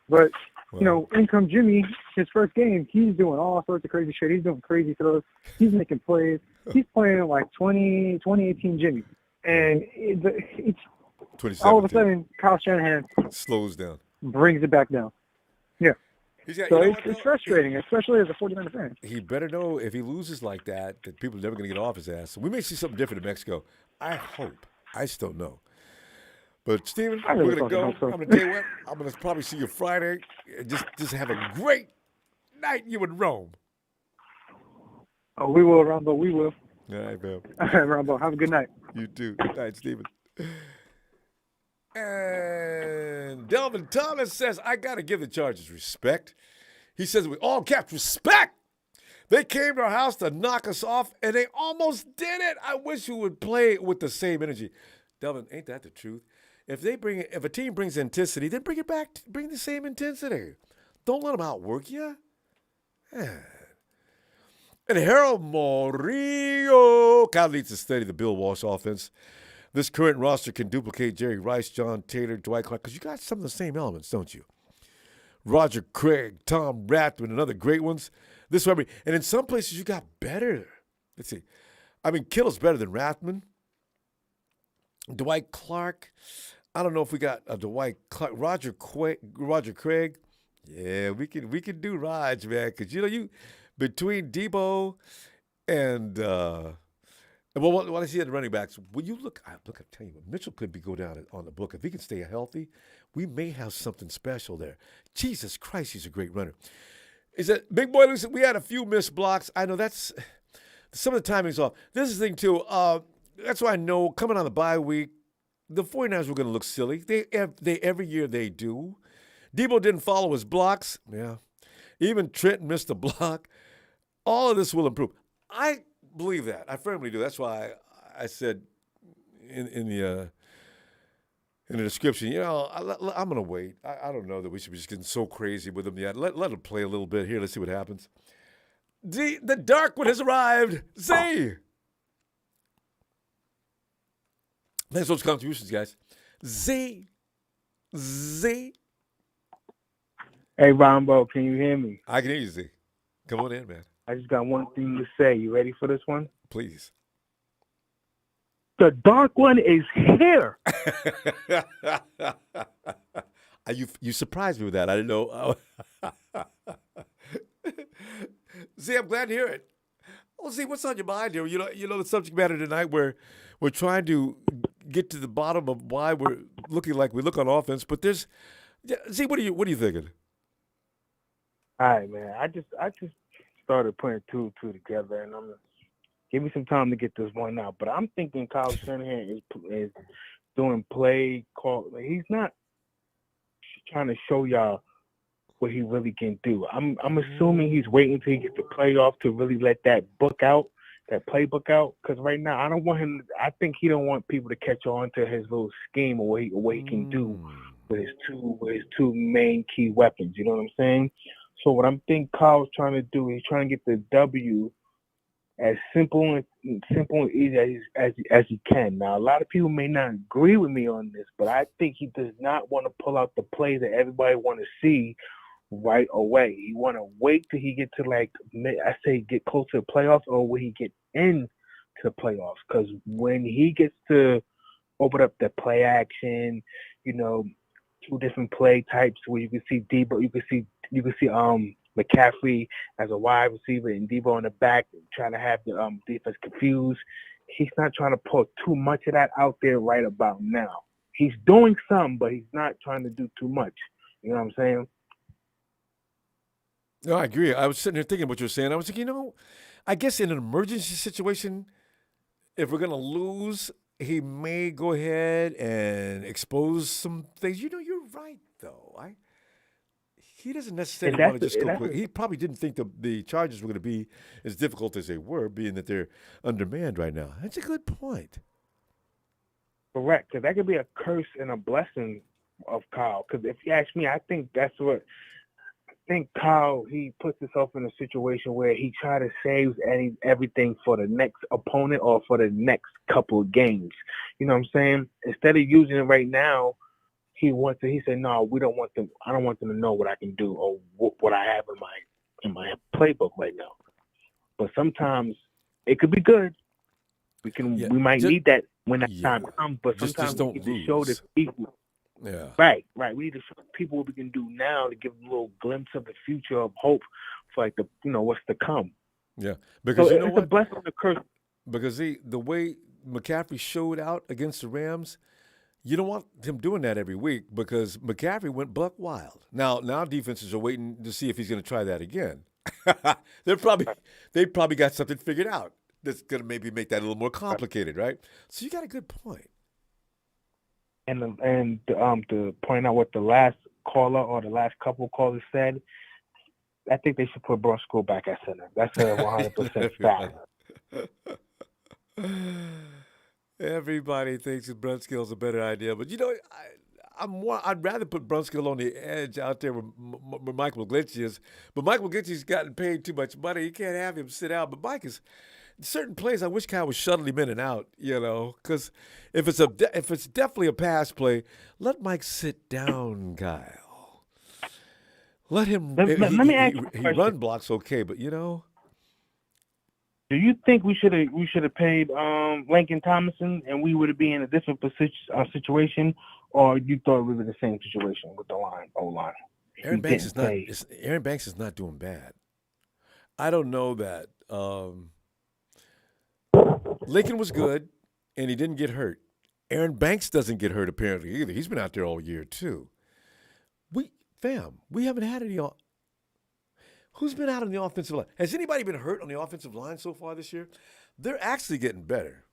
N: But in comes Jimmy, his first game, he's doing all sorts of crazy shit. He's doing crazy throws. He's making plays. He's playing like 2018 Jimmy. And it's all of a sudden, Kyle Shanahan
A: slows down,
N: brings it back down. Yeah. It's frustrating, especially as a 49er fan.
A: He better know if he loses like that people are never going to get off his ass. So we may see something different in Mexico. I hope. I still don't know. But, Steven, we're going to go. I'm going to tell you what. I'm going to probably see you Friday. Just have a great night, you in Rome.
N: Oh, we will, Ronbo. We will.
A: All right, man.
N: All right, Ronbo. Have a good night.
A: You too. Good night, Steven. And Delvin Thomas says, I got to give the Chargers respect. He says, with all caps, respect. They came to our house to knock us off, and they almost did it. I wish you would play with the same energy. Delvin, ain't that the truth? if a team brings intensity, then bring it back. Bring the same intensity. Don't let them outwork you. Man. And Harold Murillo. Kyle needs to study the Bill Walsh offense. This current roster can duplicate Jerry Rice, John Taylor, Dwight Clark, because you got some of the same elements, don't you? Roger Craig, Tom Rathman, and other great ones. And in some places you got better. Let's see. I mean, Kittle's better than Rathman. Dwight Clark. I don't know if we got a Dwight Clark. Roger Craig. Yeah, we can do Raj, man, because you between Debo and what I see at the running backs, when you look, I'm telling you, Mitchell could go down on the book. If he can stay healthy, we may have something special there. Jesus Christ, he's a great runner. Is that Big Boy? Listen, we had a few missed blocks. I know that's some of the timing's off. This is the thing too. That's why I know coming on the bye week, the 49ers were going to look silly. They every year they do. Debo didn't follow his blocks. Yeah, even Trent missed a block. All of this will improve. I believe that. I firmly do. That's why I said in the description, I'm going to wait. I don't know that we should be just getting so crazy with him yet. Let him play a little bit here. Let's see what happens. The dark one has arrived. Z. Thanks for those contributions, guys. Z.
O: Hey, Ronbo, can you hear me?
A: I can hear you, Z. Come on in, man.
O: I just got one thing to say. You ready for this one?
A: Please.
O: The dark one is here.
A: You surprised me with that. I didn't know. Z, I'm glad to hear it. Well, Z, what's on your mind here? You know the subject matter tonight where we're trying to get to the bottom of why we're looking like we look on offense. But Z, what are you thinking?
O: All right, man. I just started putting two together, and give me some time to get this one out. But I'm thinking Kyle Shanahan is doing play call. He's not trying to show y'all what he really can do. I'm assuming he's waiting until he gets the playoff to really let that playbook out. Because right now, I don't want him. I think he don't want people to catch on to his little scheme or what he can do with his two main key weapons. You know what I'm saying? So what I'm thinking Kyle's trying to do is trying to get the W as simple and easy as he can. Now, a lot of people may not agree with me on this, but I think he does not want to pull out the plays that everybody want to see right away. He want to wait till he get to get close to the playoffs, or when he get into the playoffs. Because when he gets to open up the play action, two different play types where you can see Debo, you can see McCaffrey as a wide receiver and Debo in the back trying to have the defense confused. He's not trying to pull too much of that out there right about now. He's doing some, but he's not trying to do too much. You know what I'm saying?
A: No, I agree. I was sitting here thinking what you're saying. I was thinking, I guess in an emergency situation, if we're going to lose, he may go ahead and expose some things. You're right, though. He doesn't necessarily want to just go quick. He probably didn't think the Chargers were going to be as difficult as they were, being that they're undermanned right now. That's a good point.
O: Correct, because that could be a curse and a blessing of Kyle. Because if you ask me, I think Kyle, he puts himself in a situation where he try to save everything for the next opponent or for the next couple of games. You know what I'm saying? Instead of using it right now, he said, no, we don't want them. I don't want them to know what I can do or what I have in my playbook right now. But sometimes it could be good. We might need that when that time comes. But sometimes
A: don't
O: we need to show the people.
A: Yeah.
O: Right. We need to show people what we can do now to give them a little glimpse of the future of hope for what's to come.
A: Yeah, because
O: it's a blessing and a curse.
A: Because the way McCaffrey showed out against the Rams, you don't want him doing that every week because McCaffrey went buck wild. Now defenses are waiting to see if he's going to try that again. They probably got something figured out that's going to maybe make that a little more complicated, right? So you got a good point.
O: And to point out what the last caller or the last couple callers said, I think they should put Brosco back at center. That's a 100% fact.
A: Everybody thinks that Brunskill's a better idea, but I'd rather put Brunskill on the edge out there where Mike McGlinchey is. But Mike McGlinchey's gotten paid too much money. You can't have him sit out. But Mike is certain plays. I wish Kyle would shuttle him in and out. Because if it's definitely a pass play, let Mike sit down, Kyle. Let him.
O: Let me ask you a
A: He
O: question.
A: run blocks okay, but
O: Do you think we should have paid Lincoln Thomason and we would have been in a different situation, or you thought we were in the same situation with the O-line?
A: Aaron Banks is not doing bad. I don't know that. Lincoln was good, and he didn't get hurt. Aaron Banks doesn't get hurt apparently either. He's been out there all year too. We haven't had any. Who's been out on the offensive line? Has anybody been hurt on the offensive line so far this year? They're actually getting better,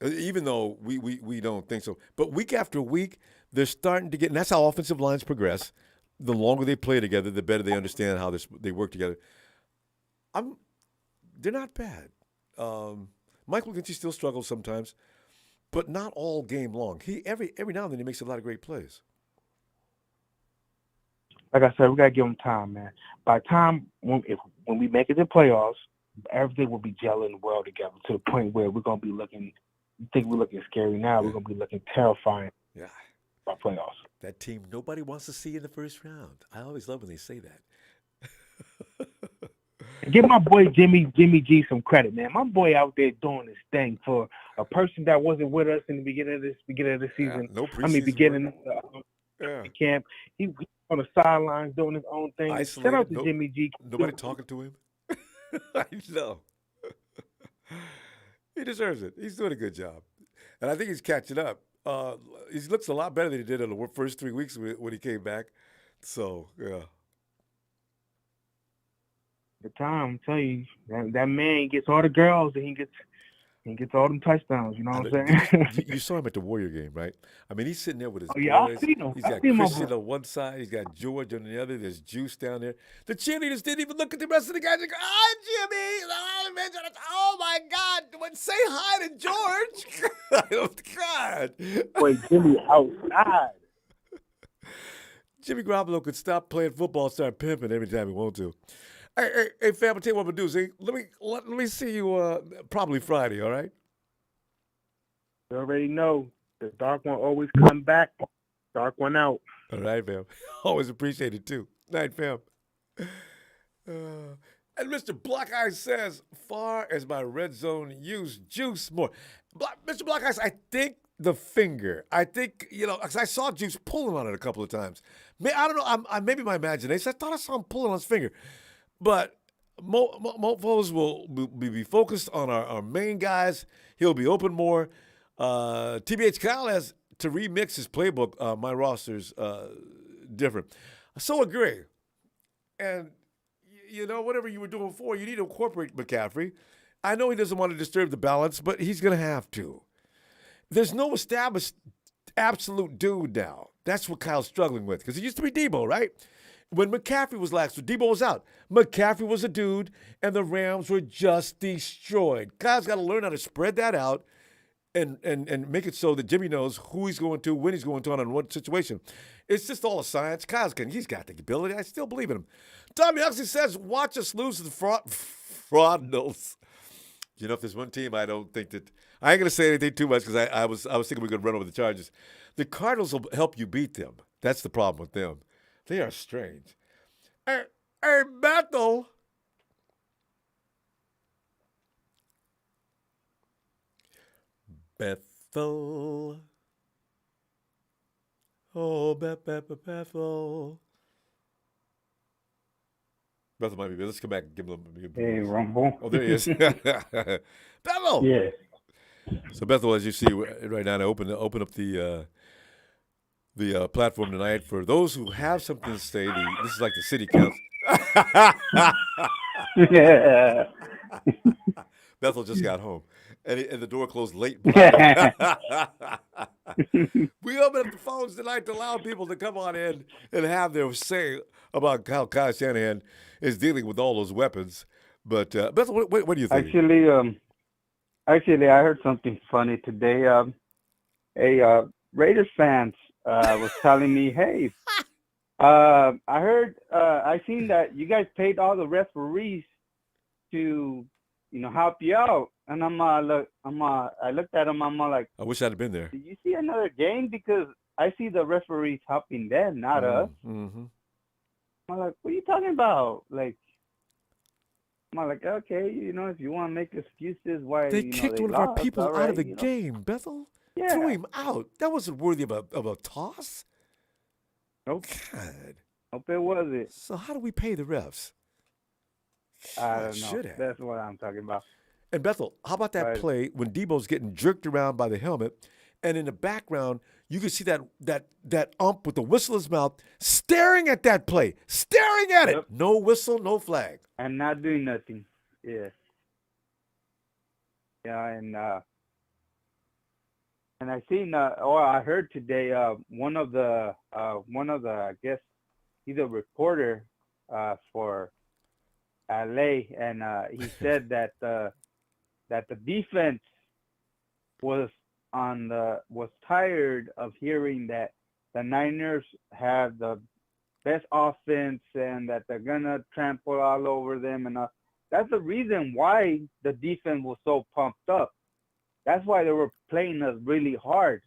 A: even though we don't think so. But week after week, they're starting to get, and that's how offensive lines progress. The longer they play together, the better they understand how they work together. They're not bad. Mike McGlinchey still struggles sometimes, but not all game long. Every now and then he makes a lot of great plays.
O: Like I said, we gotta give him time, man. By the time when we make it to playoffs, everything will be gelling well together to the point where we're gonna be looking. You think we're looking scary now? We're gonna be looking terrifying.
A: Yeah.
O: By playoffs.
A: That team nobody wants to see in the first round. I always love when they say that.
O: Give my boy Jimmy G some credit, man. My boy out there doing his thing for a person that wasn't with us in the beginning of the season. Beginning of camp. He on the sidelines doing his own thing.
A: Isolated.
O: Shout out to Jimmy G.
A: Nobody talking to him. I know. He deserves it. He's doing a good job, and I think he's catching up. He looks a lot better than he did in the first 3 weeks when he came back. So yeah.
O: The time, I tell you, that man gets all the girls and he gets all them touchdowns. You know what I'm saying?
A: You saw him at the Warrior game, right? I mean, he's sitting there with his boys.
O: I seen him.
A: He's got Christian on one side. He's got George on the other. There's Juice down there. The cheerleaders didn't even look at the rest of the guys and go, "Hi, Jimmy! Oh my God! Say hi to George!" Oh God!
O: Boy, Jimmy outside.
A: Jimmy Garoppolo could stop playing football and start pimping every time he wants to. Hey, fam, I'll tell you what I'm gonna do. See, let me see you probably Friday. All right.
O: You already know the dark one always come back. Dark one out.
A: All right, fam. Always appreciate it too. Night, fam. And Mr. Black Eyes says, far as my red zone use Juice more. Mr. Black Eyes, I think the finger. I think, because I saw Juice pulling on it a couple of times. I don't know. Maybe my imagination. I thought I saw him pulling on his finger. But mofos will be focused on our main guys. He'll be open more. TBH Kyle has to remix his playbook. My roster's different. So agree. And, whatever you were doing before, you need to incorporate McCaffrey. I know he doesn't want to disturb the balance, but he's going to have to. There's no established absolute dude now. That's what Kyle's struggling with. Because it used to be Debo, right? When McCaffrey was last, so Debo was out. McCaffrey was a dude, and the Rams were just destroyed. Kyle's got to learn how to spread that out and make it so that Jimmy knows who he's going to, when he's going to, on what situation. It's just all a science. He's got the ability. I still believe in him. Tommy Huxley says, watch us lose to the Fraudnals. If there's one team I don't think that – I ain't going to say anything too much because I was thinking we could run over the Chargers. The Cardinals will help you beat them. That's the problem with them. They are strange. Hey, Bethel. Bethel. Oh, Bethel. Bethel might be. Let's come back and give him a
B: Hey, Ronbo.
A: Oh, there he is. Bethel.
B: Yeah.
A: So Bethel, as you see right now, I open up the platform tonight for those who have something to say. This is like the city council.
B: Yeah.
A: Bethel just got home, and the door closed late. We open up the phones tonight to allow people to come on in and have their say about how Kyle Shanahan is dealing with all those weapons. But Bethel, what do you think?
B: Actually,
P: Actually, I heard something funny today. Raiders fans was telling me, "Hey, I heard, I seen that you guys paid all the referees to, help you out." And I looked at them. I'm like,
A: I wish I'd have been there.
P: "Did you see another game? Because I see the referees helping them, not us."
A: Mm-hmm.
P: I'm like, "What are you talking about?" I'm like, "Okay, if you want to make excuses why
A: They kicked
P: they
A: one of our
P: lost,
A: people
P: all
A: out of
P: right,
A: the game, Bethel.
P: Yeah.
A: Threw him out. That wasn't worthy of a toss.
P: Nope.
A: God.
P: Hope it wasn't.
A: So how do we pay the refs?
P: I don't know.
A: Should have.
P: That's what I'm talking about.
A: And Bethel, how about that play when Debo's getting jerked around by the helmet, and in the background you can see that ump with the whistle in his mouth staring at that play, staring at it. No whistle, no flag.
P: And not doing nothing. Yeah. Yeah, and I seen I heard today one of the I guess he's a reporter for LA, and he said that the defense was tired of hearing that the Niners have the best offense and that they're gonna trample all over them, and that's the reason why the defense was so pumped up. That's why they were playing us really hard,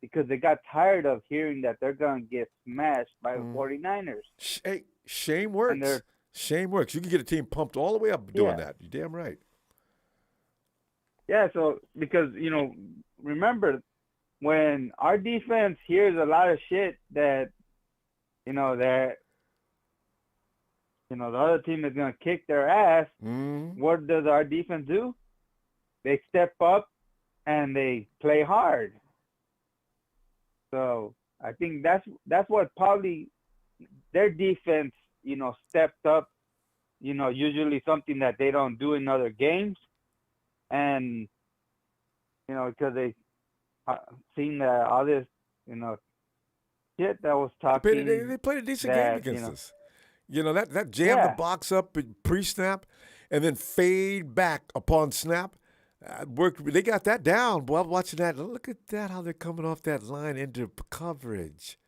P: because they got tired of hearing that they're gonna get smashed by the 49ers.
A: Hey, shame works. Shame works. You can get a team pumped all the way up doing that. You're damn right.
P: Yeah, so because remember when our defense hears a lot of shit that the other team is gonna kick their ass, what does our defense do? They step up and they play hard. So I think that's what probably their defense, stepped up. Usually something that they don't do in other games, and because they seen all this, shit that was talking.
A: They played a decent game against us. That jam the box up pre-snap and then fade back upon snap. Worked. They got that down. Boy, I'm watching that. Look at that, how they're coming off that line into coverage.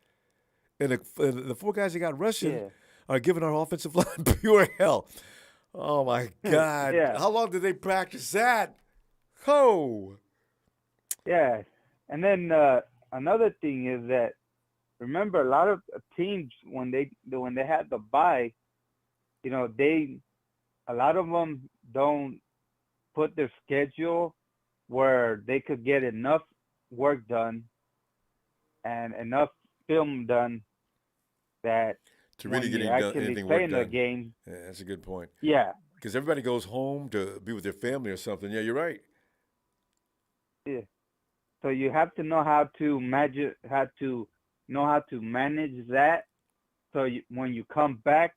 A: And the four guys that got rushing are giving our offensive line pure hell. Oh, my God. How long did they practice that? Oh.
P: Yeah. And then another thing is that, remember, a lot of teams, when they had the bye, a lot of them don't put their schedule where they could get enough work done and enough film done that
A: to really get anything work done. Game. Yeah, that's a good point.
P: Yeah.
A: Because everybody goes home to be with their family or something. Yeah, you're right.
P: Yeah. So you have to know how to manage that. So when you come back,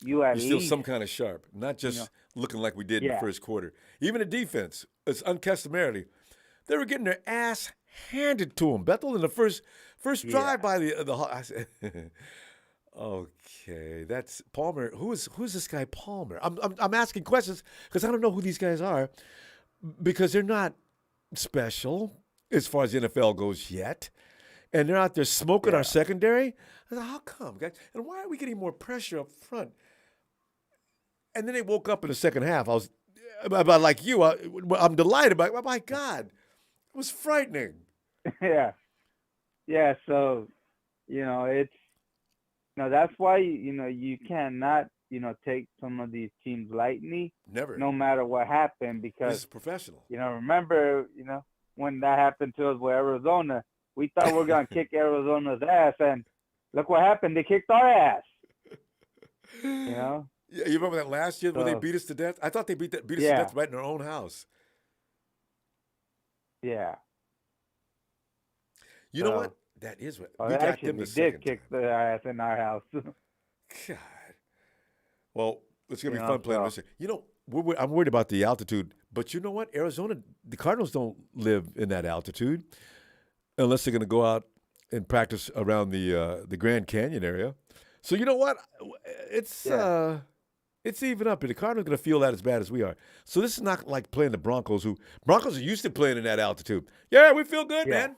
P: you're
A: still some kind of sharp, not just looking like we did in the first quarter. Even the defense, it's uncustomarily, they were getting their ass handed to them. Bethel in the first drive by the I said, okay, that's Palmer. Who's this guy Palmer? I'm asking questions because I don't know who these guys are, because they're not special as far as the NFL goes yet. And they're out there smoking our secondary. I said, how come, guys? And why are we getting more pressure up front? And then they woke up in the second half. I was, like you, I'm delighted. But my God, it was frightening.
P: Yeah. Yeah, so, it's, that's why, you cannot, take some of these teams lightly.
A: Never.
P: No matter what happened, because
A: this is professional.
P: Remember, when that happened to us with Arizona, we thought we were going to kick Arizona's ass, and look what happened. They kicked our ass.
A: Yeah, you remember that last year when they beat us to death? I thought they beat us to death right in our own house.
P: Yeah.
A: You know what? That is what
P: we got them the second. Did kick their ass in our house.
A: God. Well, it's going to be fun playing this year. I'm worried about the altitude, but you know what? Arizona, the Cardinals don't live in that altitude unless they're going to go out and practice around the Grand Canyon area. So you know what? It's It's even up, and the Cardinals are going to feel that as bad as we are. So this is not like playing the Broncos, who Broncos are used to playing in that altitude. Yeah, we feel good, man.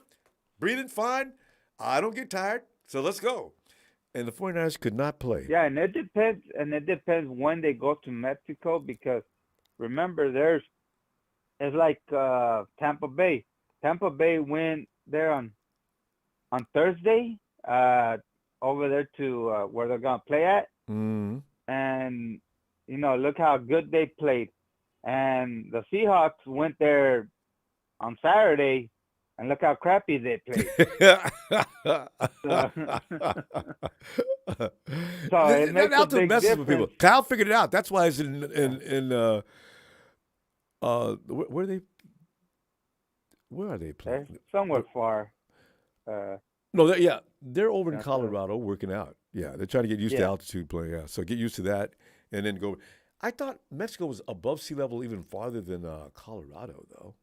A: Breathing fine. I don't get tired, so let's go. And the 49ers could not play.
P: Yeah, and it depends. And it depends when they go to Mexico, because remember, it's like Tampa Bay. Tampa Bay went there on Thursday, over there to where they're gonna play at, and look how good they played. And the Seahawks went there on Saturday, and look how crappy they played. So it makes a big
A: messes with people.
P: difference.
A: Kyle figured it out. That's why it's in where are they playing?
P: They're somewhat far.
A: No, they're over in Colorado working out. Yeah, they're trying to get used to altitude play. Yeah, so get used to that and then go. I thought Mexico was above sea level even farther than Colorado, though.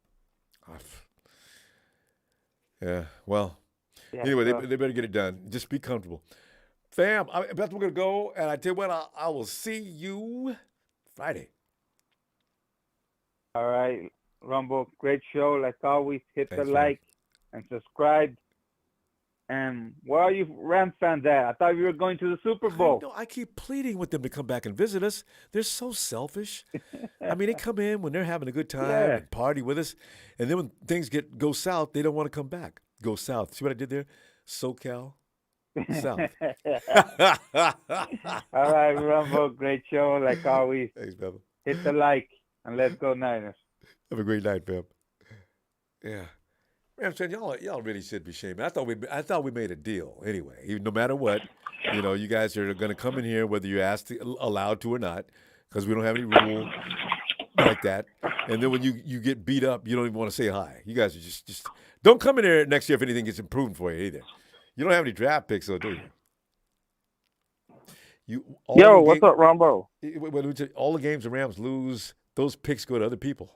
A: Yeah, well, anyway, they better get it done. Just be comfortable. Fam, Beth, we're going to go, and I tell you what, I will see you Friday.
P: All right, Ronbo, great show. Like always, hit
A: Thanks,
P: the
A: man.
P: like and subscribe. And where are you Rams fans at? I thought you were going to the Super Bowl.
A: I keep pleading with them to come back and visit us. They're so selfish. I mean, they come in when they're having a good time and party with us, and then when things go south, they don't want to come back. Go south. See what I did there? SoCal, south.
P: All right, Ronbo, great show. Like always.
A: Thanks, brother.
P: Hit the like, and let's go Niners.
A: Have a great night, fam. Yeah. Man, I'm saying y'all really should be ashamed. I thought we made a deal anyway. Even no matter what, you guys are going to come in here whether you're allowed to or not, because we don't have any rule like that. And then when you get beat up, you don't even want to say hi. You guys are just don't come in here next year if anything gets improved for you either. You don't have any draft picks, though, do you?
Q: What's up, Ronbo?
A: All the games the Rams lose, those picks go to other people.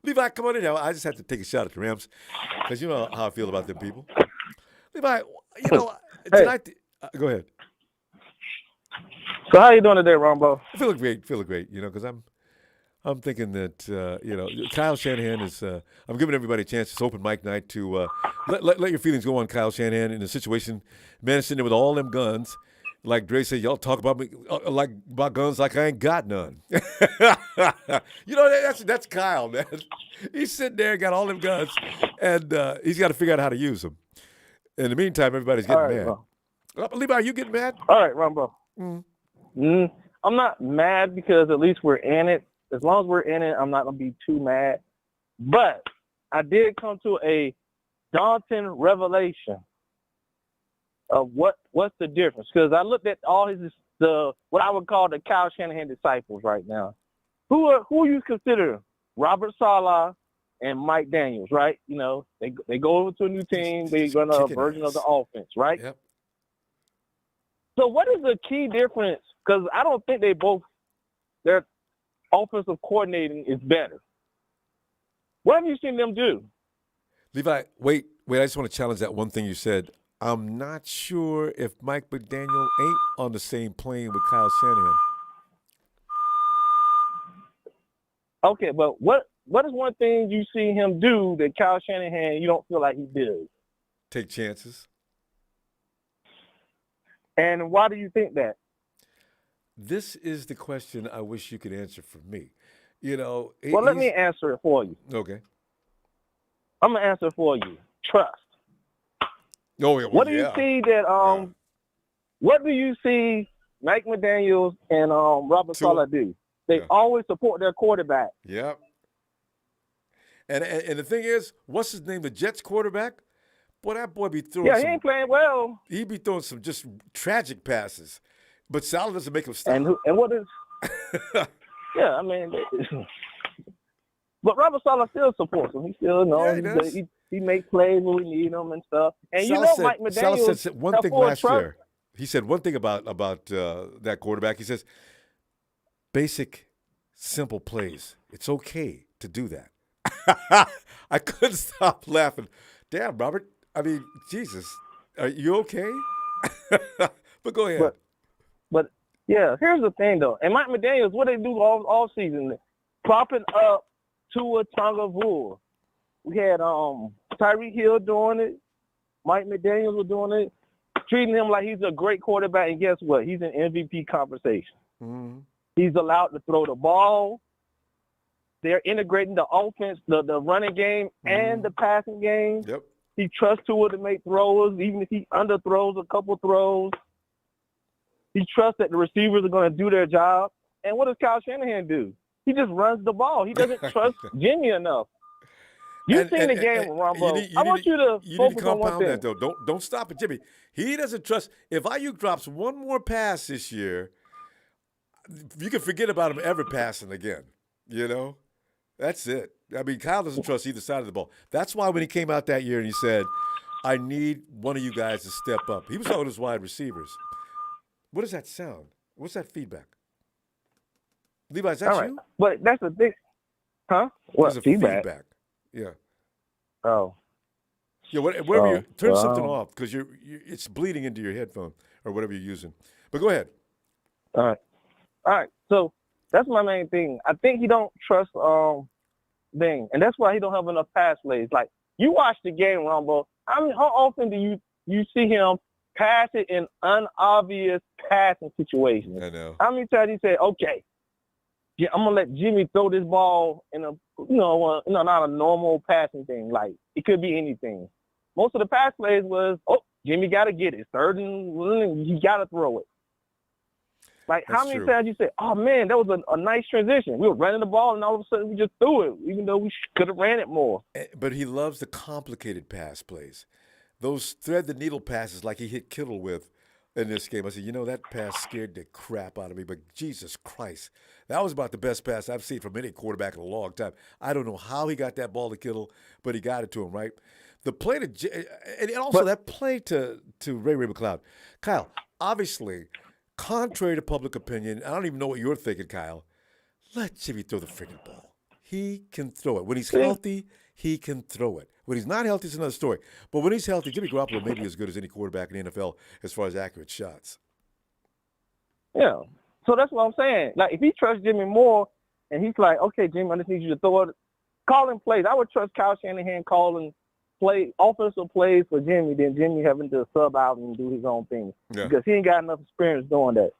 A: Levi, come on in now. I just have to take a shot at the Rams because you know how I feel about them people. Levi, tonight. Go ahead.
Q: So how you doing today, Ronbo?
A: Feeling great, because I'm thinking that, Kyle Shanahan is, I'm giving everybody a chance. It's open mic night to let your feelings go on Kyle Shanahan in a situation. Man sitting there with all them guns. Like Dre said, y'all talk about me about guns like I ain't got none. That's Kyle, man. He's sitting there, got all them guns, and he's got to figure out how to use them. In the meantime, everybody's getting mad. Levi, are you getting mad?
Q: All right, Ronbo. I'm not mad because at least we're in it. As long as we're in it, I'm not going to be too mad. But I did come to a daunting revelation of what's the difference. Because I looked at all what I would call the Kyle Shanahan disciples right now. Who you consider Robert Saleh and Mike Daniels, right? They go over to a new team, they run a version of the offense, right?
A: Yep.
Q: So what is the key difference? Because I don't think their offensive coordinating is better. What have you seen them do?
A: Levi, wait, I just want to challenge that one thing you said. I'm not sure if Mike McDaniel ain't on the same plane with Kyle Shanahan.
Q: Okay, but what is one thing you see him do that Kyle Shanahan you don't feel like he did?
A: Take chances.
Q: And why do you think that?
A: This is the question I wish you could answer for me.
Q: Well, let me answer it for you.
A: Okay.
Q: I'm going to answer for you. Trust.
A: Oh, yeah,
Q: what do you see that what do you see Mike McDaniels and Robert Saleh do? They always support their quarterback.
A: Yep. And the thing is, what's his name? The Jets quarterback? Boy, that boy be throwing
Q: he ain't playing well.
A: He be throwing some just tragic passes. But Saleh doesn't make him stop.
Q: And what is yeah, I mean but Robert Saleh still supports him. He still knows he makes plays when we need him and stuff. And Mike McDaniel
A: said one thing last year. He said one thing about that quarterback. He says, basic, simple plays. It's okay to do that. I couldn't stop laughing. Damn, Robert. I mean, Jesus. Are you okay? But go ahead.
Q: But Yeah, here's the thing though. And Mike McDaniels, what they do all season, propping up Tua Tagovailoa. We had Tyreek Hill doing it. Mike McDaniels was doing it, treating him like he's a great quarterback. And guess what? He's in MVP conversation.
A: Mm-hmm.
Q: He's allowed to throw the ball. They're integrating the offense, the running game, and the passing game.
A: Yep.
Q: He trusts Tua to make throws, even if he underthrows a couple throws. He trusts that the receivers are going to do their job. And what does Kyle Shanahan do? He just runs the ball. He doesn't trust Jimmy enough. You've seen the game, Ronbo. I want you to focus on one thing.
A: That, though. Don't stop it, Jimmy. He doesn't trust. If IU drops one more pass this year, you can forget about him ever passing again. You know? That's it. I mean, Kyle doesn't trust either side of the ball. That's why when he came out that year and he said, I need one of you guys to step up. He was talking to his wide receivers. What does that sound? What's that feedback? Levi, is that
Q: all right.
A: you?
Q: But that's the thing. Huh? What,
A: There's a
Q: feedback?
A: Yeah.
Q: Oh.
A: Yeah, wherever you turn something off because it's bleeding into your headphone or whatever you're using. But go ahead.
Q: All right. So that's my main thing. I think he don't trust Bing, and that's why he don't have enough pass plays. Like you watch the game, Ronbo. I mean, how often do you see him pass it in unobvious passing situations?
A: I know.
Q: How many times he said, "Okay, yeah, I'm gonna let Jimmy throw this ball in a not a normal passing thing. Like it could be anything." Most of the pass plays was, Jimmy got to get it. Third and he got to throw it. Like,
A: That's
Q: how many
A: true.
Q: times you say, oh, man, that was a nice transition. We were running the ball, and all of a sudden we just threw it, even though we could have ran it more.
A: But he loves the complicated pass plays. Those thread-the-needle passes like he hit Kittle with in this game. I said, that pass scared the crap out of me, but Jesus Christ. That was about the best pass I've seen from any quarterback in a long time. I don't know how he got that ball to Kittle, but he got it to him, right? The play to and also that play to Ray McCloud. Kyle, obviously, contrary to public opinion, I don't even know what you're thinking, Kyle. Let Jimmy throw the freaking ball. He can throw it. When he's healthy, he can throw it. When he's not healthy, it's another story. But when he's healthy, Jimmy Garoppolo may be as good as any quarterback in the NFL as far as accurate shots.
Q: Yeah. So that's what I'm saying. Like, if he trusts Jimmy more and he's like, okay, Jimmy, I just need you to throw it, calling plays. I would trust Kyle Shanahan calling offensive plays for Jimmy than Jimmy having to sub out and do his own thing because he ain't got enough experience doing that.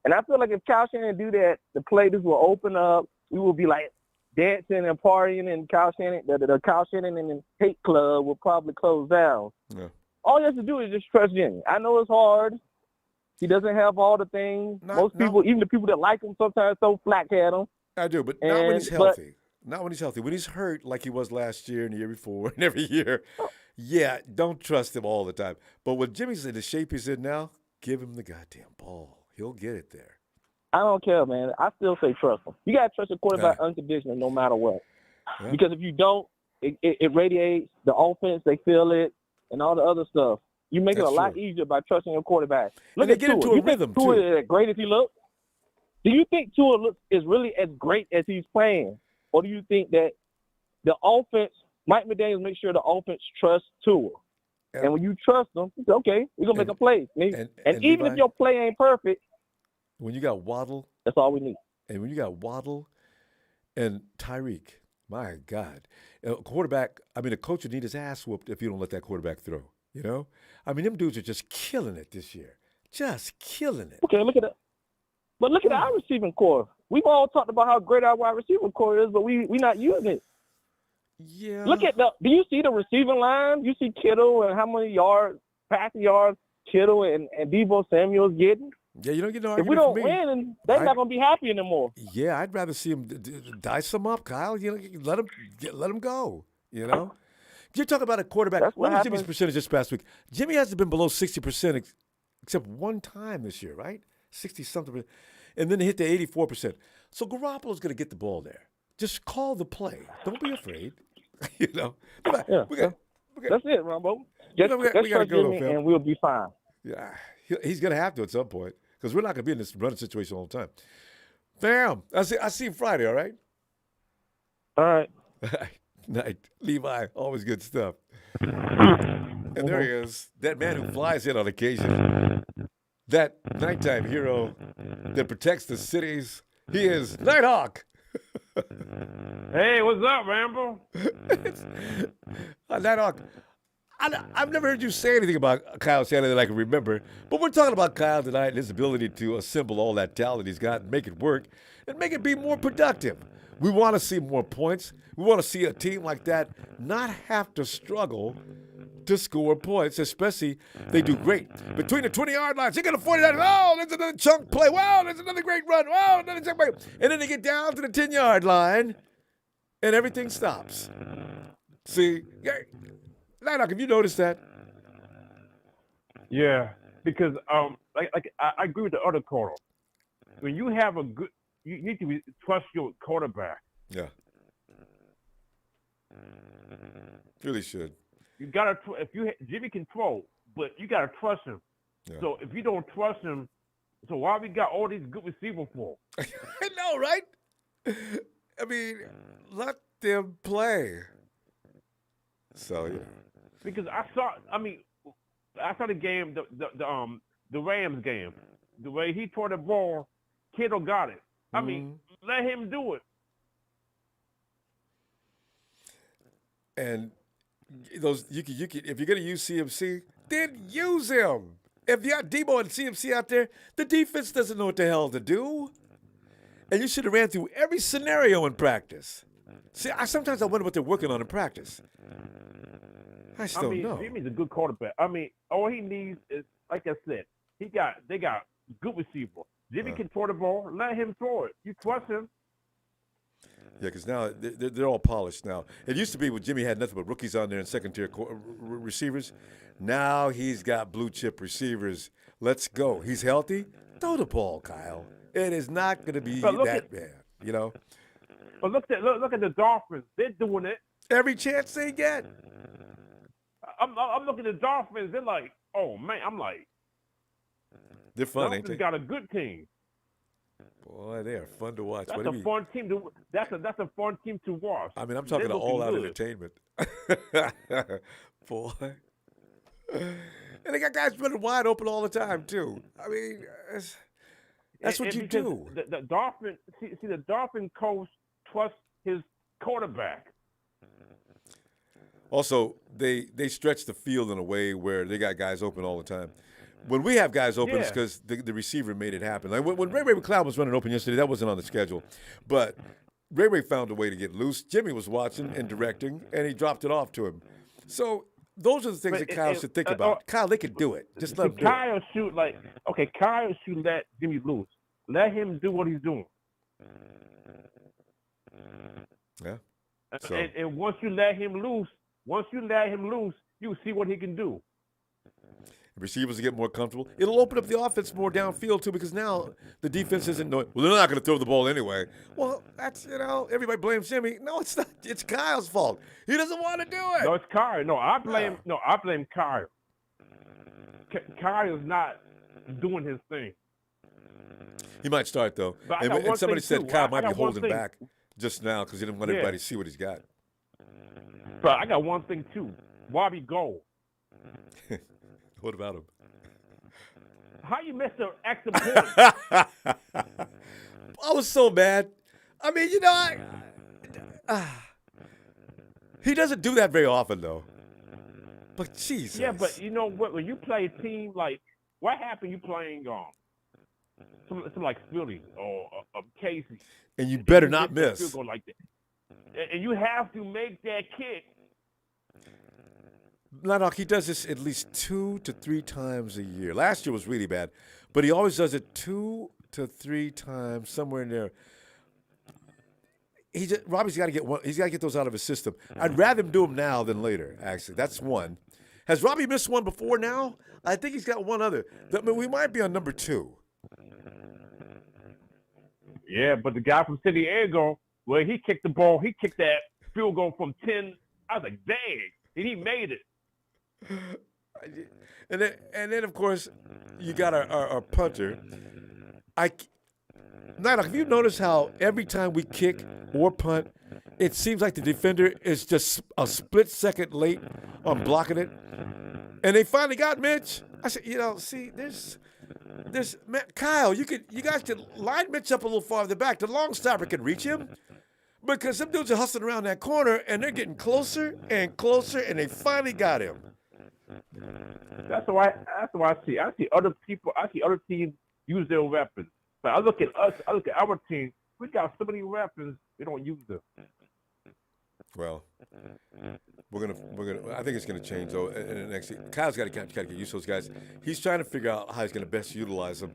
Q: And I feel like if Kyle Shanahan do that, the plays will open up. We will be like dancing and partying, and Kyle Shanahan, the Kyle Shanahan and Hate Club will probably close down.
A: Yeah.
Q: All you have to do is just trust Jimmy. I know it's hard. He doesn't have all the things. Most people, even the people that like him, sometimes throw flack at him.
A: I do, but not when he's healthy. Not when he's healthy. When he's hurt like he was last year and the year before and every year, don't trust him all the time. But when Jimmy's in the shape he's in now, give him the goddamn ball. He'll get it there.
Q: I don't care, man. I still say trust him. You got to trust your quarterback unconditionally no matter what. Yeah. Because if you don't, it radiates the offense. They feel it and all the other stuff. You make it a lot easier by trusting your quarterback. Look at Tua.
A: Into a rhythm,
Q: Tua is as great as he looks? Do you think Tua is really as great as he's playing? Or do you think that the offense, Mike McDaniels makes sure the offense trusts Tua? And when you trust them, it's okay, we're going to make a play. And even if your play ain't perfect,
A: when you got Waddle,
Q: that's all we need.
A: And when you got Waddle and Tyreek, my God. A coach would need his ass whooped if you don't let that quarterback throw, I mean, them dudes are just killing it this year. Just killing it.
Q: Okay, look at that. But look at our receiving core. We've all talked about how great our wide receiving core is, but we're not using it.
A: Yeah.
Q: Look at do you see the receiving line? You see Kittle and how many passing yards Kittle and Deebo Samuel's getting?
A: Yeah, you don't get no
Q: argument. If we don't win, they're not going to be happy anymore.
A: Yeah, I'd rather see him dice them up, Kyle. Let him go, You're talking about a quarterback. What was Jimmy's percentage this past week? Jimmy hasn't been below 60% except one time this year, right? 60-something. And then he hit the 84%. So Garoppolo's going to get the ball there. Just call the play. Don't be afraid.
Q: Yeah, that's it, Ronbo. Just trust Jimmy and we'll be fine.
A: Yeah, he's going to have to at some point because we're not going to be in this running situation all the time. Fam, I see you Friday, all right?
Q: All right.
A: Night. Levi, always good stuff. And there he is, that man who flies in on occasion. that nighttime hero that protects the cities. He is Nighthawk.
R: Hey, what's up, Rambo?
A: Nighthawk, I've never heard you say anything about Kyle Shanahan that I can remember, but we're talking about Kyle tonight and his ability to assemble all that talent he's got and make it work and make it be more productive. We want to see more points. We want to see a team like that not have to struggle to score points, especially they do great. Between the 20-yard lines, they get a 49. Oh, there's another chunk play. Wow, there's another great run. Wow, another chunk play. And then they get down to the 10-yard line, and everything stops. See, Nighthawk, have you noticed that?
R: Yeah, because I agree with the other caller. When you have a good, you need to trust your quarterback.
A: Yeah. Really should.
R: You gotta Jimmy can throw, but you gotta trust him.
A: Yeah.
R: So if you don't trust him, so why we got all these good receivers for?
A: I know, right? I mean, let them play. So yeah.
R: Because I saw the game, the Rams game. The way he tore the ball, Kittle got it. I mean, let him do it.
A: And those you can if you're gonna use CMC, then use him. If you got Debo and CMC out there, the defense doesn't know what the hell to do. And you should have ran through every scenario in practice. See, sometimes I wonder what they're working on in practice. I still know.
R: Jimmy's a good quarterback. I mean, all he needs is, like I said, they got good receiver. Jimmy can throw the ball. Let him throw it. You trust him.
A: Yeah, because now they're all polished now. It used to be when Jimmy had nothing but rookies on there and second-tier receivers. Now he's got blue-chip receivers. Let's go. He's healthy. Throw the ball, Kyle. It is not going to be that bad, you know.
R: But look at the Dolphins. They're doing it
A: every chance they get.
R: I'm looking at the Dolphins. They're like, oh man. I'm like,
A: they're fun, ain't
R: Dolphins
A: they?
R: got a good team.
A: Boy, they are fun to watch.
R: That's a fun team to. That's a fun team to watch.
A: I mean, I'm talking all-out entertainment. Boy. And they got guys running wide open all the time, too. I mean, that's what you do.
R: The Dolphin, see, the Dolphin coach trusts his quarterback.
A: Also, they stretch the field in a way where they got guys open all the time. When we have guys open, it's because the receiver made it happen. Like when Ray McCloud was running open yesterday, that wasn't on the schedule. But Ray found a way to get loose. Jimmy was watching and directing, and he dropped it off to him. So those are the things that Kyle should think about. Kyle, they could do it. Just let him do it.
R: Kyle should let Jimmy loose. Let him do what he's doing.
A: Yeah. So.
R: And once you let him loose, you see what he can do.
A: Receivers will get more comfortable. It'll open up the offense more downfield, too, because now the defense isn't knowing, well, they're not going to throw the ball anyway. Well, that's, everybody blames Jimmy. No, it's not. It's Kyle's fault. He doesn't want to do it.
R: No, it's Kyle. No, I blame Kyle. Kyle is not doing his thing.
A: He might start, though. And somebody said Kyle might be holding back just now because he didn't want everybody to see what he's got.
R: But I got one thing, too. Bobby Gold.
A: What about him?
R: How you missed an extra point?
A: I was so mad. I mean, he doesn't do that very often, though. But Jesus.
R: Yeah, but you know what? When you play a team like, what happened? You playing some like Philly or Casey,
A: and you better not miss.
R: Field goal like that. And you have to make that kick.
A: Nighthawk, he does this at least 2 to 3 times a year. Last year was really bad, but he always does it 2 to 3 times, somewhere in there. Robbie's got to get one. He's got to get those out of his system. I'd rather him do them now than later. Actually, that's one. Has Robbie missed one before now? I think he's got one other. I mean, we might be on number 2.
R: Yeah, but the guy from San Diego, where he kicked the ball, he kicked that field goal from 10. I was like, dang, and he made it.
A: And then of course, you got our punter. Nighthawk, have you noticed how every time we kick or punt, it seems like the defender is just a split second late on blocking it? And they finally got Mitch. I said, see, man, Kyle, you guys can line Mitch up a little farther back. The long stopper can reach him because some dudes are hustling around that corner and they're getting closer and closer, and they finally got him.
R: That's why I see. I see other people. I see other teams use their weapons. But I look at us. I look at our team. We got so many weapons. We don't use them.
A: Well, we're gonna. I think it's gonna change though. In the next, Kyle's got to get used to those guys. He's trying to figure out how he's gonna best utilize them.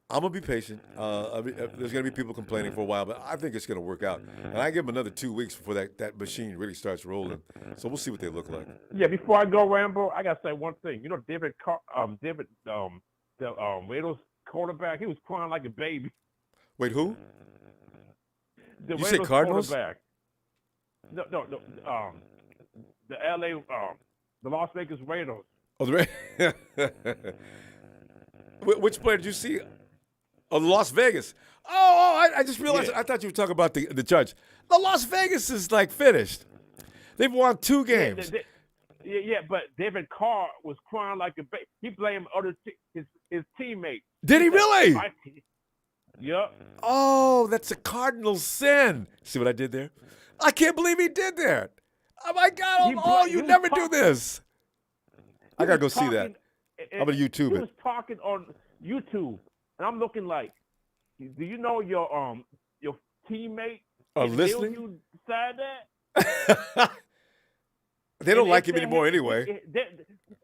A: I'm gonna be patient. There's gonna be people complaining for a while, but I think it's gonna work out. And I give them another 2 weeks before that machine really starts rolling. So we'll see what they look like.
R: Yeah. Before I go, Rambo, I gotta say one thing. You know, the Raiders quarterback, he was crying like a baby.
A: Wait, who?
R: The
A: You say
R: Raiders
A: Cardinals?
R: quarterback. No. The LA, the Las Vegas Raiders.
A: Oh, which player did you see? Oh, the Las Vegas. I just realized.
R: Yeah.
A: I thought you were talking about the judge. The Las Vegas is like finished. They've won 2 games.
R: Yeah, but David Carr was crying like a baby. He blamed his teammates.
A: Did he really?
R: Yep.
A: Oh, that's a cardinal sin. See what I did there? I can't believe he did that. Oh my God! You never do this. I gotta go see that. I'm gonna YouTube
R: He
A: it.
R: was talking on YouTube, and I'm looking like, do you know your teammate?
A: Listening?
R: You said that.
A: They don't like him anymore anyway.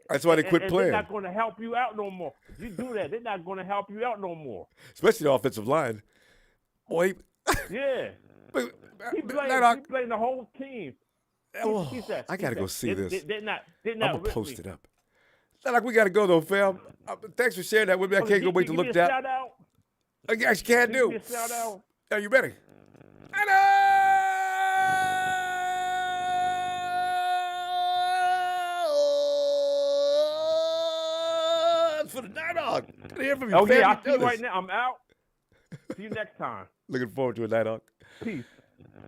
A: That's why they quit playing.
R: They're not going to help you out no more. You do that, they're not going to help you out no more.
A: Especially the offensive line. Boy.
R: Yeah. He blamed the whole team.
A: I gotta go see this.
R: They're not
A: I'm gonna post it up. Not like we gotta go though, fam. Thanks for sharing that with me. I can't go wait to look that.
R: Shout out.
A: I guess you can do.
R: Give me a shout out.
A: Are you ready? For the Night Hawk. Good to hear from you.
R: Oh,
A: fam.
R: yeah,
A: You
R: I see
A: know
R: you right
A: this.
R: now. I'm out. See you next time.
A: Looking forward to it, Night Hawk.
R: Peace.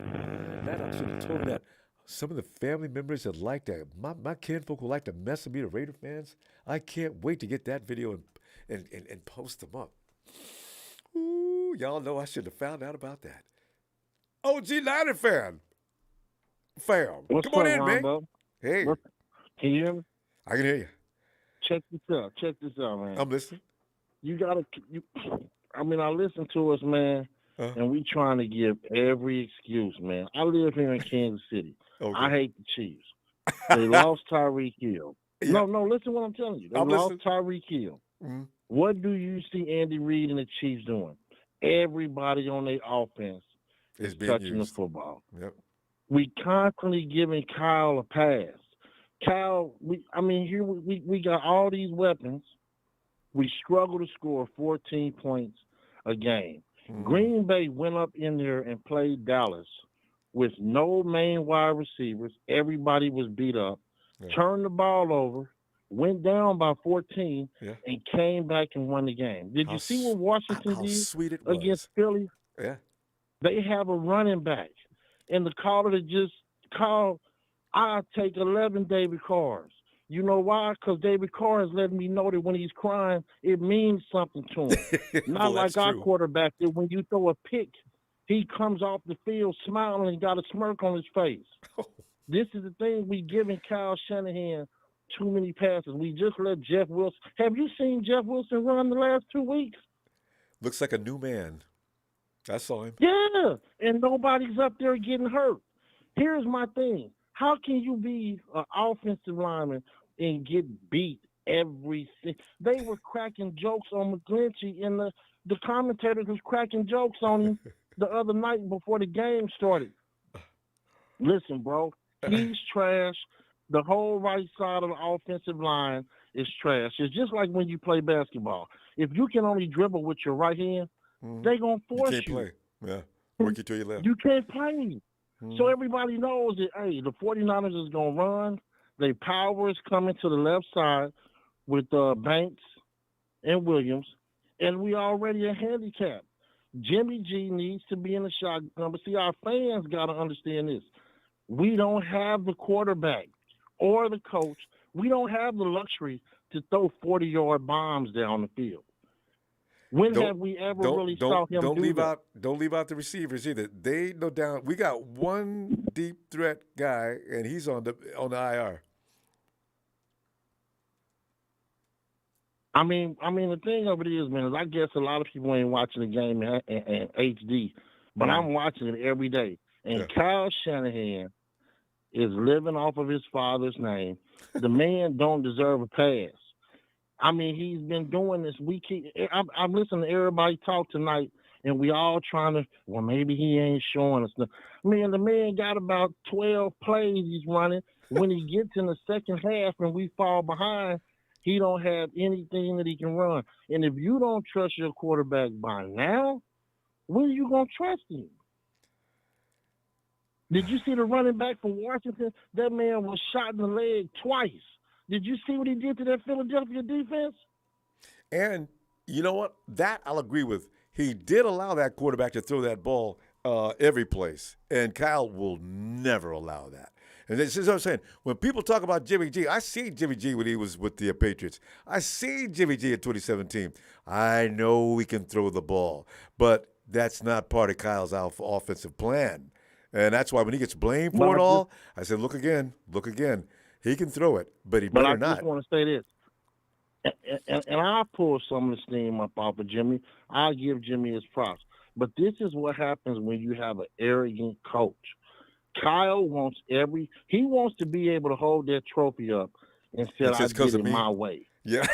A: Night Hawk should have told me that. Some of the family members that like that, my kinfolk who like to mess with me, the Raider fans, I can't wait to get that video and post them up. Ooh, y'all know I should have found out about that. OG Niner fan. Fam.
S: What's
A: Come on
S: up,
A: in,
S: Ronbo?
A: man. Hey.
S: Can you hear me?
A: I can hear you.
S: Check this out, man.
A: I'm listening.
S: I listen to us, man, and we trying to give every excuse, man. I live here in Kansas City.
A: Okay.
S: I hate the Chiefs. They lost Tyreek Hill. No, listen what I'm telling you. They lost Tyreek Hill.
A: Mm-hmm.
S: What do you see Andy Reid and the Chiefs doing? Everybody on their offense is
A: being
S: touching
A: used.
S: the football.
A: Yep.
S: We constantly giving Kyle a pass. Kyle, we got all these weapons. We struggle to score 14 points a game. Green Bay went up in there and played Dallas with no main wide receivers. Everybody was beat up.
A: Yeah.
S: Turned the ball over, went down by 14,
A: Yeah.
S: and came back and won the game. Did you see what Washington
A: how
S: did
A: sweet it was.
S: against Philly?
A: Yeah.
S: They have a running back. And the caller that just called, I'll take 11 David Carrs. You know why? Because David Carr is letting me know that when he's crying, it means something to him. Not
A: Well,
S: like
A: that's
S: our
A: true.
S: quarterback that when you throw a pick, he comes off the field smiling and got a smirk on his face. This is the thing. We giving Kyle Shanahan too many passes. We just let Jeff Wilson. Have you seen Jeff Wilson run the last 2 weeks?
A: Looks like a new man. I saw him.
S: Yeah, and nobody's up there getting hurt. Here's my thing. How can you be an offensive lineman and get beat everything? They were cracking jokes on McGlinchey, and the commentators was cracking jokes on him the other night before the game started. Listen, bro, he's trash. The whole right side of the offensive line is trash. It's just like when you play basketball. If you can only dribble with your right hand, they going to force
A: You can't play. Yeah. Work you till you left.
S: You can't play. So everybody knows that, hey, the 49ers is going to run. Their power is coming to the left side with Banks and Williams, and we already a handicap. Jimmy G needs to be in the shotgun. But see, our fans got to understand this. We don't have the quarterback or the coach. We don't have the luxury to throw 40-yard bombs down the field. When have we ever really saw him do that?
A: Don't leave out the receivers either. They no down. We got one deep threat guy, and he's on the IR.
S: I mean, the thing of it is, man, is I guess a lot of people ain't watching the game in HD, but I'm watching it every day. And Kyle Shanahan is living off of his father's name. The man don't deserve a pass. I mean, he's been doing this. I'm listening to everybody talk tonight, and we all trying to, well, maybe he ain't showing us. Man, the man got about 12 plays he's running. When he gets in the second half and we fall behind, he don't have anything that he can run. And if you don't trust your quarterback by now, when are you going to trust him? Did you see the running back from Washington? That man was shot in the leg twice. Did you see what he did to that Philadelphia defense?
A: And you know what? That I'll agree with. He did allow that quarterback to throw that ball every place, and Kyle will never allow that. And this is what I'm saying. When people talk about Jimmy G, I see Jimmy G when he was with the Patriots. I see Jimmy G in 2017. I know we can throw the ball, but that's not part of Kyle's offensive plan. And that's why when he gets blamed for it all, I said, look again. He can throw it, but he better not.
S: I just want to say this, and I'll pull some of the steam up off of Jimmy. I'll give Jimmy his props. But this is what happens when you have an arrogant coach. Kyle wants he wants to be able to hold that trophy up and say, I did it my way.
A: Yeah.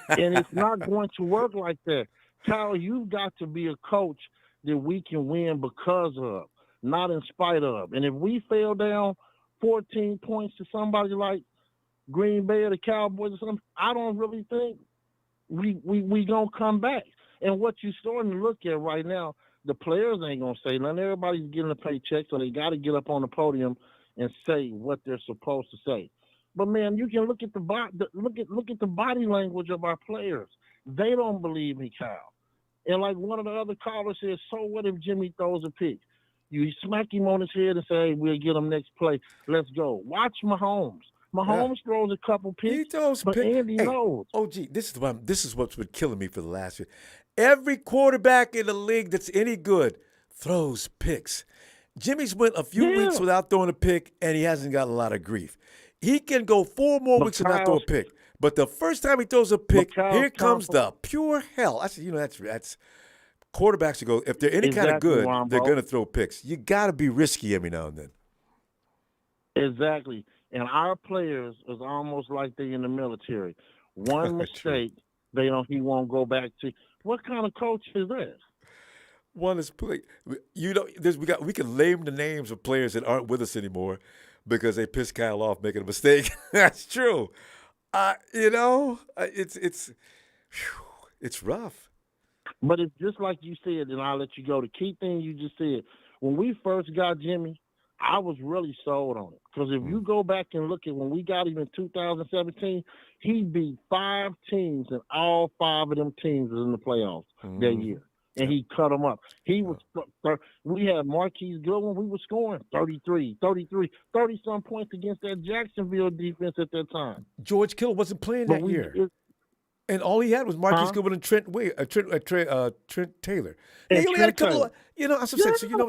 S: And it's not going to work like that. Kyle, you've got to be a coach that we can win because of, not in spite of. And if we fail down 14 points to somebody like Green Bay or the Cowboys or something, I don't really think we gonna come back. And what you're starting to look at right now, the players ain't gonna say nothing. Everybody's getting a paycheck, so they got to get up on the podium and say what they're supposed to say. But man, you can look at look at the body language of our players. They don't believe me, Kyle. And like one of the other callers said, so what if Jimmy throws a pick? You smack him on his head and say, hey, we'll get him next play. Let's go. Watch Mahomes. Mahomes throws a couple picks,
A: He throws
S: but Andy knows.
A: This is what's been killing me for the last year. Every quarterback in the league that's any good throws picks. Jimmy's went a few weeks without throwing a pick, and he hasn't got a lot of grief. He can go 4 more weeks and not throw a pick. But the first time he throws a pick, here comes the pure hell. I said, that's quarterbacks go, if they're any kind of good, they're going to throw picks. You got to be risky every now and then.
S: Exactly. And our players is almost like they in the military. One mistake, he won't go back to. What kind of coach is that?
A: One is, we can name the names of players that aren't with us anymore because they pissed Kyle off making a mistake. That's true. It's rough.
S: But it's just like you said, and I'll let you go. The key thing you just said, when we first got Jimmy, I was really sold on it. Because if you go back and look at when we got him in 2017, he beat 5 teams, and all 5 of them teams was in the playoffs that year. And he cut them up. We had Marquise Goodwin. We were scoring 30-some points against that Jacksonville defense at that time.
A: George Kittle wasn't playing that year. And all he had was Marquise Goodwin and Trent Taylor. He only had a couple of,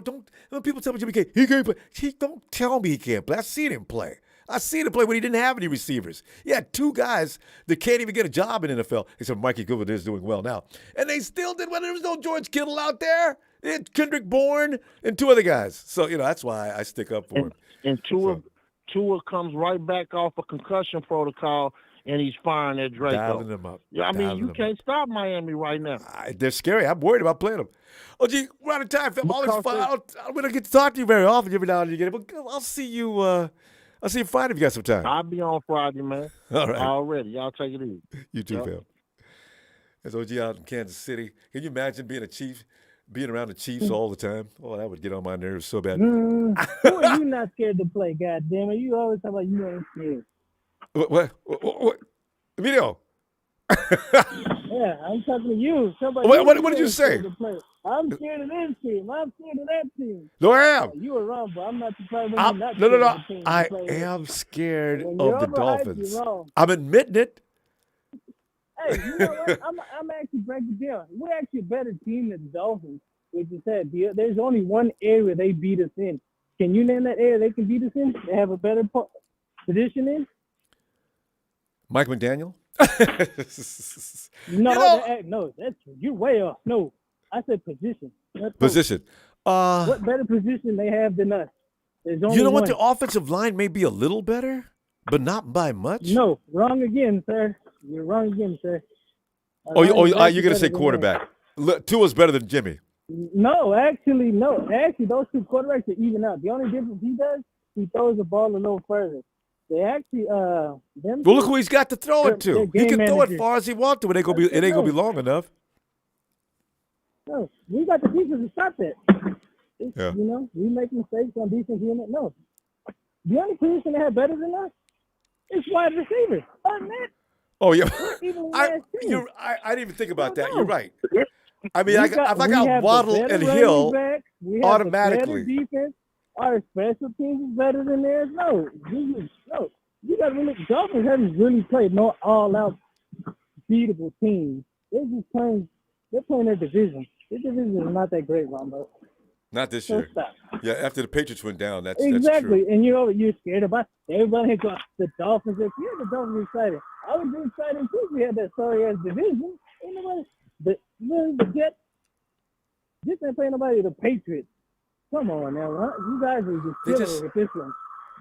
A: don't when people tell me Jimmy he can't play. Don't tell me he can't play. I've seen him play. I've seen him play when he didn't have any receivers. He had 2 guys that can't even get a job in NFL, except Marquise Goodwin is doing well now. And they still did well. There was no George Kittle out there. They had Kendrick Bourne and 2 other guys. So, that's why I stick up for him.
S: And Tua comes right back off a concussion protocol, and he's firing at Draco.
A: Dialing them up.
S: I mean, you can't stop Miami right now.
A: They're scary. I'm worried about playing them. Oh, gee, we're out of time. I'm going to get to talk to you very often every now and again. But I'll see you. I'll see you Friday if you got some time.
S: I'll be on Friday, man.
A: All right.
S: Already. Y'all take it easy.
A: You too, fam. That's OG out in Kansas City. Can you imagine being around the Chiefs all the time? Oh, that would get on my nerves so bad.
J: Who are you not scared to play, God damn it? You always talk about you ain't scared.
A: What? Video.
J: Yeah, I'm talking to you.
A: What did you say?
J: I'm scared of this team. I'm scared of that team.
A: No, I am.
J: You were wrong, but I'm not surprised when you're not scared
A: No.
J: of the team.
A: I am scared
J: When
A: of
J: you're
A: the
J: overhyped,
A: Dolphins.
J: you're wrong.
A: I'm admitting it.
J: Hey, you know what? I'm actually breaking it down. We're actually a better team than the Dolphins, which you said. There's only one area they beat us in. Can you name that area they can beat us in? They have a better position in?
A: Mike McDaniel?
J: No,
A: You know-
J: no, that's you're way off. No, I said position. Not
A: Position.
J: what better position they have than us? There's only
A: You know what?
J: one.
A: The offensive line may be a little better, but not by much.
J: No, wrong again, sir. You're wrong again, sir.
A: Oh,
J: Our line's actually
A: you're gonna
J: better
A: say
J: than
A: quarterback. Tua's better than Jimmy.
J: theirs. No, actually, no. Actually, those two quarterbacks are even out. The only difference he does, he throws the ball a little further. They actually, them.
A: Well, look who he's got to throw it
J: They're
A: to. He can
J: game
A: throw it
J: managers.
A: far as he wants to. It ain't gonna be long enough.
J: No, we got the defense to stop that.
A: Yeah.
J: You know, we make mistakes on defense unit. No, the only position they have better than us is wide receiver. Other than that,
A: Oh yeah.
J: even
A: I
J: team.
A: didn't even think about that.
J: no.
A: You're right. I mean,
J: We
A: if I
J: we
A: got
J: have the
A: Waddle
J: better
A: and
J: running
A: Hill
J: backs. We have
A: automatically.
J: the better defense. Our special teams is better than theirs. No, no. You got to look. Dolphins haven't really played no all-out beatable team. They're just playing. They're playing their division. Their division is not that great, Ronbo.
A: Not this
J: So
A: year.
J: stop.
A: Yeah, after the Patriots went down, that's
J: Exactly,
A: true.
J: and you know you're scared about everybody here going the Dolphins. If you're the Dolphins excited, I would be excited too. If we had that sorry ass division. Ain't nobody, the Jets ain't playing nobody. The Patriots. Come on now, huh? You guys are just
A: They
J: killing
A: just-
J: it with this one.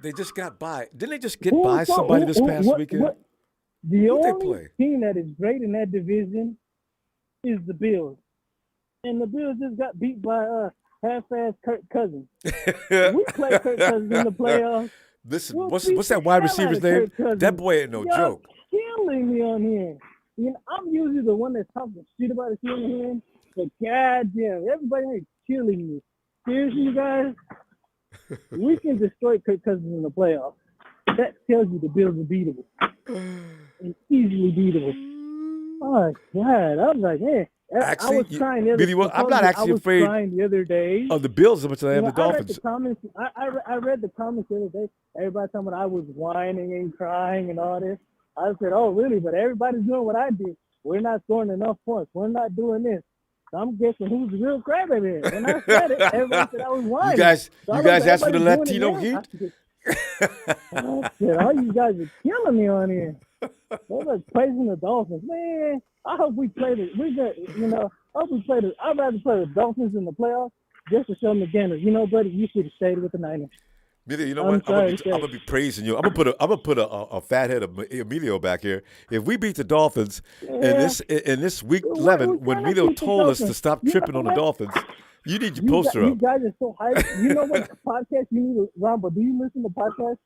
A: They just got by. Didn't they just get
J: Who-
A: by
J: so-
A: somebody
J: who-
A: this
J: who-
A: past
J: what-
A: weekend?
J: what- The
A: Who'd they
J: only
A: play?
J: team that is great in that division is the Bills, and the Bills just got beat by half-ass Kirk Cousins. We play Kirk Cousins in the playoffs.
A: Listen,
J: We'll
A: what's
J: beat
A: that
J: the
A: wide
J: hell
A: receiver's
J: out of
A: name?
J: Kirk Cousins.
A: That boy ain't no
J: Y'all
A: joke.
J: killing me on here. You know, I'm usually the one that's talking shit about the team here, but goddamn, everybody ain't killing me. Seriously, you guys, we can destroy Kirk Cousins in the playoffs. That tells you the Bills are beatable and easily beatable. Oh God, I was like, man.
A: Actually,
J: I was trying the other.
A: Billy, well, I'm not
J: supposedly
A: actually
J: I was
A: afraid
J: trying the other day.
A: of the Bills as much as I am the
J: I read
A: Dolphins.
J: the comments. I read the comments the other day. Everybody talking about I was whining and crying and all this. I said, oh really? But everybody's doing what I did. We're not scoring enough points. We're not doing this. So I'm guessing who's the real crybaby here. When I said it, everybody said I was whining. So I was like,
A: asked for the
J: everybody's
A: Latino
J: doing it now.
A: heat?
J: I said, all you guys are killing me on here. They're like praising the Dolphins. Man, I hope we play the. We got, you know. I hope we play the. I'd rather play the Dolphins in the playoffs just to show them again. You know, buddy, you should have stayed with the Niners.
A: Emilio, you know
J: I'm
A: what?
J: sorry,
A: I'm gonna be praising you. I'm gonna put a fat head of Emilio back here. If we beat the Dolphins in this week 11, when Emilio told us to stop tripping on the Dolphins, you need your poster
J: You
A: up.
J: guys are so hyped. You know what podcast you need to Ronbo, do you listen to podcasts?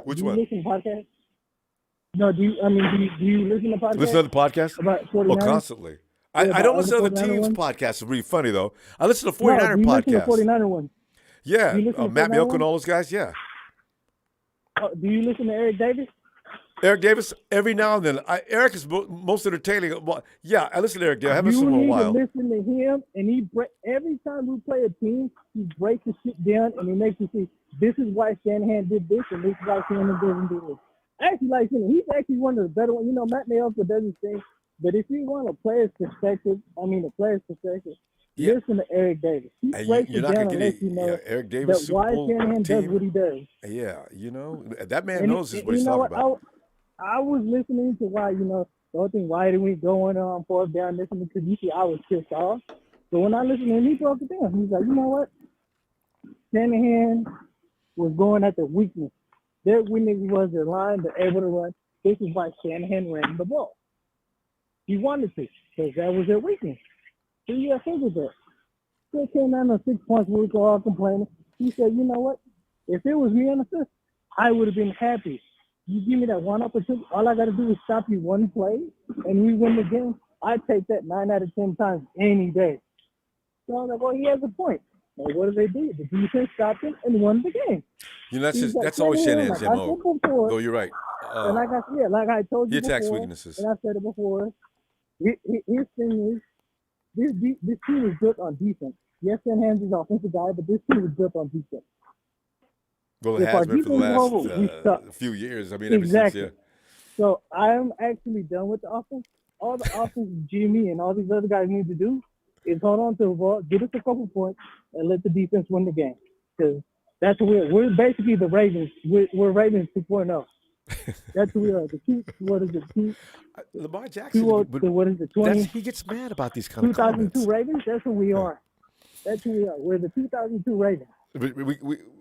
A: Which
J: do you
A: one?
J: listen to podcasts? No, do you listen to podcasts?
A: Listen to the podcast?
J: About
A: Oh,
J: 49ers?
A: constantly.
J: Yeah,
A: I don't
J: about
A: listen to
J: other
A: other
J: 49er
A: teams'
J: ones?
A: podcasts. It's really funny though. I listen to
J: No,
A: 49er
J: do you listen to
A: podcasts.
J: 49er one?
A: Yeah,
J: Do you listen to
A: Matt
J: 49er
A: Milk and
J: one?
A: all those guys. Yeah,
J: Oh, do you listen to Eric Davis?
A: Eric Davis. Every now and then, Eric is most entertaining. Well, yeah, I listen to Eric Davis. I haven't listened to him in a while.
J: You need to listen to him, and every time we play a team, he breaks the shit down, and he makes you see, this is why Shanahan did this, and this is why Shanahan didn't do this. I actually like him. He's actually one of the better ones. You know, Matt Nailka doesn't say, but if you want a player's perspective,
A: Yeah.
J: listen to Eric Davis. He
A: And
J: breaks
A: you're
J: it
A: not
J: down
A: gonna
J: and
A: get
J: lets you know
A: Eric Davis,
J: that
A: Super
J: why
A: Bowl
J: Shanahan does
A: team.
J: what he does.
A: Yeah, you know that man
J: And
A: knows
J: it-
A: what he's
J: you know
A: talking
J: what?
A: about.
J: I was listening to why, you know, the whole thing, why did we going on fourth down, listening, because you see I was pissed off. So when I listened to him, he broke it down. He's like, you know what? Shanahan was going at the weakness. Their weakness was their line, they're able to run. This is why Shanahan ran the ball. He wanted to, because that was their weakness. So you got to think of that. Still came down on 6 points, we were all complaining. He said, you know what? If it was me on the fifth, I would have been happy. You give me that one opportunity, all I got to do is stop you one play, and we win the game. I'd take that 9 out of 10 times any day. So I was like, well, he has a point. Well, what did they do? The defense stopped him and won the game.
A: You know,
J: He's like,
A: that's always
J: Shanahan,
A: Shanahan's
J: like I
A: MO.
J: said before,
A: Though you're right.
J: and like I told
A: he
J: you
A: attacks
J: before,
A: weaknesses.
J: and I said it before, his thing is, this team is built on defense. Yes, Shanahan's is an offensive guy, but this team is built on defense.
A: Well, it
J: If our
A: has been for the
J: defense is horrible, we
A: last
J: suck.
A: few years. I mean, ever
J: Exactly.
A: since,
J: So I'm actually done with the offense. all the offense Jimmy and all these other guys need to do is hold on to the ball, get us a couple points, and let the defense win the game. Because that's what we're basically the Ravens. We're Ravens 2.0. That's who we are. What is it?
A: Lamar Jackson.
J: What is it? 20?
A: He gets mad about these kind of
J: 2002
A: comments.
J: Ravens. That's who we are. That's who we are. We're the 2002 Ravens.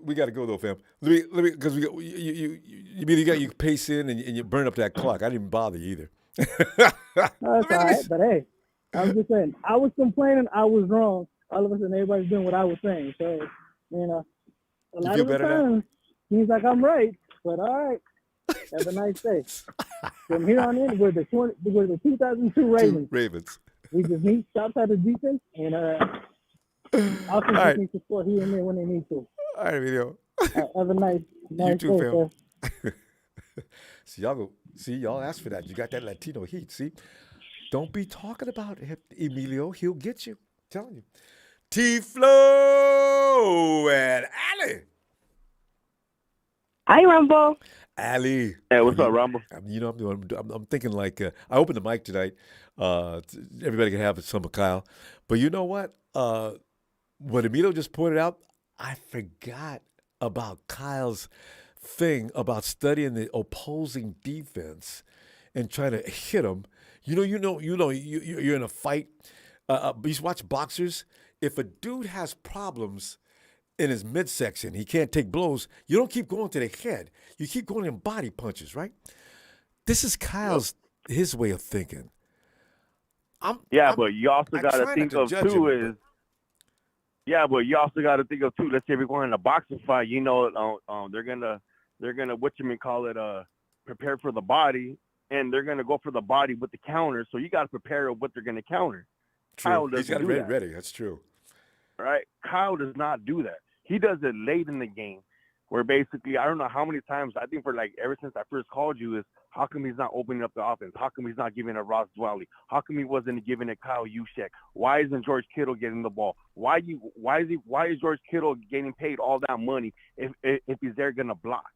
A: We got to go though, fam. Let me because you pace in and you burn up that clock. I didn't even bother you either.
J: That's all right, but hey, I'm just saying. I was complaining. I was wrong. All of a sudden, everybody's doing what I was saying. So, a lot of the times, seems like I'm right. But all right, have a nice day. From here on in, we're the 2002 Ravens. We just need stops at the defense and offense needs to score here and there when they need to.
A: All right, Emilio.
J: Have a nice
A: you too,
J: day,
A: fam. Y'all asked for that. You got that Latino heat. See, don't be talking about Emilio. He'll get you. I'm telling you. T-Flow and Ali.
Q: Hi, Ronbo.
A: Ali.
K: Hey, what's up, Ronbo?
A: I'm thinking like I opened the mic tonight. Everybody can have some of Kyle, but you know what? What Emilio just pointed out, I forgot about Kyle's thing about studying the opposing defense and trying to hit them. You're in a fight. You watch boxers. If a dude has problems in his midsection, he can't take blows. You don't keep going to the head. You keep going in body punches, right? This is his way of thinking.
K: But you also got to think of too. But you also got to think of too. Let's say we're going in a boxing fight. They're gonna prepare for the body, and they're gonna go for the body with the counter. So you got to prepare what they're gonna counter.
A: True. He's got it ready. That's true.
K: Right? Kyle does not do that. He does it late in the game, where basically I don't know how many times I think ever since I first called you is how come he's not opening up the offense? How come he's not giving it Ross Dwelly? How come he wasn't giving it Kyle Juszczyk? Why isn't George Kittle getting the ball? Why is George Kittle getting paid all that money if he's there gonna block?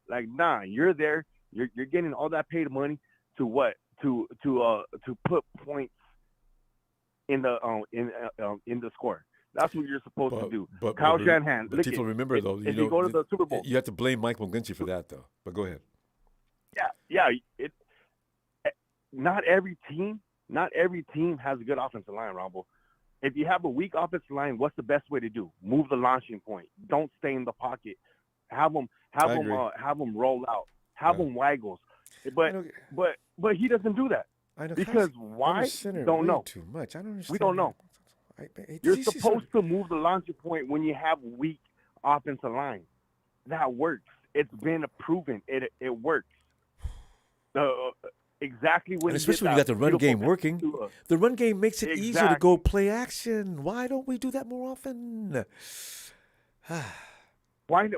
K: Like, nah, you're there. You're getting all that paid money to what? To put points in the score. That's what you're supposed to do.
A: But
K: Kyle Shanahan.
A: People remember though,
K: if you go to the Super Bowl,
A: you have to blame Mike McGlinchey for that though. But go ahead.
K: Yeah. Not every team has a good offensive line, Ronbo. If you have a weak offensive line, what's the best way to do? Move the launching point. Don't stay in the pocket. Have them roll out. Have them waggles. But he doesn't do that.
A: I know,
K: because why? Don't know.
A: Too much. I don't understand.
K: We don't know. You're supposed to move the launching point when you have weak offensive line. That works. It's been proven. It works. Exactly when,
A: and especially when you got the run game working. The run game makes it easier to go play action. Why don't we do that more often?
K: Why?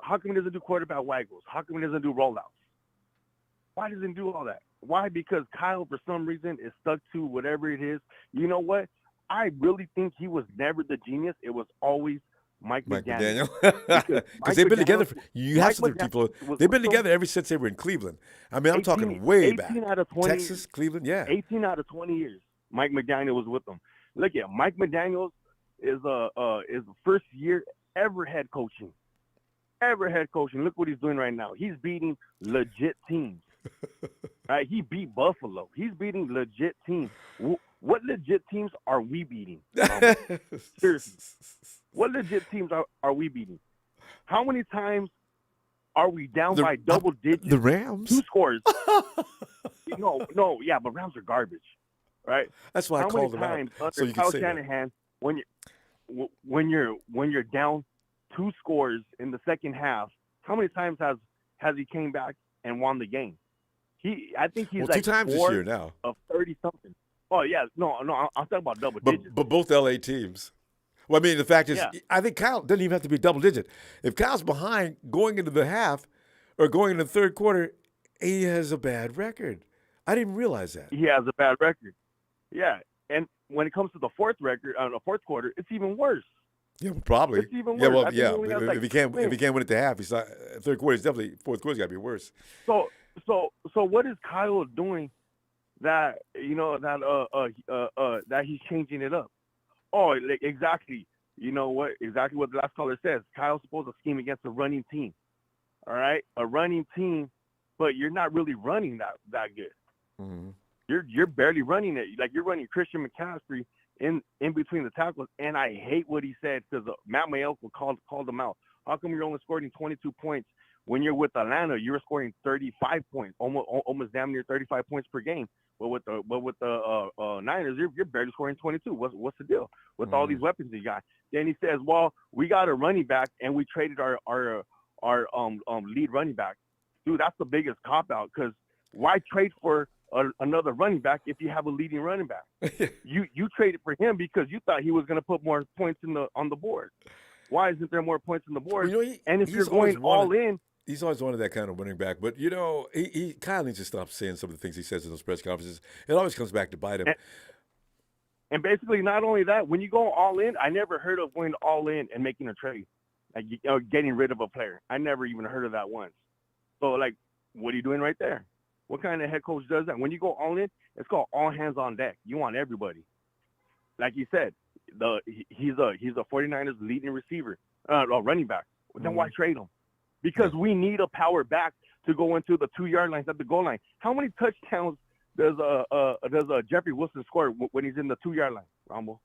K: How come he doesn't do quarterback waggles? How come he doesn't do rollouts? Why doesn't he do all that? Why? Because Kyle, for some reason, is stuck to whatever it is. You know what? I really think he was never the genius. It was always Mike McDaniel.
A: Because they've been together. You have some people. They've been together ever since they were in Cleveland. I mean, I'm talking way back.
K: 18 out of 20,
A: Texas, Cleveland, yeah.
K: 18 out of 20 years, Mike McDaniel was with them. Look at Mike McDaniel is the first year ever head coaching. Look what he's doing right now. He's beating legit teams. Right? He beat Buffalo. He's beating legit teams. What legit teams are we beating? Seriously. What legit teams are we beating? How many times are we down by double digits?
A: The Rams.
K: 2 scores. No, yeah, but Rams are garbage, right?
A: That's why I called them out.
K: How many times
A: So
K: under
A: you can
K: Kyle
A: say
K: Shanahan, when you're down 2 scores in the second half, how many times has he came back and won the game? I think he's
A: 2 times this year now
K: of 30 something. Oh yeah, no, I'm talking about double digits.
A: But both LA teams. Well, I mean, the fact is, I think Kyle doesn't even have to be double digit. If Kyle's behind going into the half or going into the third quarter, he has a bad record. I didn't realize that.
K: He has a bad record. Yeah, and when it comes to the fourth quarter, it's even worse.
A: Yeah, probably.
K: It's even worse.
A: Yeah, well, yeah. If he can't win at the half, he's not. Third quarter is definitely fourth quarter's got to be worse.
K: So what is Kyle doing
R: that that he's changing it up. Oh, like, exactly. You know what? Exactly what the last caller says. Kyle's supposed to scheme against a running team. All right, a running team, but you're not really running that good.
A: Mm-hmm.
R: You're barely running it. Like, you're running Christian McCaffrey in between the tackles, and I hate what he said because Matt Mayelko called him out. How come you're only scoring 22 points when you're with Atlanta? You're scoring 35 points, almost damn near 35 points per game. But with the Niners, you're barely scoring 22. What's the deal with all these weapons you got? Then he says, well, we got a running back and we traded our lead running back. Dude, that's the biggest cop out, because why trade for another running back if you have a leading running back? you traded for him because you thought he was going to put more points on the board. Why isn't there more points on the board?
A: Well,
R: and if you're going all in,
A: he's always wanted that kind of running back. But he Kyle needs to stop saying some of the things he says in those press conferences. It always comes back to bite him.
R: And basically, not only that, when you go all in, I never heard of going all in and making a trade, like getting rid of a player. I never even heard of that once. So, like, what are you doing right there? What kind of head coach does that? When you go all in, it's called all hands on deck. You want everybody. Like you said, he's a 49ers leading receiver, running back. Then why trade him? Because we need a power back to go into the 2-yard lines at the goal line. How many touchdowns does Jeffrey Wilson score when he's in the 2-yard line, Ronbo?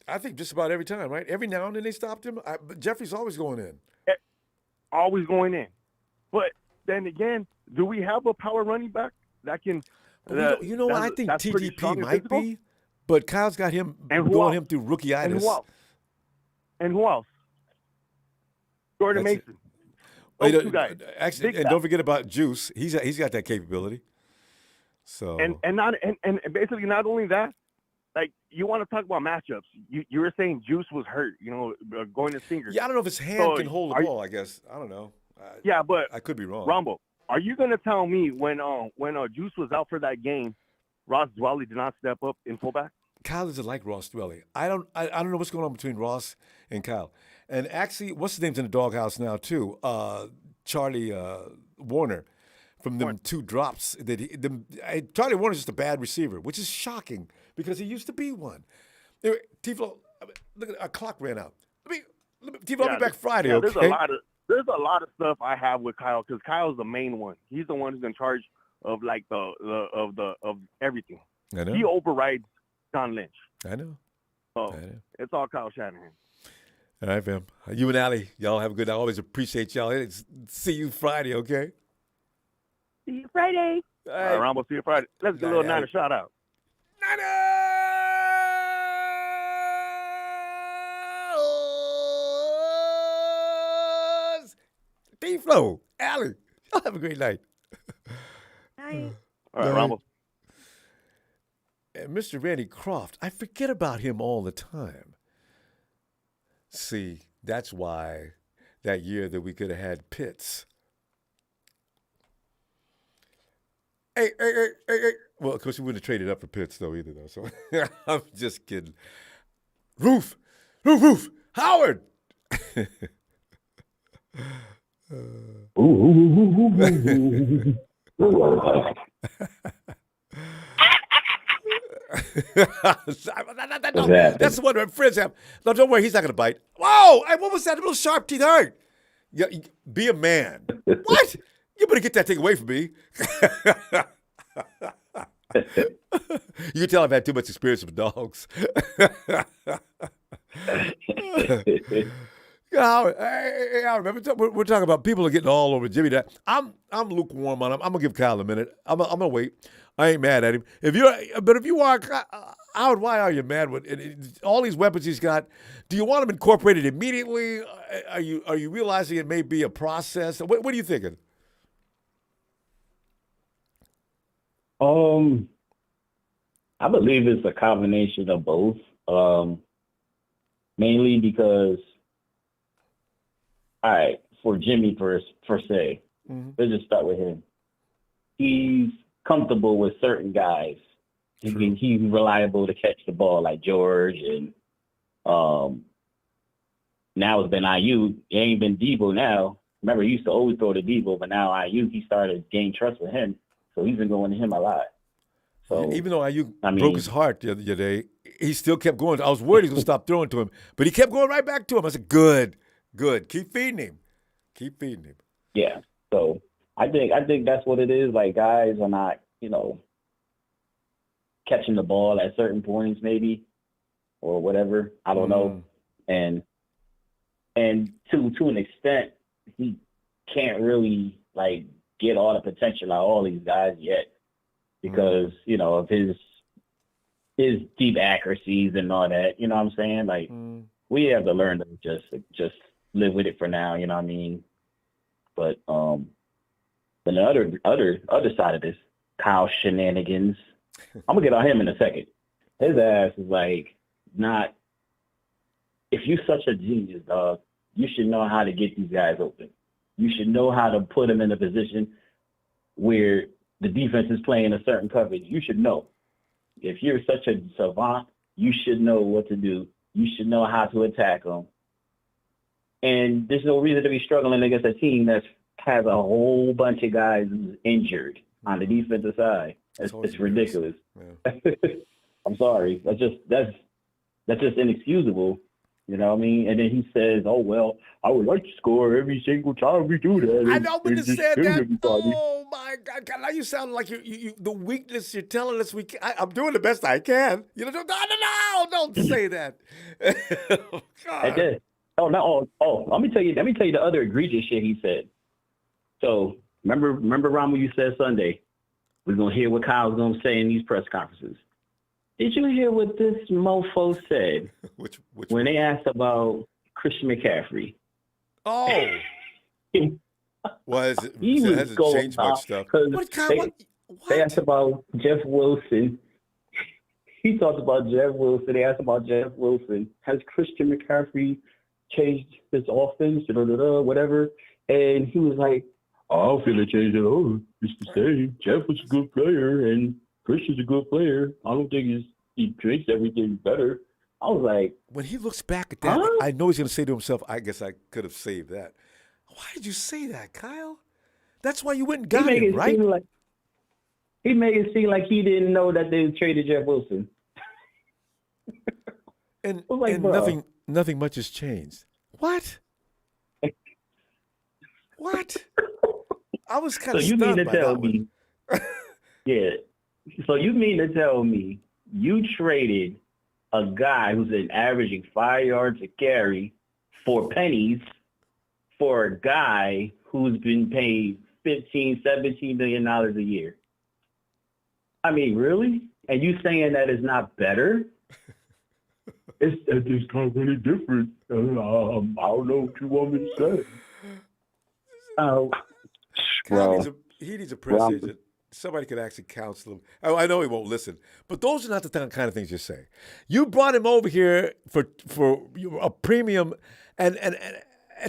A: I think just about every time, right? Every now and then they stopped him. But Jeffrey's always going in.
R: Always going in. But then again, do we have a power running back that can?
A: You know what? I think TDP might be, but Kyle's got him going him through rookie-itis.
R: And who else? Jordan
A: That's
R: Mason. Those two guys.
A: Actually, and don't forget about Juice. He's got that capability. So
R: and basically not only that, like, you want to talk about matchups. You were saying Juice was hurt, going to Singers.
A: Yeah, I don't know if his hand can hold the ball. I guess I don't know.
R: Yeah, but
A: I could be wrong.
R: Ronbo, are you going to tell me when Juice was out for that game, Ross Dwelly did not step up in fullback?
A: Kyle doesn't like Ross Dwelly. I don't know what's going on between Ross and Kyle. And actually, what's his name's in the doghouse now too? Charlie Warner, from them 2 drops that Charlie Warner's just a bad receiver, which is shocking because he used to be one. Anyway, Tiflo, look at our clock ran out. Tiflo, I'll be back Friday.
R: Yeah,
A: okay.
R: There's a lot of stuff I have with Kyle, because Kyle's the main one. He's the one who's in charge of like of everything.
A: I know.
R: He overrides John Lynch.
A: I know.
R: So it's all Kyle Shanahan.
A: All right, fam. You and Allie, y'all have a good night. I always appreciate y'all. See you Friday, okay?
T: See you Friday.
R: All right, Ronbo, see you Friday. Let's get a little Niner shout out.
A: D-Flow, Allie, y'all have a great night.
T: Night.
R: All right, Ronbo.
A: And Mr. Randy Croft, I forget about him all the time. See, that's why that year that we could have had Pitts. Hey. Well, of course, we wouldn't have traded up for Pitts, though, either, though. So I'm just kidding. Roof! Howard! That's the one my friends have. No, don't worry, he's not going to bite. Whoa! Hey, what was that? Little sharp teeth hurt. Yeah, be a man. What? You better get that thing away from me. You can tell I've had too much experience with dogs. I remember we're talking about people are getting all over Jimmy. I'm lukewarm on him. I'm gonna give Kyle a minute. I'm gonna wait. I ain't mad at him. If you are, Howard, why are you mad with all these weapons he's got? Do you want them incorporated immediately? Are you realizing it may be a process? What are you thinking?
U: I believe it's a combination of both. Mainly because, all right, for Jimmy per se, let's just start with him. He's comfortable with certain guys. He's reliable to catch the ball, like George, and now it's been IU. It ain't been Debo now. Remember, he used to always throw to Debo, but now IU, he started to gain trust with him, so he's been going to him a lot. So
A: even though Ayuk
U: I mean,
A: broke his heart the other day, he still kept going. I was worried he was going to stop throwing to him, but he kept going right back to him. I said, good. Keep feeding him.
U: yeah. So I think that's what it is. Like, guys are not, catching the ball at certain points, maybe, or whatever. I don't know. And to an extent, he can't really like get all the potential out of all these guys yet because of his deep accuracies and all that. You know what I'm saying? Like we have to learn to just live with it for now. You know what I mean? But then the other side of this, Kyle shenanigans. I'm gonna get on him in a second. His ass is like not. If you're such a genius, dog, you should know how to get these guys open. You should know how to put them in a position where the defense is playing a certain coverage. You should know. If you're such a savant, you should know what to do. You should know how to attack them. And there's no reason to be struggling against a team that has a whole bunch of guys injured on the defensive side. It's ridiculous. Yeah. I'm sorry. That's just inexcusable. You know what I mean? And then he says, "Oh well, I would like to score every single time we do that."
A: I know, but you said that. Everybody. Oh my God! Now you sound like you the weakness you're telling us. I'm doing the best I can. Don't say that. Oh,
U: God. Let me tell you the other egregious shit he said. So remember, Ronbo, you said Sunday we're gonna hear what Kyle's gonna say in these press conferences. Did you hear what this mofo said when they asked about Christian McCaffrey?
A: Oh. Well, it hasn't changed much stuff.
U: They asked about Jeff Wilson. He talked about Jeff Wilson. They asked about Jeff Wilson. Has Christian McCaffrey changed his offense? Whatever. And he was like, I don't feel it changed at all. It's the same. Jeff was a good player, and Christian's a good player. I don't think he makes everything better. I was like,
A: when he looks back at that, I know he's going to say to himself, I guess I could have saved that. Why did you say that, Kyle? That's why you went and got him, right?
U: He made it seem like he didn't know that they traded Jeff Wilson.
A: and
U: like,
A: nothing much has changed. What? What? I was kind of stunned by that one.
U: Yeah. So you mean to tell me you traded a guy who's been averaging 5 yards a carry for pennies for a guy who's been paid $15, $17 million a year? I mean, really? And you saying that is not better? It's not really different. I don't know what you want me to say.
A: He needs a press agent. Somebody could actually counsel him. I know he won't listen, but those are not the kind of things you say. You brought him over here for a premium, and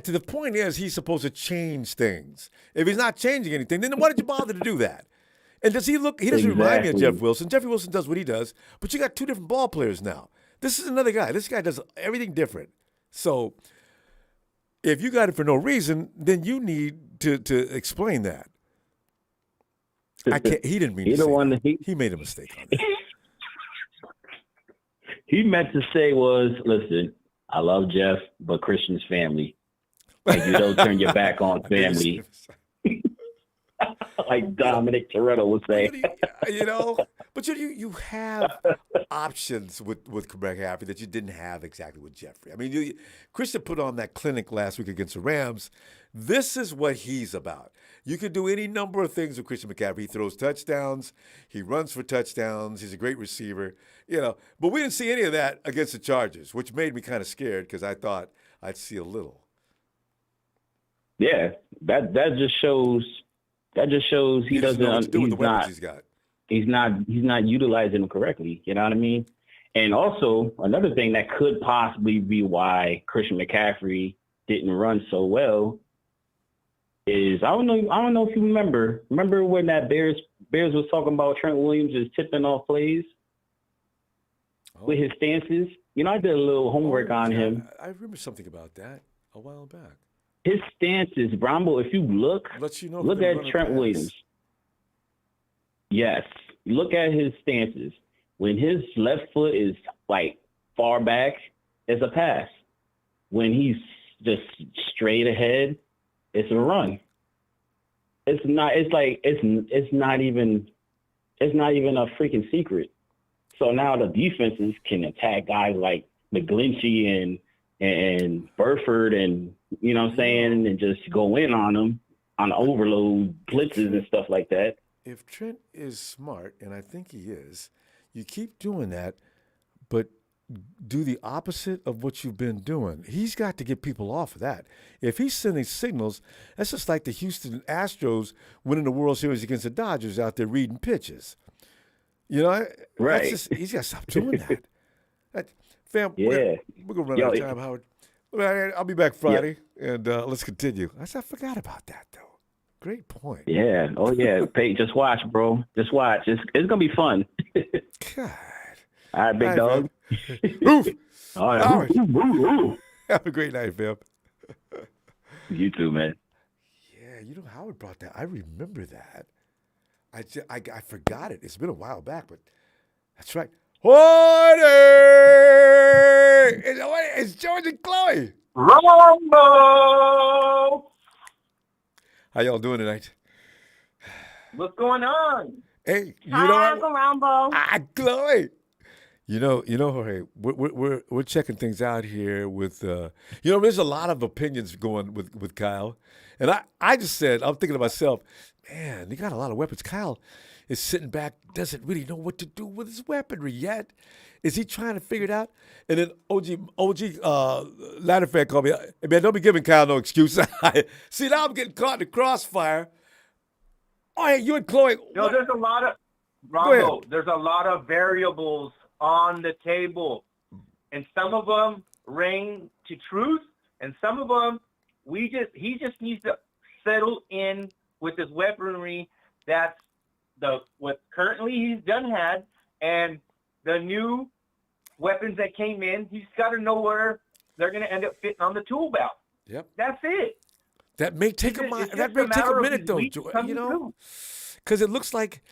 A: to the point is he's supposed to change things. If he's not changing anything, then why did you bother to do that? And does he look? He doesn't remind me of Jeff Wilson. Jeff Wilson does what he does, but you got two different ball players now. This is another guy. This guy does everything different. So if you got it for no reason, then you need to explain that. He didn't mean to say that. He made a mistake on that.
U: He meant to say was, listen, I love Jeff, but Christian's family. Like, you don't turn your back on family. Like Dominic Toretto would say.
A: But you have options with McCaffrey that you didn't have exactly with Jeffrey. I mean, Christian put on that clinic last week against the Rams. This is what he's about. You can do any number of things with Christian McCaffrey. He throws touchdowns. He runs for touchdowns. He's a great receiver. But we didn't see any of that against the Chargers, which made me kind of scared because I thought I'd see a little.
U: Yeah, that just shows he doesn't know what to do with the weapons he's got. He's not utilizing them correctly. You know what I mean? And also another thing that could possibly be why Christian McCaffrey didn't run so well is I don't know if you remember when that Bears was talking about Trent Williams is tipping off plays with his stances. I did a little homework on him.
A: I remember something about that a while back.
U: His stances, Ronbo, if you look at Trent Williams. Yes. look at his stances. When his left foot is like far back, it's a pass. When he's just straight ahead, it's a run. It's not even a freaking secret. So now the defenses can attack guys like McGlinchey and Burford and, you know what I'm saying, and just go in on them on overload blitzes and stuff like that.
A: If Trent is smart, and I think he is, you keep doing that, but do the opposite of what you've been doing. He's got to get people off of that. If he's sending signals, that's just like the Houston Astros winning the World Series against the Dodgers out there reading pitches. You know,
U: right?
A: He's got to stop doing that. Fam,
U: yeah.
A: we're going to run out of time, Howard. I'll be back Friday, and let's continue. I forgot about that, though. Great point.
U: Yeah. Oh, yeah. Just watch, bro. Just watch. It's going to be fun.
A: God.
U: All right, big dog.
A: Oof.
U: All right. Oof.
A: Have a great night, fam.
U: You too, man.
A: Yeah, you know, Howard brought that. I remember that. I forgot it. It's been a while back, but that's right. Horny! It's George and Chloe.
D: Ronbo!
A: How y'all doing tonight?
D: What's going on?
A: Hey, you
D: Hi,
A: know
D: Uncle Ronbo.
A: Chloe. You know, Jorge, we're checking things out here with there's a lot of opinions going with Kyle. And I just said, I'm thinking to myself, man, he got a lot of weapons. Kyle is sitting back, doesn't really know what to do with his weaponry yet. Is he trying to figure it out? And then OG Ladder fan called me, hey, man, don't be giving Kyle no excuse. See, now I'm getting caught in the crossfire. Oh, hey, you and Chloe.
D: No, there's a lot of there's a lot of variables on the table, and some of them ring to truth, and some of them he just needs to settle in with his weaponry. That's what currently he's had, and the new weapons that came in. He's got to know where they're going to end up fitting on the tool belt.
A: Yep,
D: that's it.
A: That may take a minute, though, you know, because it looks like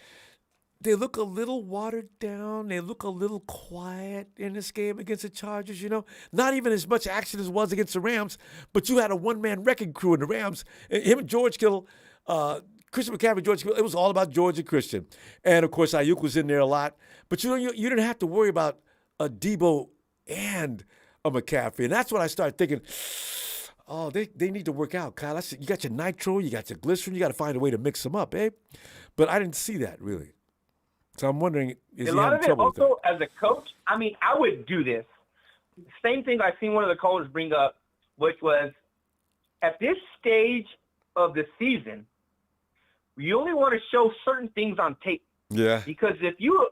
A: they look a little watered down. They look a little quiet in this game against the Chargers, you know. Not even as much action as was against the Rams, but you had a one-man wrecking crew in the Rams. Him and George Kittle, Christian McCaffrey, George Kittle, it was all about George and Christian. And, of course, Ayuk was in there a lot. But, you know, you didn't have to worry about a Debo and a McCaffrey. And that's when I started thinking, oh, they need to work out, Kyle. You got your nitro, you got your glycerin, you got to find a way to mix them up, eh? But I didn't see that, really. So I'm wondering, is he having trouble with that?
D: A lot of it also, as a coach, I mean, I would do this. Same thing I've seen one of the callers bring up, which was, at this stage of the season, you only want to show certain things on tape.
A: Yeah.
D: Because if you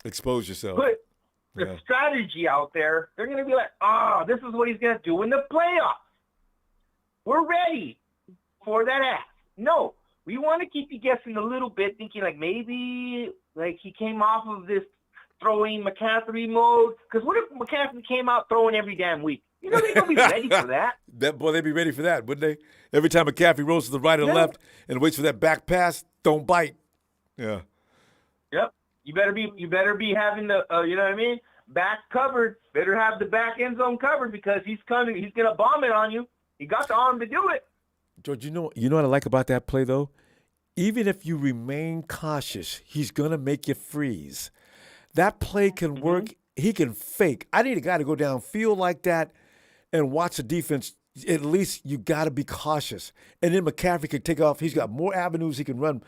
A: expose yourself,
D: put the strategy out there, they're going to be like, this is what he's going to do in the playoffs. We're ready for that ass. No, we want to keep you guessing a little bit, thinking like maybe like he came off of this throwing McCaffrey mode. Because what if McCaffrey came out throwing every damn week? You know, they're going to be ready for that.
A: They'd be ready for that, wouldn't they? Every time McCaffrey rolls to the right or the left and waits for that back pass, don't bite. Yeah.
D: Yep. You better be having the you know what I mean? Back covered. Better have the back end zone covered because he's coming. He's gonna bomb it on you. He got the arm to do it.
A: George, you know what I like about that play though? Even if you remain cautious, he's gonna make you freeze. That play can work. He can fake. I need a guy to go downfield like that and watch the defense. At least you got to be cautious. And then McCaffrey can take off. He's got more avenues he can run.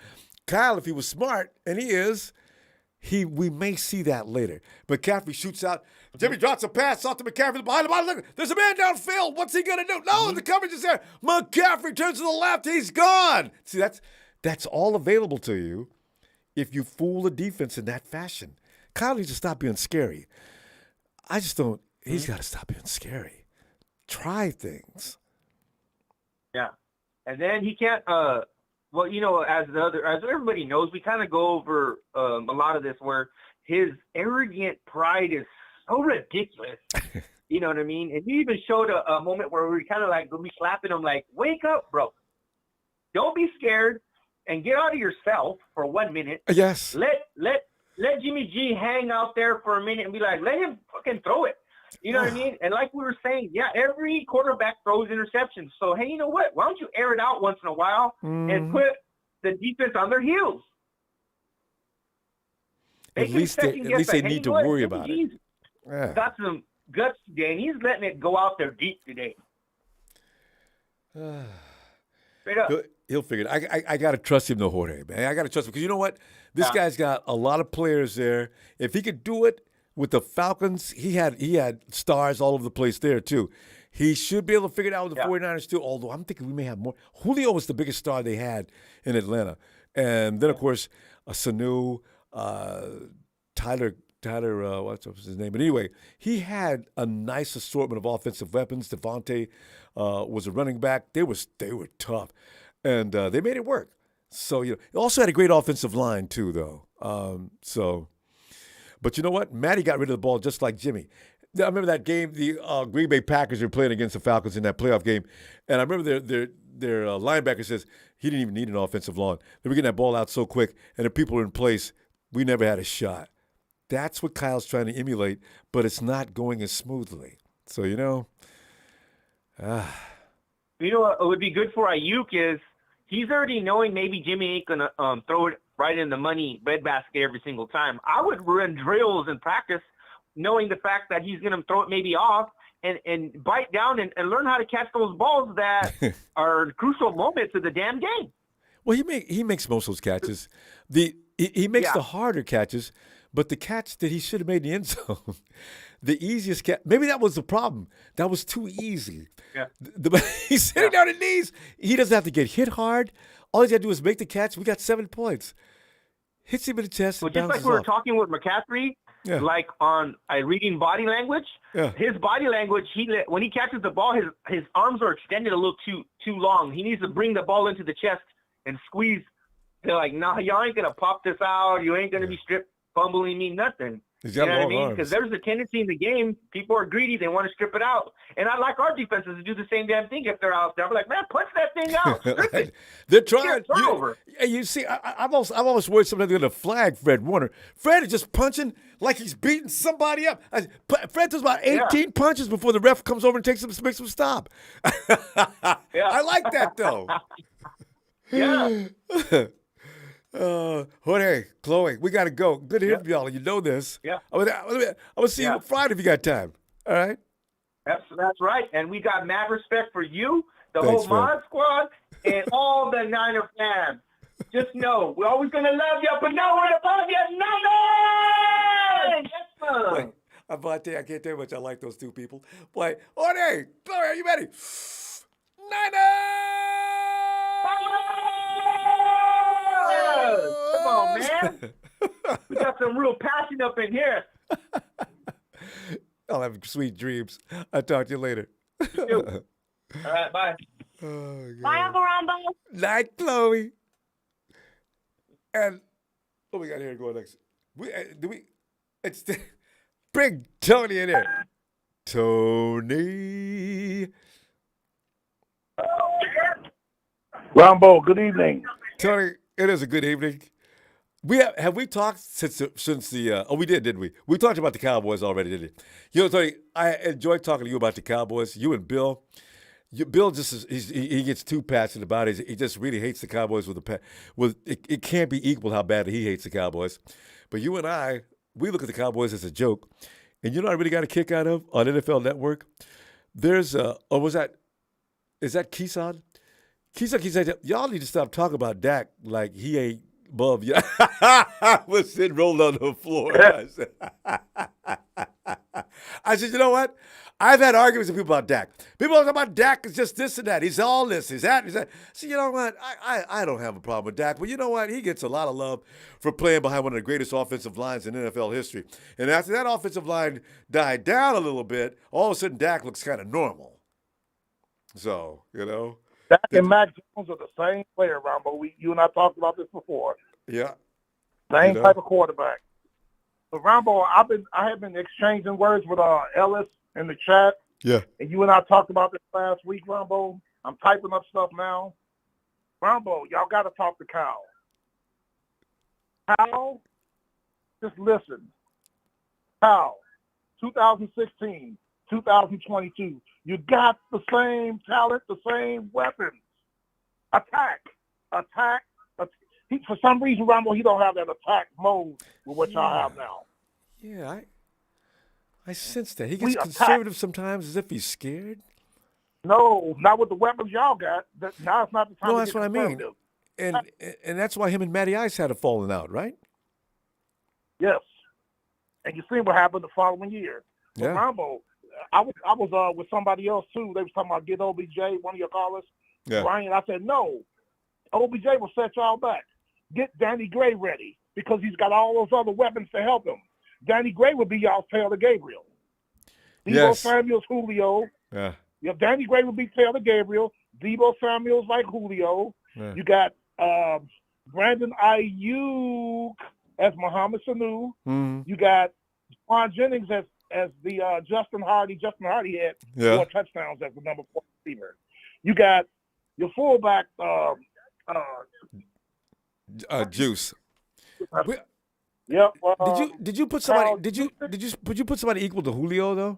A: Kyle, if he was smart, and he is, we may see that later. McCaffrey shoots out. Jimmy drops a pass off to McCaffrey behind him. Look, there's a man downfield. What's he going to do? No, the coverage is there. McCaffrey turns to the left. He's gone. See, that's all available to you if you fool the defense in that fashion. Kyle needs to stop being scary. I just don't. He's got to stop being scary. Try things.
D: Yeah, and then he can't. Well, you know, as everybody knows, we kind of go over a lot of this where his arrogant pride is so ridiculous. You know what I mean? And he even showed a moment where we kind of like we slapping him like, "Wake up, bro! Don't be scared. and get out of yourself for 1 minute.
A: Yes.
D: Let Jimmy G hang out there for a minute and be like, let him fucking throw it. You know what I mean? And like we were saying, yeah, every quarterback throws interceptions. So, hey, you know what? Why don't you air it out once in a while and put the defense on their heels?
A: At least they need to worry about it. Yeah.
D: Got some guts today, and he's letting it go out there deep today. Straight up.
A: He'll figure it. I got to trust him, though, Jorge, man. I got to trust him because you know what? This guy's got a lot of players there. If he could do it with the Falcons, he had stars all over the place there, too. He should be able to figure it out with the 49ers, too, although I'm thinking we may have more. Julio was the biggest star they had in Atlanta. And then, of course, Sanu, Tyler, what's his name? But anyway, he had a nice assortment of offensive weapons. Devontae was a running back. They were tough, and they made it work. So he also had a great offensive line too, though. But you know what? Matty got rid of the ball just like Jimmy. I remember that game. The Green Bay Packers were playing against the Falcons in that playoff game, and I remember their linebacker says he didn't even need an offensive line. They were getting that ball out so quick, and the people were in place. We never had a shot. That's what Kyle's trying to emulate, but it's not going as smoothly. So,
D: You know what would be good for Ayuk is he's already knowing maybe Jimmy ain't going to throw it right in the money breadbasket every single time. I would run drills in practice knowing the fact that he's going to throw it maybe off and bite down and learn how to catch those balls that are crucial moments of the damn game.
A: Well, he makes most of those catches. He makes the harder catches, but the catch that he should have made in the end zone, the easiest catch, maybe that was the problem. That was too easy.
D: Yeah.
A: He's sitting down at knees. He doesn't have to get hit hard. All he's got to do is make the catch. We got 7 points. Hits him in the chest and
D: just like we were talking with McCaffrey, like on reading body language, his body language, when he catches the ball, his arms are extended a little too long. He needs to bring the ball into the chest and squeeze. They're like, nah, y'all ain't going to pop this out. You ain't going to be stripped, fumbling me, nothing.
A: He's
D: You
A: got
D: know what I
A: long
D: mean?
A: arms.
D: Because there's a tendency in the game, people are greedy. They want to strip it out. And I like our defenses to do the same damn thing if they're out there. I'm like, man, punch that thing out. Strip it.
A: They're trying.
D: Turnover.
A: You see, I've always worried somebody's going to flag Fred Warner. Fred is just punching like he's beating somebody up. Fred does about 18 punches before the ref comes over and makes him stop. I like that, though.
D: Yeah.
A: Jorge, Chloe, we got to go. Good to hear from y'all. You know this.
D: Yeah.
A: I will see you Friday if you got time. All right?
D: That's right. And we got mad respect for you, the
A: Thanks,
D: whole Mod Squad, and all the Niner fans. Just know, we're always going to love you, but now we're above you, Niners! Yes, sir.
A: Avante, I can't tell you how much I like those two people. Boy, Jorge, Chloe, are you ready? Niners!
D: Come on, man. We got some real passion up in here.
A: I'll have sweet dreams. I'll talk to you later.
D: You too. All right, bye.
T: Bye, Uncle Ronbo.
A: Night, Chloe. And what we got here going next? Bring Tony in here. Tony.
E: Ronbo, good evening.
A: Tony, it is a good evening. Have we talked since the we did, didn't we? We talked about the Cowboys already, didn't we? You know, Tony, I enjoyed talking to you about the Cowboys. You and Bill. Bill just he gets too passionate about it. He just really hates the Cowboys it can't be equal how badly he hates the Cowboys. But you and I, we look at the Cowboys as a joke. And you know what I really got a kick out of on NFL Network? There's is that Keyshawn? Keyshawn said, y'all need to stop talking about Dak like he ain't above you. I was sitting rolled on the floor. I said, you know what? I've had arguments with people about Dak. People talk about Dak is just this and that. He's all this, he's that, he's that. So you know what? I don't have a problem with Dak. But you know what? He gets a lot of love for playing behind one of the greatest offensive lines in NFL history. And after that offensive line died down a little bit, all of a sudden Dak looks kind of normal. So, you know.
E: Dak and Mac Jones are the same player, Ronbo. You and I talked about this before.
A: Yeah.
E: Same type of quarterback. So Ronbo, I have been exchanging words with Ellis in the chat.
A: Yeah.
E: And you and I talked about this last week, Ronbo. I'm typing up stuff now. Ronbo, y'all got to talk to Kyle. Kyle, just listen. Kyle, 2016, 2022, you got the same talent, the same weapons. Attack. For some reason, Ronbo, he don't have that attack mode with what y'all have now.
A: Yeah, I sense that. He gets conservative sometimes as if he's scared.
E: No, not with the weapons y'all got. Now it's not the time
A: No,
E: to
A: that's
E: get
A: what I mean.
E: conservative.
A: And that's why him and Matty Ice had a falling out, right?
E: Yes. And you see what happened the following year. But
A: Yeah.
E: Ronbo, I was with somebody else too. They was talking about get OBJ, one of your callers.
A: Yeah.
E: Brian, I said, no. OBJ will set y'all back. Get Danny Gray ready because he's got all those other weapons to help him. Danny Gray would be y'all's Taylor Gabriel. Debo Samuel's Julio.
A: Yeah.
E: Danny Gray would be Taylor Gabriel. Debo Samuel's like Julio.
A: Yeah.
E: You got Brandon Ayuk as Muhammad Sanu.
A: Mm-hmm.
E: You got Juan Jennings as the Justin Hardy. Justin Hardy had 4 touchdowns as the number 4 receiver. You got your fullback,
A: Juice.
E: Yep.
A: Did you put somebody? Did you put somebody equal to Julio though?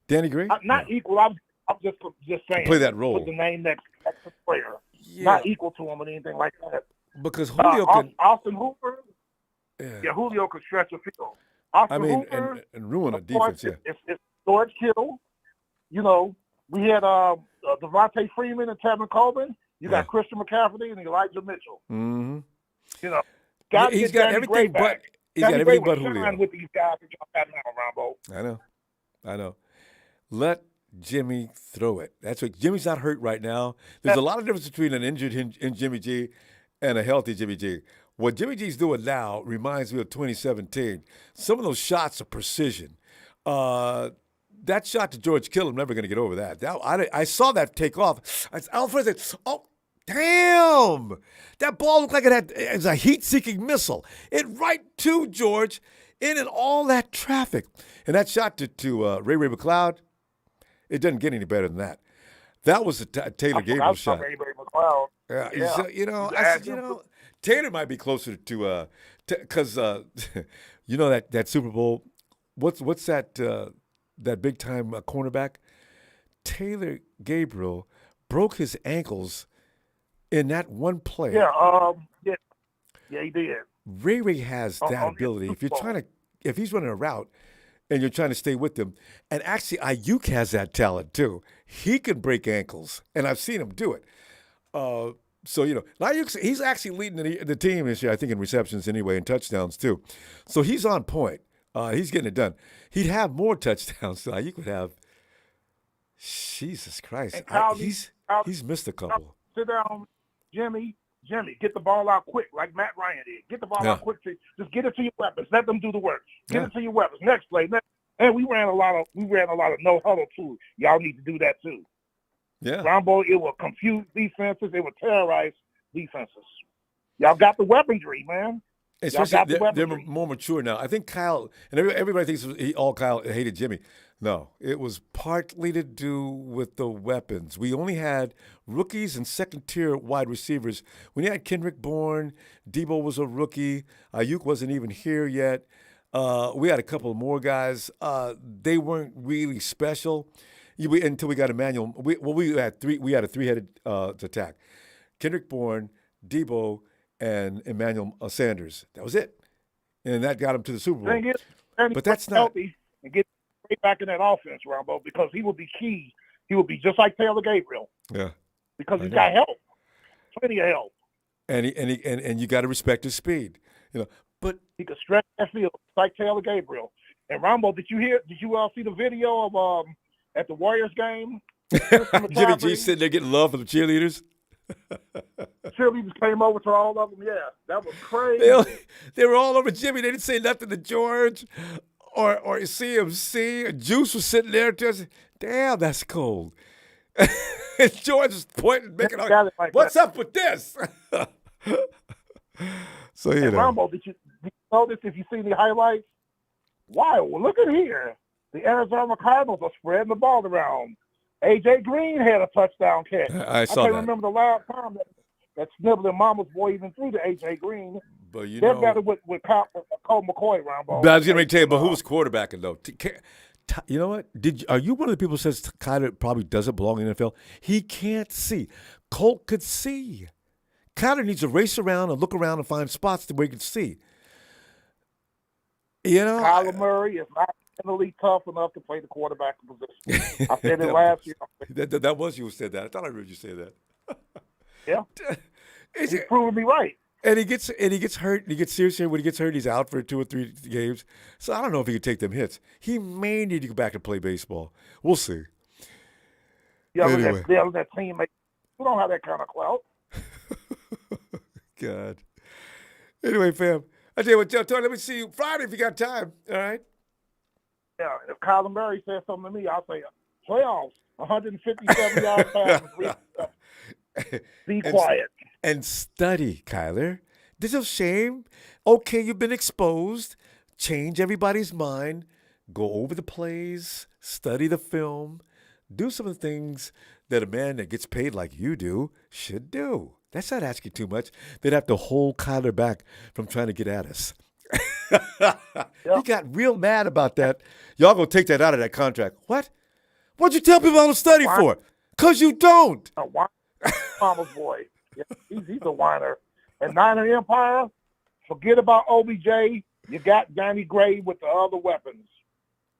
A: Danny Gray?
E: Not equal. I'm just saying.
A: Play that role.
E: Put the name next to the player.
A: Yeah.
E: Not equal to him or anything like that.
A: Because Julio can.
E: Austin Hooper.
A: Yeah.
E: Julio could stretch the field. Austin Hooper
A: and ruin a defense. Yeah.
E: It's George Kittle. You know, we had Devontae Freeman and Tevin Coleman. You got Christian McCaffrey and Elijah Mitchell.
A: Mm-hmm.
E: You know,
A: he's got everything but Julio.
E: With these guys that y'all got now, Ronbo.
A: I know. Let Jimmy throw it. That's what Jimmy's not hurt right now. There's a lot of difference between an injured Jimmy G and a healthy Jimmy G. What Jimmy G's doing now reminds me of 2017. Some of those shots are precision. That shot to George Kittle, I'm never going to get over that. I saw that take off. Alfred said, "Oh, damn! That ball looked like it was a heat-seeking missile. It right to George, in and all that traffic." And that shot to Ray McLeod, it doesn't get any better than that. That was a Taylor Gabriel shot.
E: Ray McLeod.
A: Yeah. Taylor might be closer to because you know that Super Bowl. What's that big time cornerback? Taylor Gabriel broke his ankles in that one play.
E: Yeah, he did.
A: Ray has that ability. If he's running a route and you're trying to stay with him, and actually Ayuk has that talent too. He can break ankles, and I've seen him do it. So, you know, Ayuk, he's actually leading the team this year, I think, in receptions anyway, and touchdowns too. So he's on point. He's getting it done. He'd have more touchdowns, so Ayuk would have. Jesus Christ. He's missed a couple.
E: Sit down, Jimmy, get the ball out quick, like Matt Ryan did. Get the ball out quick. Just get it to your weapons. Let them do the work. Get it to your weapons. Next play. And we ran a lot of no huddle too. Y'all need to do that too.
A: Yeah.
E: Ronbo, it will confuse defenses. It will terrorize defenses. Y'all got the weaponry, man.
A: Especially they're more mature now. I think Kyle, and everybody thinks Kyle hated Jimmy. No, it was partly to do with the weapons. We only had rookies and second-tier wide receivers. When you had Kendrick Bourne, Debo was a rookie. Ayuk wasn't even here yet. We had a couple more guys. They weren't really special until we got Emmanuel. We had three. We had a three-headed attack: Kendrick Bourne, Debo, and Emmanuel Sanders. That was it, and that got him to the Super Bowl. But that's not
E: healthy and get right back in that offense, Ronbo, because he will be key. He will be just like Taylor Gabriel.
A: Yeah,
E: because he's got help, plenty of help,
A: and you got to respect his speed. You know, but
E: he could stretch that field like Taylor Gabriel. And Ronbo, did you see the video of at the Warriors game?
A: Jimmy G sitting there getting love from the cheerleaders.
E: Cheerleaders came over to all of them. Yeah, that was crazy.
A: They were all over Jimmy. They didn't say nothing to George or CMC. Juice was sitting there just, damn, that's cold. And George was pointing, making what's up with this? So, you know.
E: Ronbo, did you notice if you see the highlights? Wow, well, look at here. The Arizona Cardinals are spreading the ball around. A.J. Green had a touchdown catch.
A: I saw
E: can't
A: that.
E: remember the last time that Snibbling Mama's boy even threw to A.J. Green.
A: But
E: They're better with Colt McCoy, Ronbo.
A: But I was going to tell you, but who was quarterbacking though? You know what? Are you one of the people who says Kyler probably doesn't belong in the NFL? He can't see. Colt could see. Kyler needs to race around and look around and find spots where he can see. You know,
E: Kyler Murray is not mentally tough enough to play the quarterback position. I said it last year.
A: That was you who said that. I thought I heard you say that.
E: Yeah, he's proving me right.
A: And he gets hurt. He gets serious. When he gets hurt, he's out for 2 or 3 games. So I don't know if he can take them hits. He may need to go back and play baseball. We'll see.
E: Yeah,
A: anyway.
E: that teammate. We don't have that kind of clout.
A: God. Anyway, fam. I tell you what, Tony, let me see you Friday if you got time. All right.
E: Yeah, if Kyler Murray says something to me, I'll say playoffs, 157 yard passes. Be quiet.
A: And study, Kyler. This is a shame. Okay, you've been exposed. Change everybody's mind. Go over the plays. Study the film. Do some of the things that a man that gets paid like you do should do. That's not asking too much. They'd have to hold Kyler back from trying to get at us. He got real mad about that. Y'all gonna take that out of that contract. What? What'd you tell people how to study for? Because you don't.
E: Mama's boy. Yeah, he's a whiner. And Niner Empire, forget about OBJ. You got Danny Gray with the other weapons.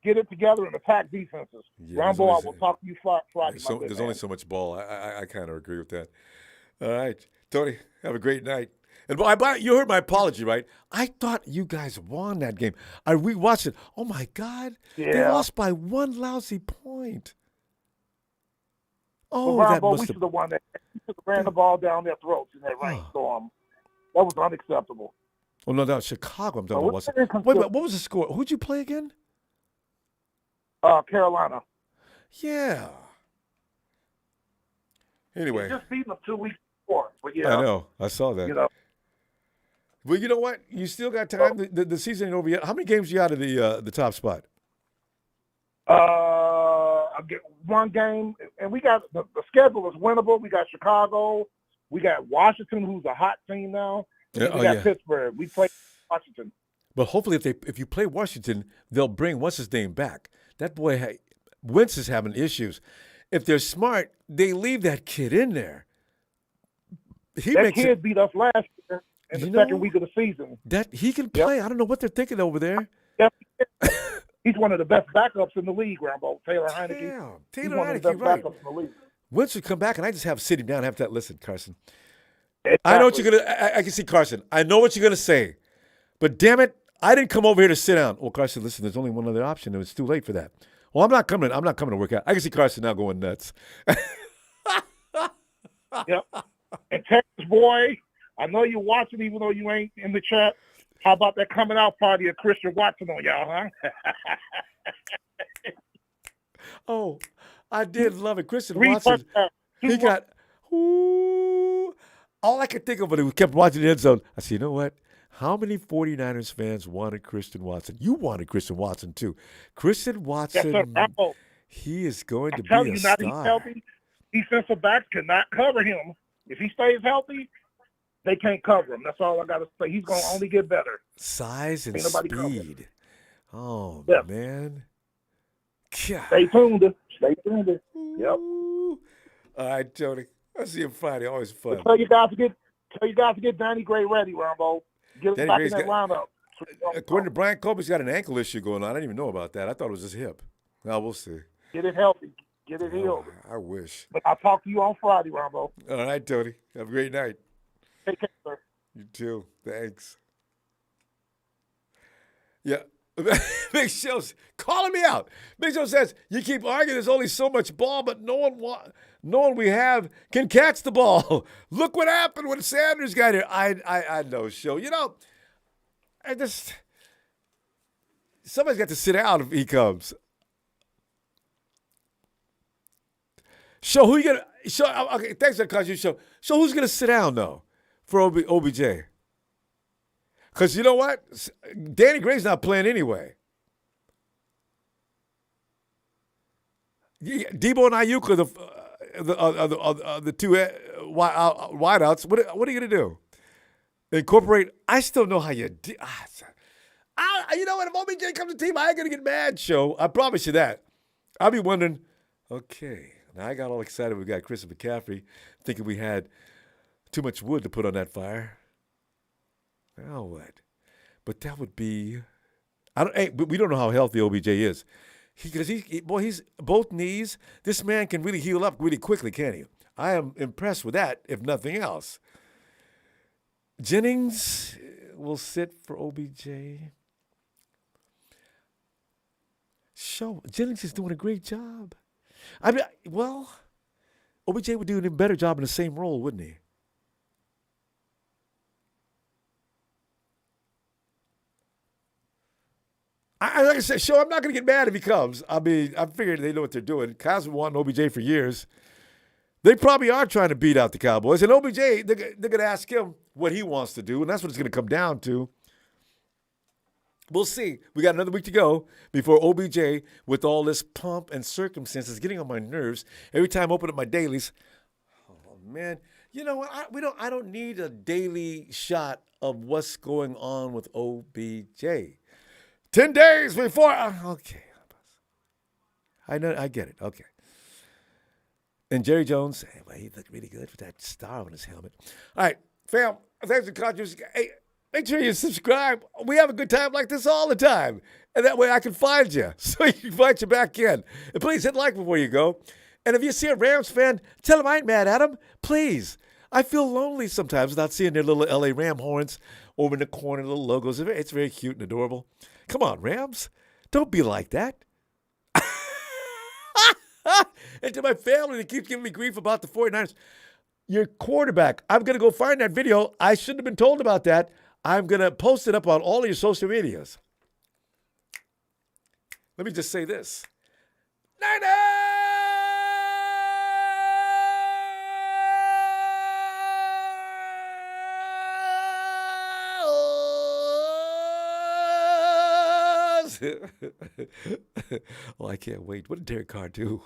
E: Get it together and attack defenses. Ronbo, I will talk to you Friday.
A: There's only so much ball. I kind of agree with that. All right. Tony, have a great night. And you heard my apology, right? I thought you guys won that game. I rewatched it. Oh, my God.
E: Yeah.
A: They lost by 1 lousy point. Oh,
E: well,
A: that
E: Ronbo,
A: must
E: we
A: have...
E: should have won that. We should have ran the ball down their throats in that rainstorm. That was unacceptable.
A: Oh, no, that was Chicago I'm talking about. Wait, what was the score? Who'd you play again?
E: Carolina.
A: Yeah. Anyway.
E: We just beat them 2 weeks before. But yeah,
A: I know. I saw that.
E: You know.
A: Well, you know what? You still got time. The season ain't over yet. How many games are you out of the top spot?
E: I get 1 game, and we got the schedule is winnable. We got Chicago. We got Washington, who's a hot team now. And we got Pittsburgh. We play Washington.
A: But hopefully, if you play Washington, they'll bring what's his name back. That boy Wentz is having issues. If they're smart, they leave that kid in there.
E: That kid beat us last year in the second week of the season.
A: That he can play. I don't know what they're thinking over there.
E: He's one of the best backups in the league, Ronbo. Taylor Heineke.
A: Taylor
E: He's one of the best
A: right.
E: backups in the league.
A: Wentz would come back, and I just have to sit him down and have that. Listen, Carson.
E: Exactly.
A: I know what you're gonna. I can see Carson. I know what you're gonna say, but damn it, I didn't come over here to sit down. Well, Carson, listen. There's only one other option, and it's too late for that. Well, I'm not coming to work out. I can see Carson now going nuts.
E: Yep. And Texas boy, I know you're watching, even though you ain't in the chat. How about that coming out party of Christian Watson on y'all, huh?
A: Oh, I did love it. Christian Watson. He got. Ooh, all I could think of when he kept watching the end zone, I said, you know what? How many 49ers fans wanted Christian Watson? You wanted Christian Watson, too. Christian Watson,
E: yes,
A: he is going to be a
E: star.
A: star.
E: He's healthy. Defensive backs cannot cover him. If he stays healthy, they can't cover him. That's all I got to say. He's going to only get better.
A: Size and speed. Oh, man. God.
E: Stay tuned. Stay tuned. Yep.
A: All right, Tony. I'll see you Friday. Always fun.
E: Tell you guys to get Danny Gray ready, Ronbo. Get him back in that lineup.
A: According to Brian Colby's got an ankle issue going on. I didn't even know about that. I thought it was his hip. Now we'll see.
E: Get it healthy. Get it healed.
A: I wish.
E: But I'll talk to you on Friday, Ronbo.
A: All right, Tony. Have a great night.
E: Take care, sir.
A: You too. Thanks. Yeah. Big Show's calling me out. Big Show says, you keep arguing there's only so much ball, but no one we have can catch the ball. Look what happened when Sanders got here. I know, Show. You know, somebody's got to sit down if he comes. Show, who you gonna show? Okay, thanks for the Show. So who's gonna sit down though for OBJ? Because you know what, Danny Gray's not playing anyway. Debo and Ayuk are the two wideouts. What are you going to do? Incorporate. I still know how you do. You know what? If OBJ comes to the team, I ain't going to get mad, show. I promise you that. I'll be wondering, okay. Now I got all excited. We got Chris McCaffrey thinking we had too much wood to put on that fire. Now what? But that would be. We don't know how healthy OBJ is. Because he's both knees. This man can really heal up really quickly, can't he? I am impressed with that, if nothing else. Jennings will sit for OBJ. Jennings is doing a great job. I mean, well, OBJ would do an even better job in the same role, wouldn't he? Like I said, I'm not going to get mad if he comes. I mean, I figured they know what they're doing. Cows have wanted OBJ for years. They probably are trying to beat out the Cowboys. And OBJ, they're going to ask him what he wants to do, and that's what it's going to come down to. We'll see. We got another week to go before OBJ, with all this pomp and circumstances, getting on my nerves. Every time I open up my dailies, oh, man. You know what? I don't need a daily shot of what's going on with OBJ. 10 days before. Okay. I know. I get it. Okay. And Jerry Jones, he looked really good with that star on his helmet. All right, fam. Thanks for contributing. Hey, make sure you subscribe. We have a good time like this all the time. And that way I can find you, so you can invite you back in. And please hit like before you go. And if you see a Rams fan, tell them I ain't mad at them. Please. I feel lonely sometimes without seeing their little LA Ram horns over in the corner, little logos. It's very cute and adorable. Come on, Rams. Don't be like that. And to my family that keeps giving me grief about the 49ers, your quarterback, I'm going to go find that video. I shouldn't have been told about that. I'm going to post it up on all of your social medias. Let me just say this. Niners! Oh, I can't wait. What did Derek Carr do?